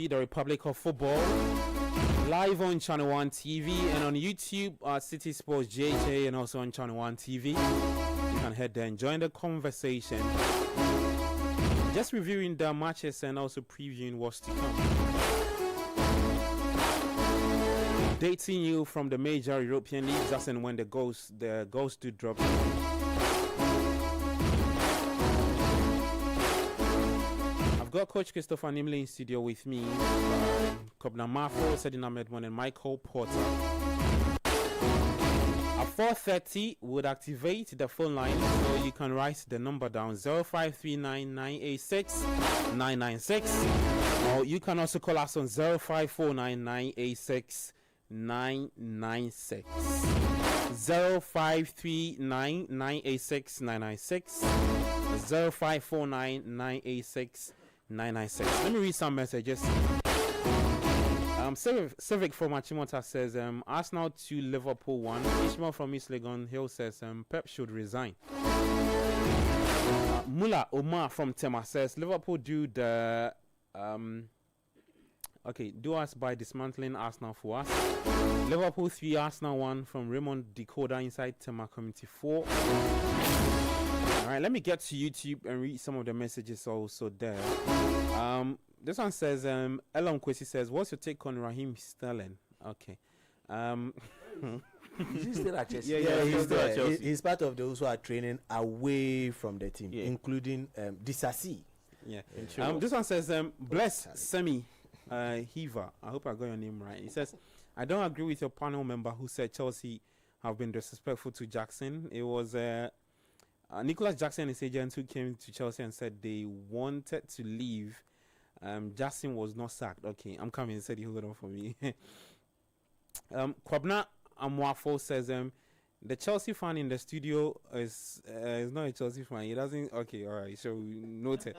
The Republic of Football, live on Channel 1 TV and on YouTube at Citi Sports JJ, and also on Channel 1 TV. You can head there and join the conversation. Just reviewing the matches and also previewing what's to come. Updating you from the major European leagues as and when the goals do drop. I've got Coach Christopher Nimley in studio with me. Kobna Mafo, Sedin Ahmedman, and Michael Porter. At 4:30, we would activate the phone line, so you can write the number down 0539986996, or you can also call us on 0549986996. 0539986996, 0549986996. Let me read some messages. Civic from Achimota says Arsenal 2, Liverpool 1. Ishmael from East Legon Hill says Pep should resign. Mullah Omar from Tema says Liverpool do the do us by dismantling Arsenal for us. Liverpool 3, Arsenal 1 from Raymond Decoder inside Tema Community 4. Alright, let me get to YouTube and read some of the messages also there. This one says Elon Kwesi says, what's your take on Raheem Sterling? Okay. Is he still at Chelsea? Yeah, he's there. He's part of those who are training away from the team, including Disasi. Yeah. This one says bless Semi Hiva. I hope I got your name right. He says, I don't agree with your panel member who said Chelsea have been disrespectful to Jackson. It was Nicolas Jackson, his agent, who came to Chelsea and said they wanted to leave. Jackson was not sacked. Okay, I'm coming. He said he hold on for me. Kwabna Amwafo says the Chelsea fan in the studio is not a Chelsea fan. He doesn't. Okay, all right. So noted.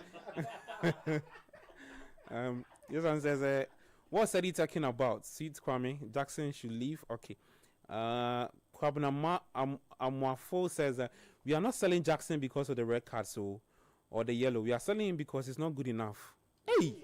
This one says what said he talking about? Seeds Kwame Jackson should leave. Okay. Kwabna Amwafo says we are not selling Jackson because of the red card, or the yellow. We are selling him because he's not good enough. Hey,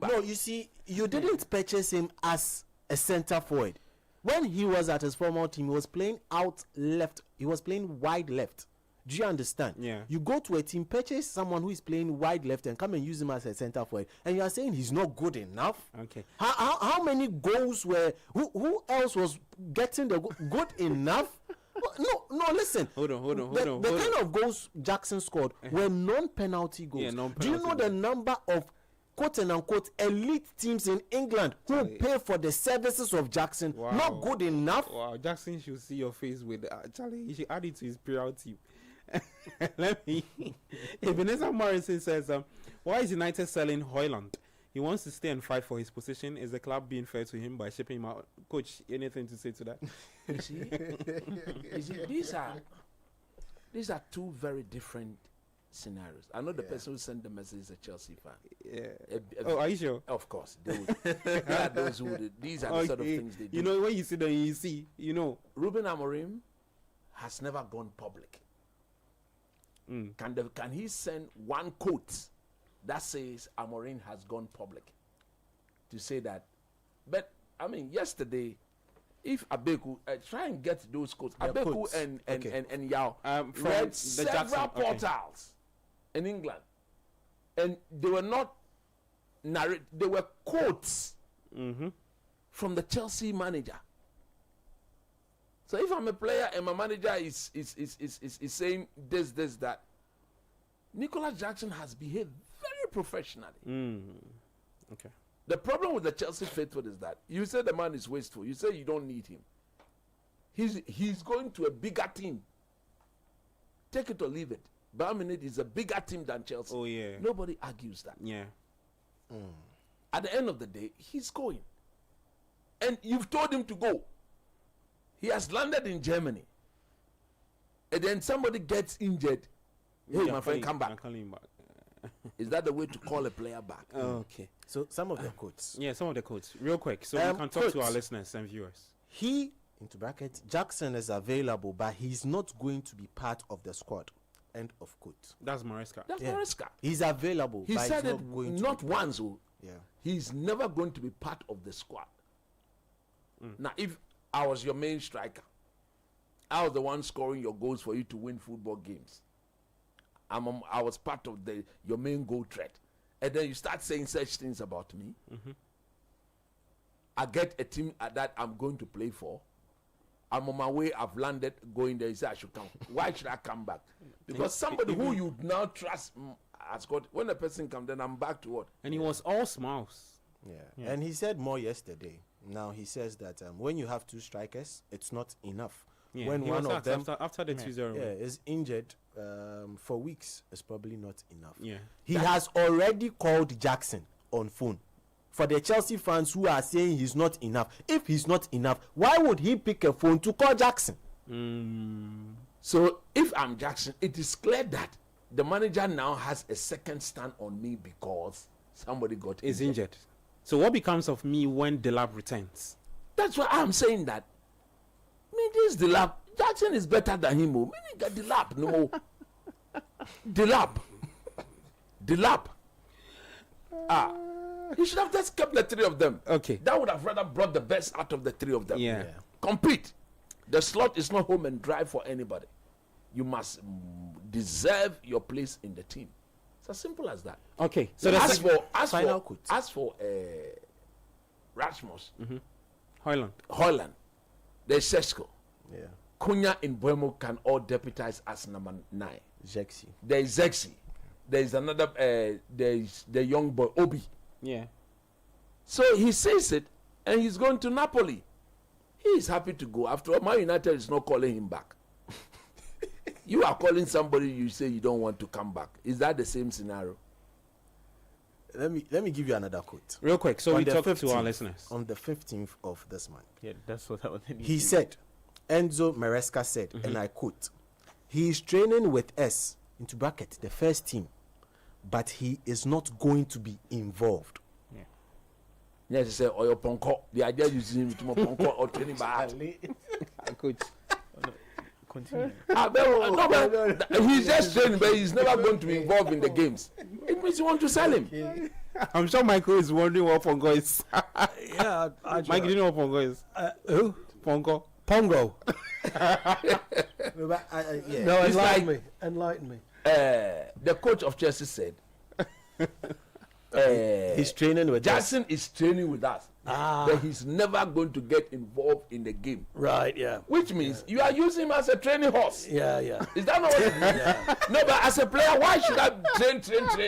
no, you see, you didn't purchase him as a center forward. When he was at his former team, he was playing out left. He was playing wide left. Do you understand? Yeah. You go to a team, purchase someone who is playing wide left, and come and use him as a center forward, and you are saying he's not good enough. Okay. How many goals were? Who else was getting the good enough? No, listen. Hold on. The kind of goals Jackson scored were non-penalty goals. Yeah, non-penalty. Do you know the number of quote and unquote elite teams in England who pay for the services of Jackson? Wow. Not good enough. Wow, Jackson should see your face with Charlie. He should add it to his PR team. Let me. Ebenezer Morrison says, why is United selling Højlund? He wants to stay and fight for his position. Is the club being fair to him by shipping him out? Coach, anything to say to that? You see, these are two very different scenarios. I know the person who sent the message is a Chelsea fan. Yeah. Are you sure? Of course. These are the sort of things they do. You know, when you sit there, you see, Ruben Amorim has never gone public. Can he send one quote that says Amorim has gone public to say that? But I mean, yesterday, if Abeku try and get those quotes, Abeku and Yao read several portals in England, and they were not narrate. They were quotes from the Chelsea manager. So if I'm a player and my manager is saying this, that, Nicolas Jackson has behaved very professionally. Okay. The problem with the Chelsea faithful is that you say the man is wasteful. You say you don't need him. He's going to a bigger team. Take it or leave it. Bayern Munich is a bigger team than Chelsea. Oh yeah. Nobody argues that. Yeah. At the end of the day, he's going. And you've told him to go. He has landed in Germany. And then somebody gets injured. Hey, my friend, come back. I'm calling him back. Is that the way to call a player back? Okay. So some of the quotes. Yeah, some of the quotes. Real quick. So we can talk to our listeners and viewers. He, into brackets, Jackson is available, but he's not going to be part of the squad. End of quote. That's Maresca. That's Maresca. He's available. He said it not once. Yeah. He's never going to be part of the squad. Now, if I was your main striker, I was the one scoring your goals for you to win football games. I was part of your main goal threat. And then you start saying such things about me. I get a team that I'm going to play for. I'm on my way, I've landed, going there. You say I should come. Why should I come back? Because somebody who you now trust I scored. When a person comes, then I'm back to what? And he was all smiles. Yeah. And he said more yesterday. Now he says that when you have two strikers, it's not enough. Yeah, when he one was of them after the 2-0 is injured for weeks, it's probably not enough. Yeah. He has already called Jackson on phone. For the Chelsea fans who are saying he's not enough, if he's not enough, why would he pick a phone to call Jackson? So if I'm Jackson, it is clear that the manager now has a second stand on me because somebody got injured. So what becomes of me when Delap returns? That's why I'm saying that. Me, this Delap, Jackson is better than him. Me, got Delap, no. Delap. He should have just kept the three of them. Okay. That would have rather brought the best out of the three of them. Yeah. Compete. The slot is not home and dry for anybody. You must deserve your place in the team. It's as simple as that. Okay. So as final for Rasmus, Højlund, there's Sesko. Yeah. Cunha in Buemo can all deputize as number 9. Zexi. There is Zexi. There is another. There is the young boy Obi. Yeah. So he says it, and he's going to Napoli. He is happy to go. After all, Man United is not calling him back. You are calling somebody you say you don't want to come back. Is that the same scenario? Let me give you another quote. Real quick, so On we the talk to 15th our listeners. On the 15th of this month. Yeah, that's what I was thinking. He said, Enzo Maresca said, and I quote, he is training with us, into bracket, the first team, but he is not going to be involved. Yes, he said, or your ponko. The idea is him to more ponko or training by Coach. Continue. He's just training, but he's never going to be involved in the games. It means you want to sell him. I'm sure Michael is wondering what Pongo is. Yeah, Mike, do you know what Pongo is? Who? Pongo. Pongo. Yeah. No, It's enlighten me. The coach of Chelsea said, he's training with Jackson is training with us, but he's never going to get involved in the game. Right, yeah. Which means you are using him as a training horse. Yeah, yeah. Is that not what it means? No, but as a player, why should I train?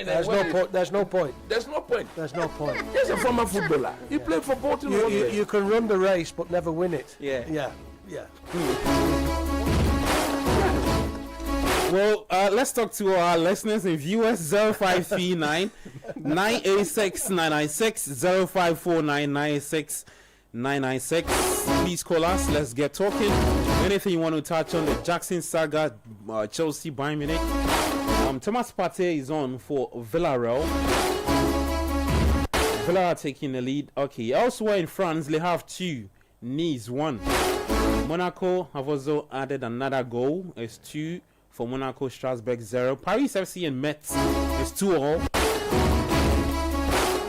There's no point. There's no point. There's no point. There's no point. He's a former footballer. He played for Bolton. You can run the race but never win it. Yeah. Yeah. Yeah. Well, let's talk to our listeners and viewers. 0539 986 996 0549 986 996. Please call us. Let's get talking. Anything you want to touch on the Jackson saga, Chelsea, Bayern Munich. Thomas Partey is on for Villarreal. Villarreal taking the lead. Okay. Elsewhere in France, they have 2. Nice 1. Monaco have also added another goal. It's 2 for Monaco, Strasbourg 0. Paris FC and Metz is 2-all.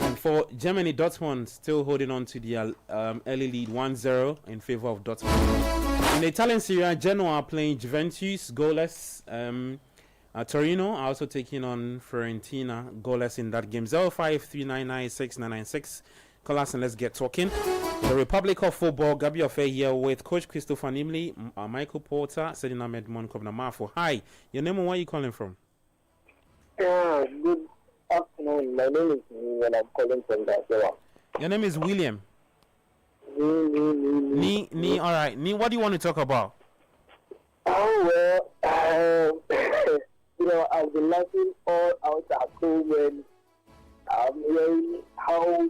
And for Germany, Dortmund still holding on to the early lead 1-0 in favor of Dortmund. In the Italian Serie A, Genoa are playing Juventus goalless. Torino are also taking on Fiorentina goalless in that game. 05399696. Call us and let's get talking. The Republic of Football, Gabi Ofe here with Coach Christopher Nimley, Michael Porter, Sedin Ahmed Monkobna Mafo. Hi, your name and where are you calling from? Good afternoon. My name is Ni and I'm calling from Barcelona. Your name is William. Ni, all right. Ni, what do you want to talk about? Oh, well, I've been laughing all out at home when I'm hearing how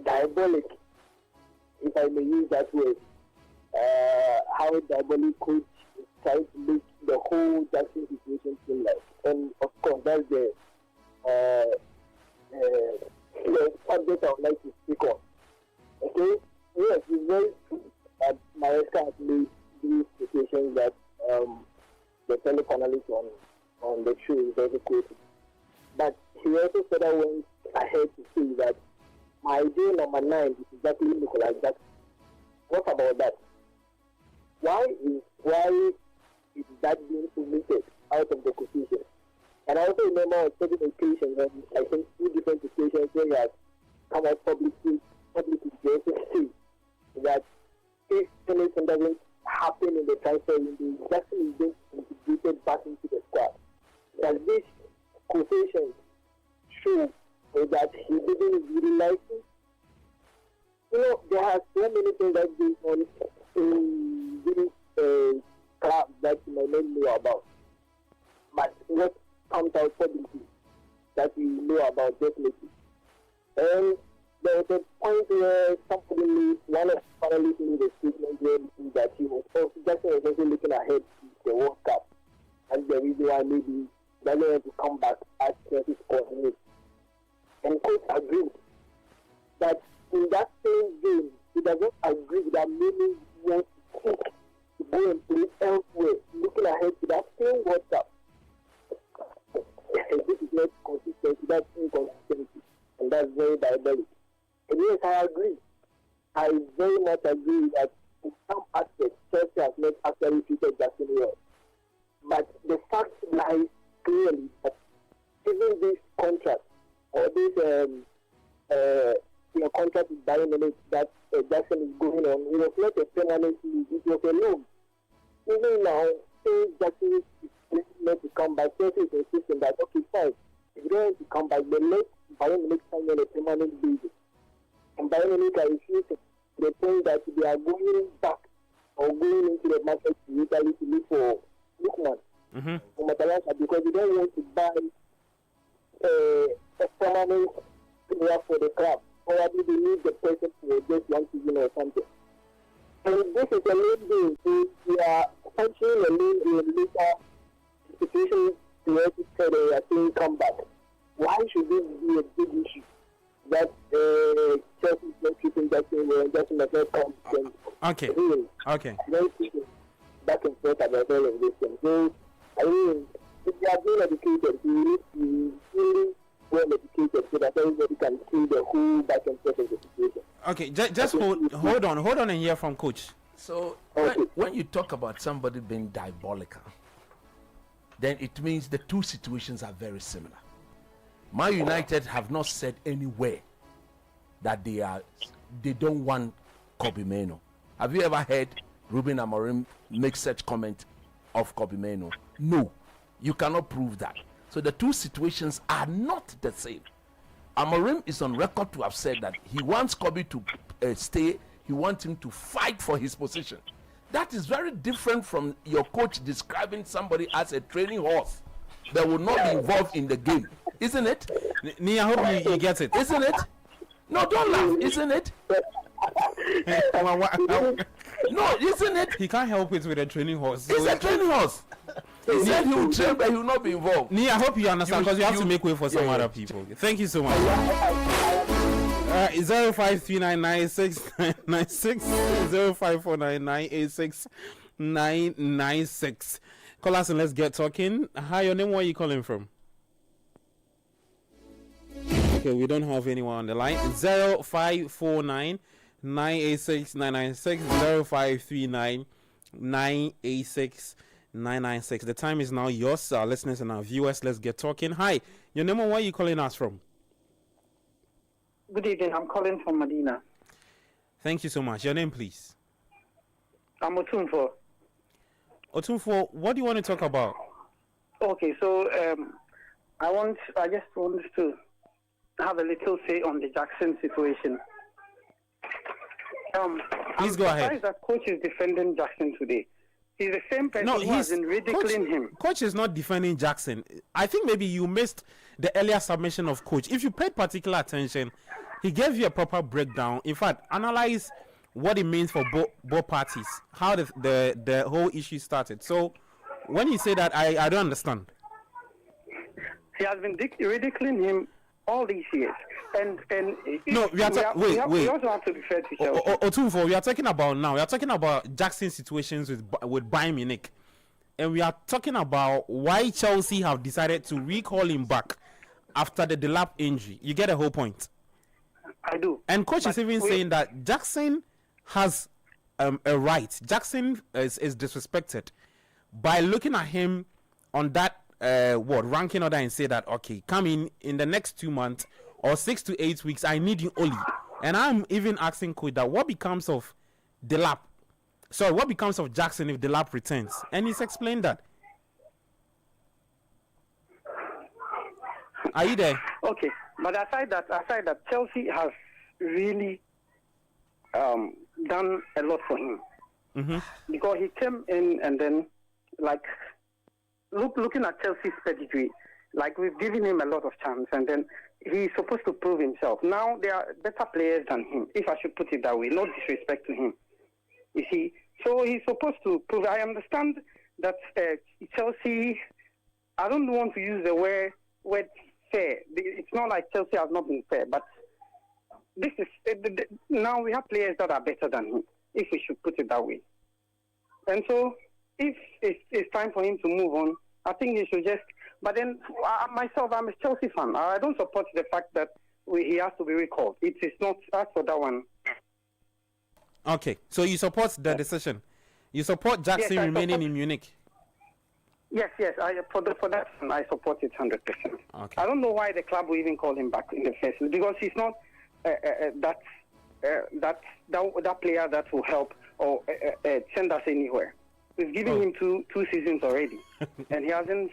diabolic, if I may use that word, how diabolic coach is trying to make the whole Jackson situation feel like. And of course, that's the subject I would like to speak on. Okay? Yes, it's very true that Maresca has made these situations that the telepanelist on the show is very quoted. But he also further went ahead to say that my idea number 9 is exactly Nicolas Jackson. What about that? Why is that being omitted out of the quotation? And I also remember on certain occasions, and I think 2 different occasions where he has come out publicly to say that if anything doesn't happen in the transfer window, Jackson is being integrated back into the squad. Does this quotations show that he didn't really like it. You know, there are so many things that go on in this club that you might not know about. But what comes out publicly that we know about definitely. And there was a point where somebody made, one of the panelists made a statement where that he was also, Jackson was also looking ahead to the World Cup. And the reason why maybe doesn't want to come back as Citi's coordinator. And coach agreed that in that same game, he doesn't agree that maybe he wants to go and play elsewhere, looking ahead to that same World Cup. This is not consistency, that's inconsistency, and that's very diabolic. And yes, I agree. I very much agree that in some aspects, Chelsea has not actually treated Jackson well. But the fact lies clearly that even this contract, or this contract with Bayern Munich that Jackson is going on, it was not a permanent move, it was a loan. Even now, since Jackson is not to come back, Chelsea is insisting that, okay, fine, if you don't want to come back, then let Bayern Munich sign on a permanent basis. And Bayern Munich are refusing to the point that they are going back or going into the market to Italy to look for Lookman for Matalanta, because they don't want to buy a permanent player for the club. Probably they need the person for just one season or something. And this is a league game, so we are functioning a league game later. The situation where they are saying come back. Why should this be a big issue? That Chelsea is not keeping Jackson well, Jackson does not come from. Okay. Don't keep back and forth about all of this thing. So, I mean, if they are being educated, we need to be really well educated so that everybody can see the whole back and forth of the situation. Okay, just hold on and hear from coach. So when you talk about somebody being diabolical, then it means the two situations are very similar. Man United have not said anywhere that they don't want Kobe Mainoo. Have you ever heard Ruben Amorim make such comment of Kobe Mainoo? No, you cannot prove that. So the two situations are not the same. Amorim is on record to have said that he wants Kobe to stay. He wants him to fight for his position. That is very different from your coach describing somebody as a training horse that will not be involved in the game. Isn't it? Nia, I hope you get it. Isn't it? No, don't laugh. Isn't it? No, isn't it? He can't help it with a training horse. It's a training horse. He said he will train, but he will not be involved. Nia, I hope you understand, because you have to make way for some other people. Thank you so much. 05399696 0549986996. Call us and let's get talking. Hi, your name, where are you calling from? Okay, we don't have anyone on the line. 0549 986 996 0539 986 996. The time is now yours, our listeners and our viewers. Let's get talking. Hi, your name and where are you calling us from? Good evening. I'm calling from Medina. Thank you so much. Your name, please. I'm Otunfo. Otunfo, what do you want to talk about? Okay, so I just want to have a little say on the Jackson situation. Please go ahead. That coach is defending Jackson today. He's the same person who has been ridiculing him. Coach is not defending Jackson. I think maybe you missed the earlier submission of coach. If you paid particular attention, he gave you a proper breakdown. In fact, analyze what it means for both parties, how the whole issue started. So when you say that, I don't understand. He has been ridiculing him all these years. And no, we also have to be fair to Chelsea. Otunfo, we are talking about now. We are talking about Jackson's situations with Bayern Munich, and we are talking about why Chelsea have decided to recall him back after the Delap injury. You get the whole point. I do. And coach is even saying that Jackson has a right. Jackson is disrespected by looking at him on that ranking order and say that, okay, come in the next 2 months or 6 to 8 weeks, I need you only. And I'm even asking coach that what becomes of Delap? Sorry, what becomes of Jackson if Delap returns? And he's explained that. Are you there? Okay, but aside that, Chelsea has really done a lot for him. Because he came in and then, like, looking at Chelsea's pedigree, like, we've given him a lot of chance, and then he's supposed to prove himself. Now there are better players than him, if I should put it that way. No disrespect to him, you see. So he's supposed to prove. I understand that Chelsea. I don't want to use the word fair. It's not like Chelsea has not been fair, but this is now we have players that are better than him, if we should put it that way. And so, if it's time for him to move on, I think he should just. But then, myself, I'm a Chelsea fan. I don't support the fact that he has to be recalled. It is not as for that one. Okay, so you support the decision. You support Jackson remaining in Munich. Yes. For that, I support it 100%. Okay. I don't know why the club will even call him back in the first place, because he's not that player that will help or send us anywhere. We've given him two seasons already, and he hasn't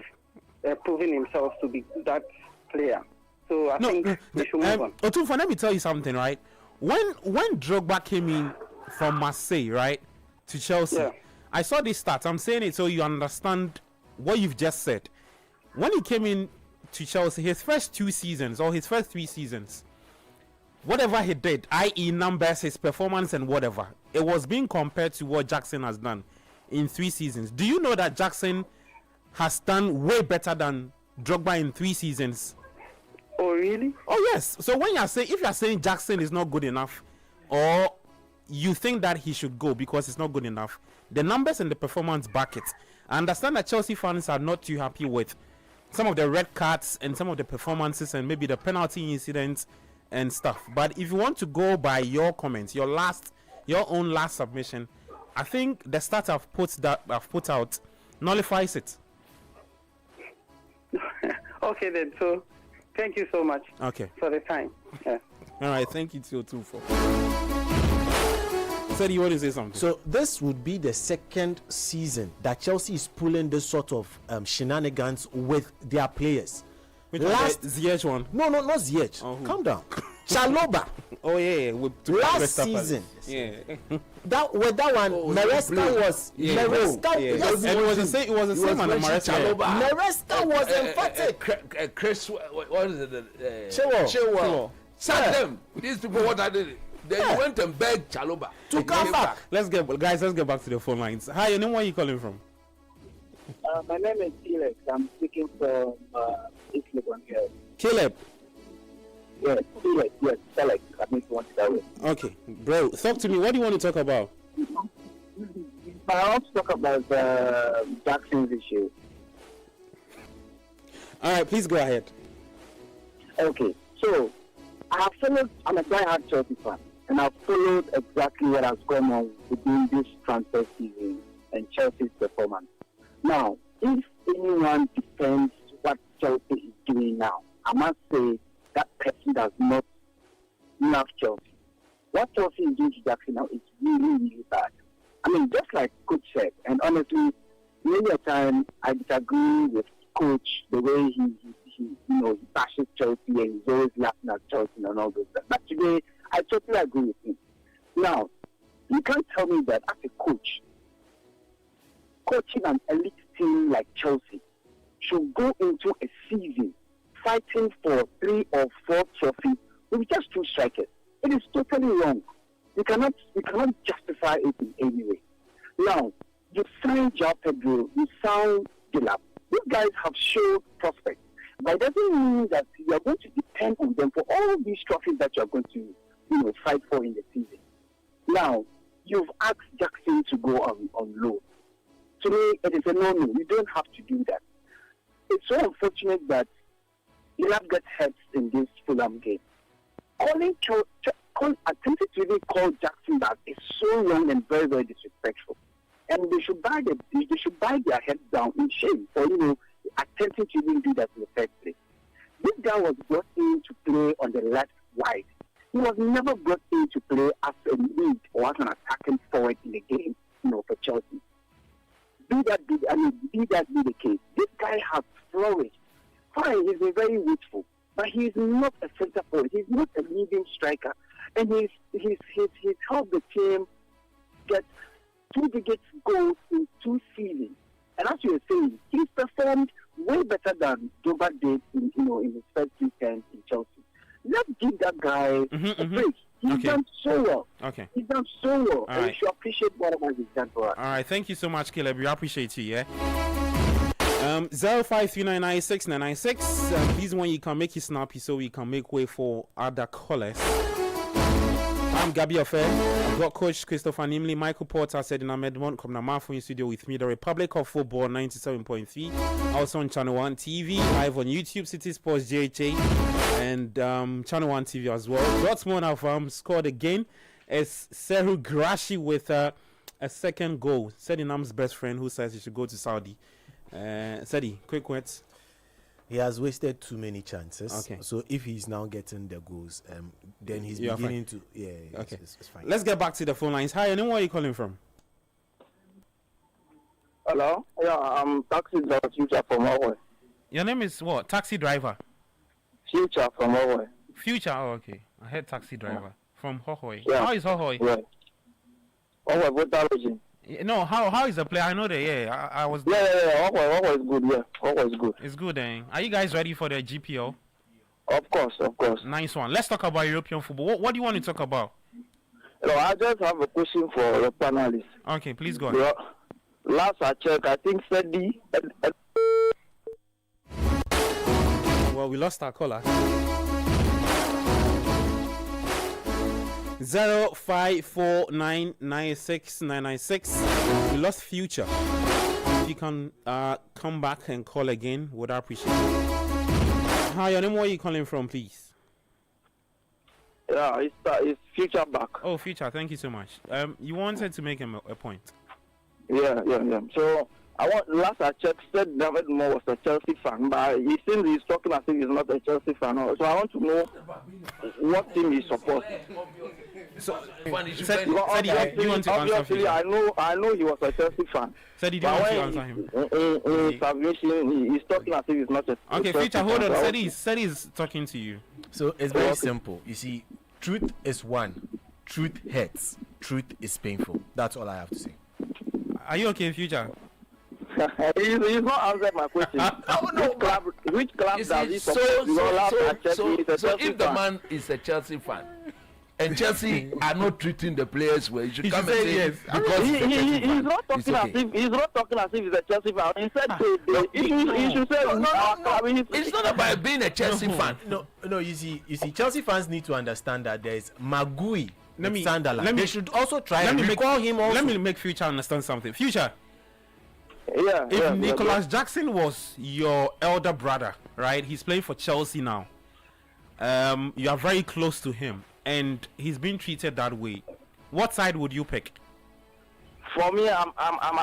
proven himself to be that player. So I think we should move on. Otunfo, let me tell you something, right? When Drogba came in from Marseille, right, to Chelsea, I saw this stat. I'm saying it so you understand what you've just said. When he came in to Chelsea, his first 2 seasons or his first 3 seasons, whatever he did, i.e. numbers, his performance and whatever, it was being compared to what Jackson has done in 3 seasons. Do you know that Jackson has done way better than Drogba in 3 seasons? Oh, really? Oh, yes. So when if you're saying Jackson is not good enough, or you think that he should go because it's not good enough, the numbers and the performance back it. I understand that Chelsea fans are not too happy with some of the red cards and some of the performances and maybe the penalty incidents and stuff. But if you want to go by your comments, your own last submission, I think the stats I've put out nullifies it. Okay then. So, thank you so much. Okay. For the time. Yeah. All right. Thank you too for. Said you want to say something. So this would be the second season that Chelsea is pulling this sort of shenanigans with their players. Last Ziyech one? No, not Ziyech. Calm down. Chalobah. Oh yeah, last season. Yeah. That one, Maresca was. Maresca. Yes. And it was the same. It was the same on Maresca. Maresca was emphatic. Chris, what is it? Chilwell. Sack them. These people, what are they? They went and begged Chalobah to come back. Let's get back to the phone lines. Hi, your name? Where are you calling from? My name is Felix. I'm speaking from East Legon here. Caleb. Yes, Felix. Yes, Felix. I think you want it that way. Okay, bro. Talk to me. What do you want to talk about? I want to talk about Jackson's issue. All right, please go ahead. Okay, so I have followed. I'm a diehard Chelsea fan, and I've followed exactly what has gone on within this transfer season and Chelsea's performance. Now, if anyone defends what Chelsea is doing now, I must say that person does not love Chelsea. What Chelsea is doing to Jackson now is really, really bad. I mean, just like Coach said, and honestly, many a time I disagree with Coach the way he bashes Chelsea and he's always laughing at Chelsea and all those stuff. But today, I totally agree with him. Now, you can't tell me that as a coach, coaching an elite team like Chelsea should go into a season fighting for 3 or 4 trophies with just 2 strikers. It is totally wrong. You cannot justify it in any way. Now, you sign João Pedro, you sign Dilap. These guys have shown prospects. But it doesn't mean that you are going to depend on them for all these trophies that you are going to fight for in the season. Now, you've asked Jackson to go on loan. To me, it is a no-no. You don't have to do that. It's so unfortunate that Dilap gets hurt in this Fulham game. Attempting to even call Jackson back is so wrong and very, very disrespectful. And they should buy their heads down in shame for attempting to even do that in the first place. This guy was brought in to play on the left wide. He was never brought in to play as a lead or as an attacking forward in the game, for Chelsea. Be that be the case. This guy has flourished. Fine, he's been very youthful. but he's not a center forward. He's not a leading striker, and he's helped the team get 2 digit goals in 2 seasons. And as you were saying, he's performed way better than Doba did in his first 2 terms in Chelsea. Let's give that guy a break. He's done so well. Okay. He's done so well. All and right. we should appreciate whatever he's done for us. All right, thank you so much, Caleb. We appreciate you, yeah? 05399696. Please, when you can make it snappy so we can make way for other callers. I'm Gabi Ofe. I've got Coach Christopher Nimley, Michael Porter, said in Ahmed come now in studio with me. The Republic of Football 97.3. Also on Channel 1 TV, live on YouTube, Citi Sports JHA, and Channel 1 TV as well. Dortmund have scored again. It's Seru Grashi with a second goal. Sedinam's best friend who says he should go to Saudi. Sedi, quick words. He has wasted too many chances. Okay. So if he's now getting the goals, then he's You're beginning fine. to. Yeah. Okay. It's fine. Let's get back to the phone lines. Hi, and where are you calling from? Hello? Yeah, I'm Taxi Driver Future from Norway. Your name is what? Taxi driver. Future from Norway. Future. Oh, okay. I heard taxi driver from Hohoy. Yeah. How is Hohoy? Yeah. Norway, Botology. No, how is the player? I know that. Yeah, I was. Yeah. Norway is good. Yeah, Norway is good. It's good. Are you guys ready for the GPO? Of course. Nice one. Let's talk about European football. What do you want to talk about? I just have a question for the panelists. Okay, please go ahead. Last I checked, I think Sedi. Well, we lost our caller. 05499696. We lost Future. If you can come back and call again, would I appreciate it. Hi, your name, where are you calling from, please? Yeah, it's Future back. Oh, Future, thank you so much. You wanted to make him a point. Yeah. So last I checked, said David Moore was a Chelsea fan, but he seems he's talking as if he's not a Chelsea fan. So I want to know what team he supports. So, obviously, you want to answer him? I know he was a Chelsea fan. Said, did you want to answer him? In submission, he's talking as if he's not a Okay, Chelsea Future, hold fan. on. Said he's talking to you. So it's very simple. You see, truth is one. Truth hurts. Truth is painful. That's all I have to say. Are you okay, Future? He's not answered my question. Which club does he support? So if the man is a Chelsea fan and Chelsea are not treating the players well, you should come and say yes. Because he's not talking as if he's a Chelsea fan. He said he should say it's not about being a Chelsea fan. No. You see, Chelsea fans need to understand that there is Magui. They should also try and recall him. Also. Let me make Future understand something. Future. Yeah. If Nicolas Jackson was your elder brother, right? He's playing for Chelsea now. You are very close to him, and he's being treated that way. What side would you pick? For me, I'm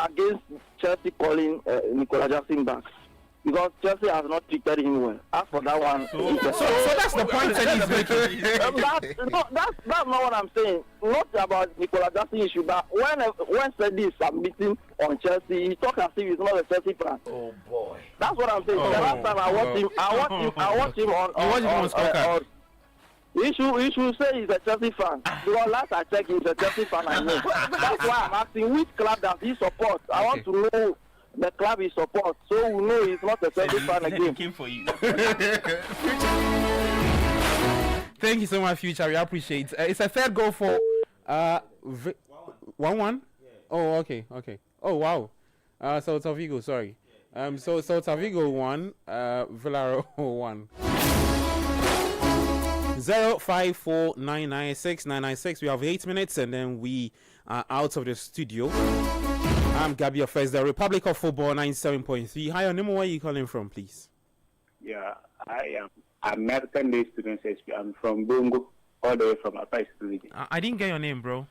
against Chelsea calling Nicolas Jackson back because Chelsea has not treated him well. As for that one, so that's the point that he's making. That's not what I'm saying. Not about Nicolas Jackson issue, but when Sedi is submitting on Chelsea, he talks as if he's not a Chelsea fan. Oh boy, that's what I'm saying. The last time I watched him on Scorecard. He should say he's a Chelsea fan. Because last I checked, he's a Chelsea fan. I know. That's why I'm asking which club does he support. I want to know the club he supports, so we know he's not a Chelsea fan again. Came for you. Thank you so much, Future. We appreciate it. It's a third goal for 1-1. Oh, okay. Oh, wow. So Tavigo, sorry. So Tavigo 1, Villarreal 1. 05499696. We have 8 minutes and then we are out of the studio. I'm Gabi Ofes, the Republic of Football 97.3. Hi, your name, where are you calling from, please? Yeah, I am American Day Students SP. I'm from Bongo, all the way from Upper Region. I didn't get your name, bro.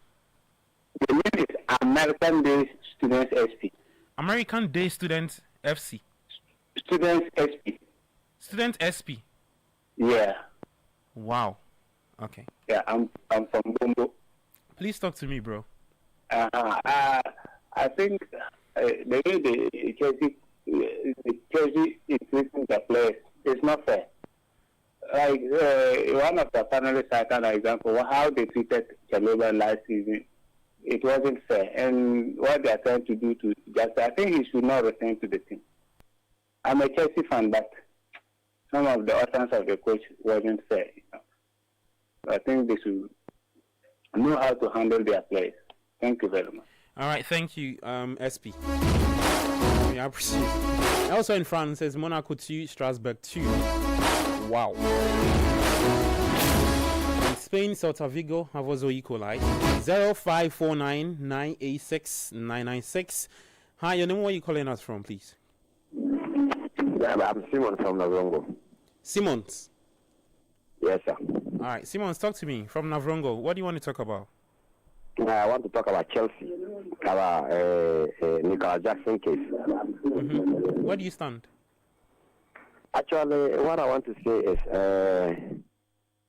The name is American Day Students SP. American Day Students FC. Students SP. Student SP. Yeah. Wow. Okay. Yeah, I'm from Bongo. Please talk to me, bro. I think the way the Chelsea is treating the players is not fair. like one of the panelists cited an example how they treated Chaloba last season. It wasn't fair, and what they are trying to do to Jackson, I think he should not return to the team. I'm a Chelsea fan, but some of the utterance of the coach wasn't fair. So I think they should know how to handle their players. Thank you very much. All right, thank you, SP. I appreciate it. Also in France, says Monaco 2, Strasbourg 2. Wow. In Spain, Celta Vigo have also equalized. 0549 986 996. Hi, your name, where are you calling us from, please? I'm Simon from Navrongo. Simons? Yes, sir. All right, Simons, talk to me from Navrongo. What do you want to talk about? I want to talk about Chelsea, about Nicolas Jackson case. Where do you stand? Actually, what I want to say is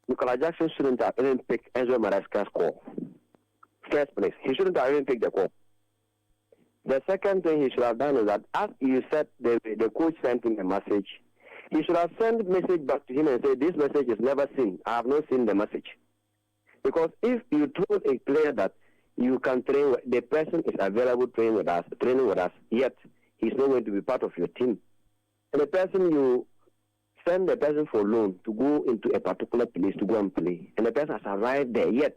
Nicolas Jackson shouldn't have even picked Enzo Maresca's call. First place, he shouldn't have even picked the call. The second thing he should have done is that, as you said, the coach sent him a message. He should have sent a message back to him and say, this message is never seen. I have not seen the message. Because if you told a player that you can train, the person is available training with us, yet he's not going to be part of your team. And the person, you send the person for loan to go into a particular place to go and play, and the person has arrived there, yet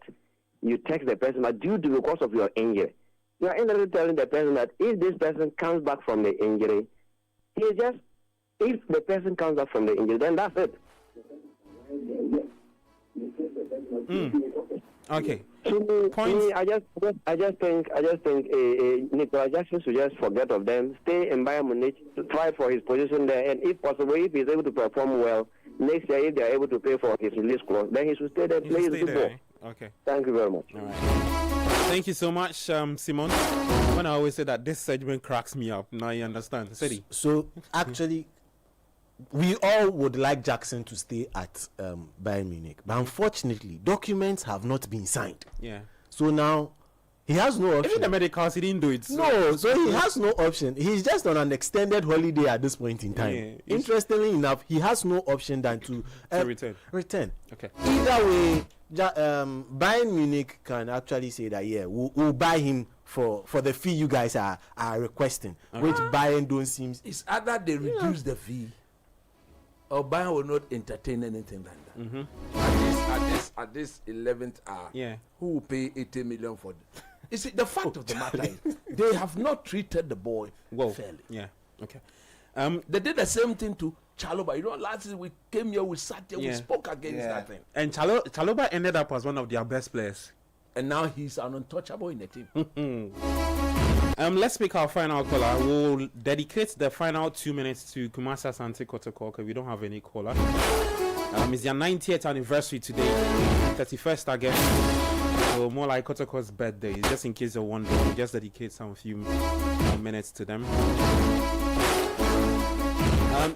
you text the person, but due to because of your injury, you are indirectly telling the person that if this person comes back from the injury, if the person comes back from the injury, then that's it. Okay. I just think Nicolas Jackson should just forget of them, stay in Bayern Munich, try for his position there, and if possible, if he's able to perform well next year, if they are able to pay for his release clause, then he should stay there, play his football. Okay. Thank you very much. All right. Thank you so much, Simon. When I always say that this segment cracks me up, now you understand. City. So actually, we all would like Jackson to stay at Bayern Munich, but unfortunately, documents have not been signed. Yeah. So now he has no option. Even the medicals, he didn't do it. No, so he has no option. He's just on an extended holiday at this point in time. Yeah, Interestingly enough, he has no option than to return. Okay. Either way, Bayern Munich can actually say that we'll buy him for the fee you guys are requesting, which Bayern don't seem. It's either they reduce the fee, or Bayern will not entertain anything like that. At this 11th hour, who will pay 80 million for it? You see, the fact of the matter is they have not treated the boy fairly. Yeah. Okay. They did the same thing to Chaloba. You know, last year we came here, we sat here, we spoke against that thing. And Chaloba ended up as one of their best players. And now he's an untouchable in the team. Let's pick our final caller. We'll dedicate the final 2 minutes to Kumasi Asante Kotoko because we don't have any caller. It's their 90th anniversary today, 31st again. So more like Kotoko's birthday. Just in case you're wondering, we'll just dedicate some few minutes to them.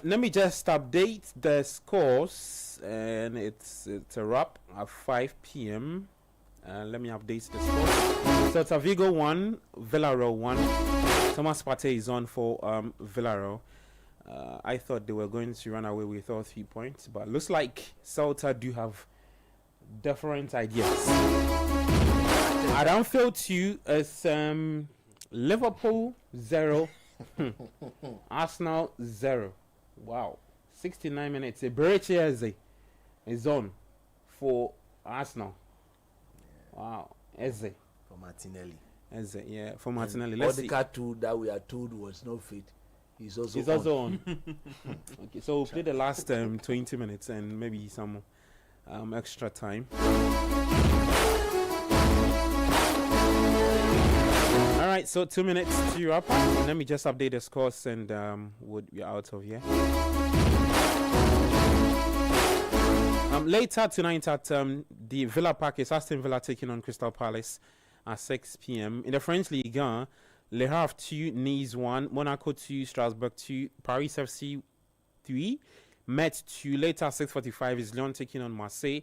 Let me just update the scores, and it's a wrap at 5 p.m. Let me update the scores. Celta Vigo 1, Villarreal 1. Thomas Partey is on for Villarreal. I thought they were going to run away with all 3 points, but looks like Celta do have different ideas. At Anfield 2 is Liverpool 0, Arsenal 0. Wow, 69 minutes. Eberechi Eze is on for Arsenal. Wow, Eze for Martinelli. Eze, yeah, for Martinelli. Let's see. Odika that we are told was not fit. He's also on. Okay, so we'll play the last 20 minutes and maybe some extra time. All right, so 2 minutes to wrap up. Let me just update the scores and we'll be out of here. Later tonight at the Villa Park is Aston Villa taking on Crystal Palace at 6 p.m. In the French Ligue 1, Le Havre 2, Nice 1, Monaco 2, Strasbourg 2, Paris FC 3, Metz 2. Later at 6:45 is Lyon taking on Marseille.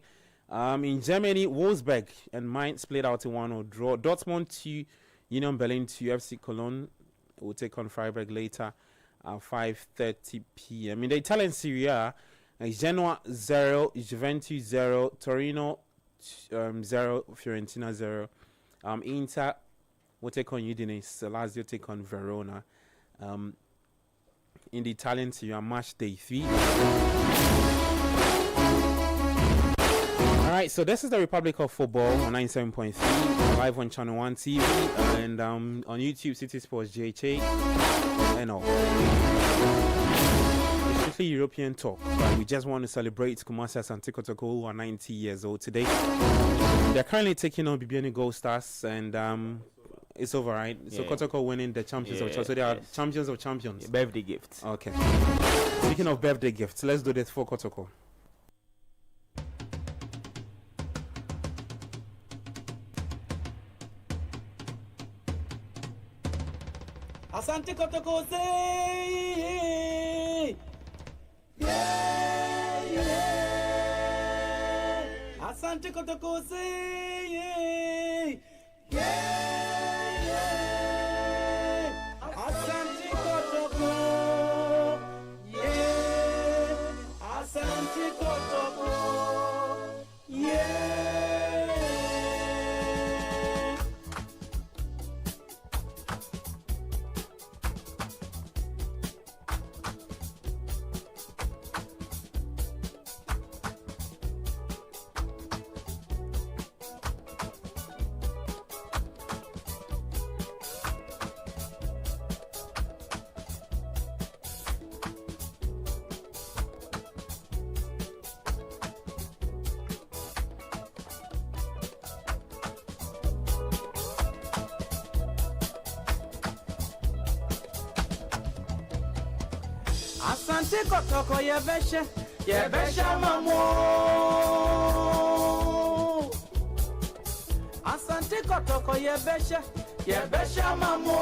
In Germany, Wolfsburg and Mainz played out a 1-0 draw. Dortmund 2, Union Berlin 2, FC Cologne will take on Freiburg later at 5:30 p.m. In the Italian Serie A, Genoa 0, Juventus 0, Torino 0, Fiorentina 0. Inter will take on Udinese, Lazio take on Verona. In the Italian Serie A, match day 3. Alright, so this is the Republic of Football on 97.3, live on Channel 1 TV, and on YouTube, Citi Sports JHA, and all. It's strictly European talk, but we just want to celebrate Kumasi Asante Kotoko, who are 90 years old today. They're currently taking on BBN Gold Stars, and it's over, right? So Kotoko winning the Champions of Champions. So they are champions of champions. Birthday gifts. Okay. Speaking of birthday gifts, let's do this for Kotoko. Asante Kotoko say yeah, yeah. Asante Kotoko say yeah, yeah. Asante Kotoko yeah. Asante Kotoko yeah. Asante Kotoko yebesha mamo. Asante Kotoko yebesha mamo.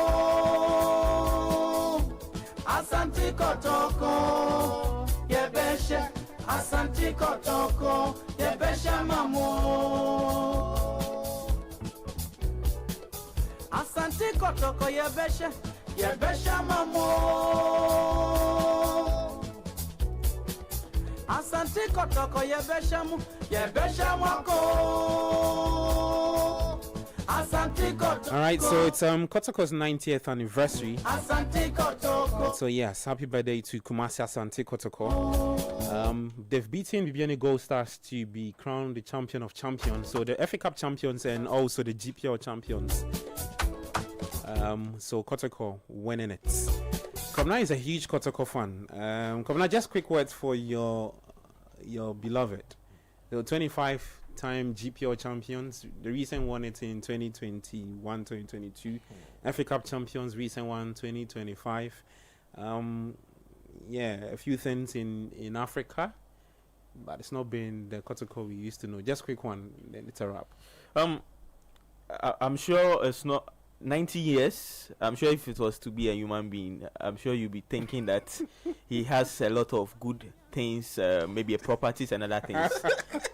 Asante Kotoko yebesha. Asante Kotoko yebesha mamo. Asante Kotoko yebesha mamo. Asante Kotoko yebesha mwako. Asante Kotoko. All right, so it's Kotoko's 90th anniversary. Asante Kotoko. So yes, happy birthday to Kumasi Asante Kotoko. They've beaten BBN Gold Stars to be crowned the champion of champions. So the FA Cup champions and also the GPL champions. So Kotoko winning it. Kovna is a huge Kotoko fan. Kovna, just quick words for your beloved. They were 25-time GPL champions. The recent won it in 2021, 2022. FA Cup champions, recent one 2025. Yeah, a few things in Africa, but it's not been the Kotoko we used to know. Just quick one, then it's a wrap. I'm sure it's not 90 years. I'm sure if it was to be a human being, I'm sure you'll be thinking that he has a lot of good things, maybe properties and other things.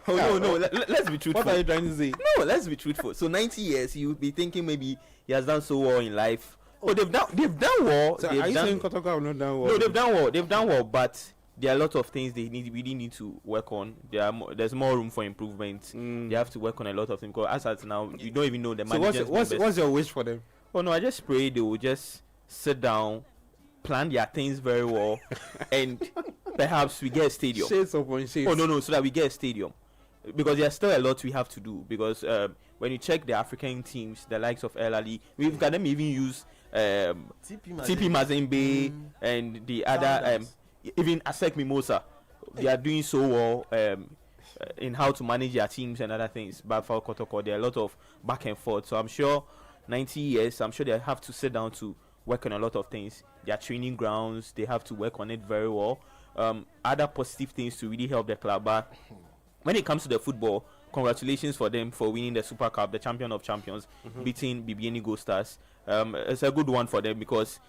No, let's be truthful. What are you trying to say? No, let's be truthful. So 90 years, you'll be thinking maybe he has done so well in life. Oh, they've done well. So are you saying Kotoko have not done well? No, they've done well, but there are a lot of things they really need to work on. There's more room for improvement. They have to work on a lot of things, because as at now, you don't even know the managers. So what's your wish for them? Oh no, I just pray they will just sit down, plan their things very well, and perhaps we get a stadium. Shades upon shades. Oh no, so that we get a stadium, because there's still a lot we have to do. Because when you check the African teams, the likes of El Ali, we've got them even use TP Mazembe and the other even ASEC Mimosa. They are doing so well in how to manage their teams and other things. But for Kotoko, there are a lot of back and forth. So I'm sure 90 years, I'm sure they have to sit down to work on a lot of things. Their training grounds, they have to work on it very well. Other positive things to really help the club. But when it comes to the football, congratulations for them for winning the Super Cup, the champion of champions, beating BBN Gold Stars. It's a good one for them, because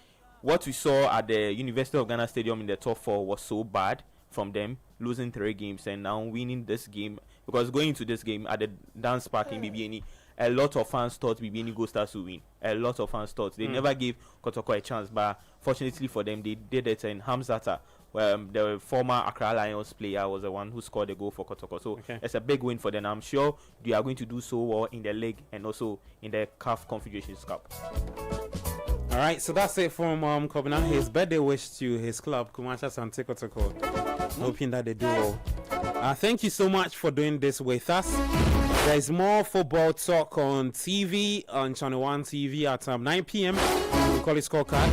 what we saw at the University of Ghana Stadium in the top 4 was so bad from them, losing 3 games and now winning this game. Because going into this game at the Dance Park in BBN, a lot of fans thought BBN Gold Stars would win. A lot of fans thought. They never gave Kotoko a chance, but fortunately for them, they did it, and Hamzata the former Accra Lions player was the one who scored the goal for Kotoko. So it's a big win for them. I'm sure they are going to do so well in the league and also in the CAF Confederations Cup. All right, so that's it from Kobina. His birthday wish to his club, Kumasha Sante Kotoko. Hoping that they do well. Thank you so much for doing this with us. There's more football talk on TV, on Channel 1 TV at 9 p.m. We call it Scorecard,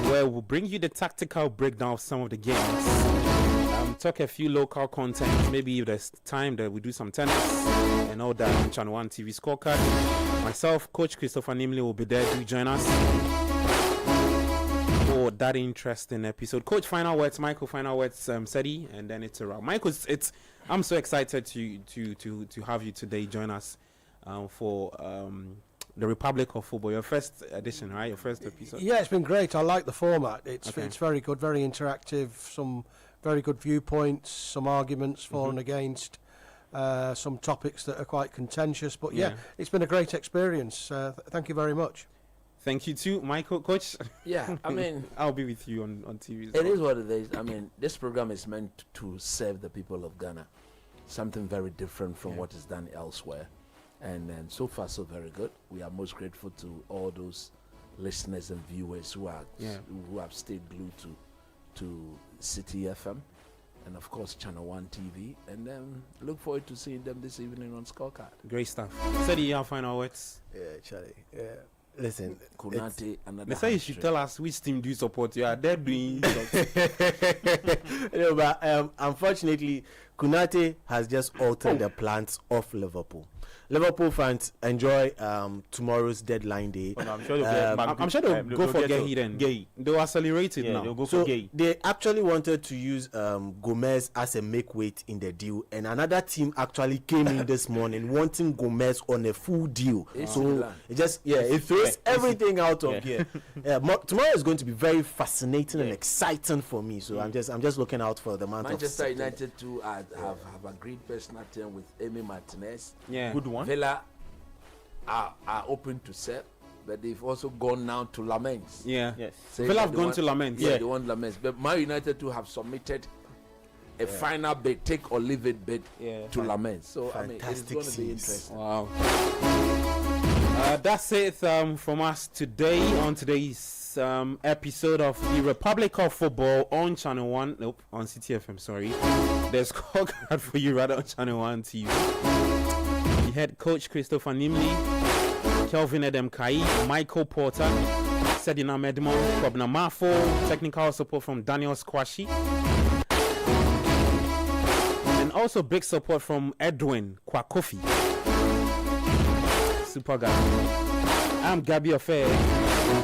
where we'll bring you the tactical breakdown of some of the games. Talk a few local content. Maybe if there's time that we do some tennis and all that on Channel 1 TV Scorecard. Myself, Coach Christopher Nimley will be there. Do join us for that interesting episode. Coach, final words. Michael, final words. Sedi, and then it's around. Michael, I'm so excited to have you today join us for the Republic of Football, your first edition, right? Your first episode. Yeah, it's been great. I like the format. It's very good, very interactive. Some very good viewpoints, some arguments for and against, some topics that are quite contentious. But yeah, it's been a great experience. Thank you very much. Thank you too, Michael. Coach. Yeah, I mean, I'll be with you on TV. It is what it is. I mean, this program is meant to serve the people of Ghana. Something very different from what is done elsewhere. And so far, so very good. We are most grateful to all those listeners and viewers who have stayed glued to Citi FM and of course Channel 1 TV, and look forward to seeing them this evening on Scorecard. Great stuff. Sedi, your final words? Yeah, Charlie. Listen, Kunate, another. They say you should tell us which team do you support. You are there doing. But unfortunately, Kunate has just altered the plans of Liverpool. Liverpool fans enjoy tomorrow's deadline day. Oh, no, I'm sure they'll go for Gay then. They'll accelerate it now. They'll go So for Gay. they actually wanted to use Gomez as a make weight in the deal, and another team actually came in this morning wanting Gomez on a full deal. So it just it throws everything out of gear. Tomorrow is going to be very fascinating and exciting for me. So I'm just looking out for the month of Manchester September. United too have agreed personal term with Emi Martinez. Yeah, good one. Villa are open to sell, but they've also gone now to Lamens. Yeah, yes. Villa have gone to Lamens. Yeah, they want Lamens. But Man United too have submitted a final bid, take or leave it bid to Lamens. So I mean, it's going to be interesting. Wow. That's it from us today on today's episode of the Republic of Football on Channel 1. Nope, on Citi FM, sorry. There's Scorecard for you rather on Channel 1 TV. The head coach Christopher Nimley, Kelvin Edem Kai, Michael Porter, Sedina Medmo, Kobna Mafo, technical support from Daniel Squashy, and also big support from Edwin Kwakofi. Super guy. I'm Gabby Affair.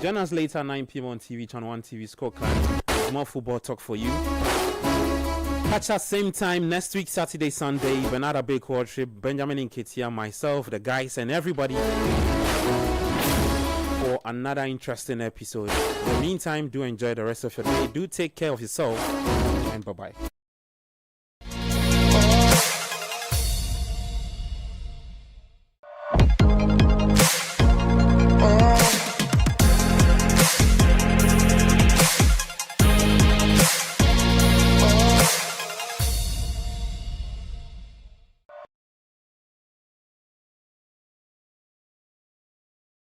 Join us later 9 p.m. on TV, Channel 1 TV Scorecard. More football talk for you. Catch us same time next week, Saturday, Sunday. Bernard Abe Quad Trip, Benjamin Nketia, myself, the guys, and everybody for another interesting episode. In the meantime, do enjoy the rest of your day. Do take care of yourself, and bye-bye.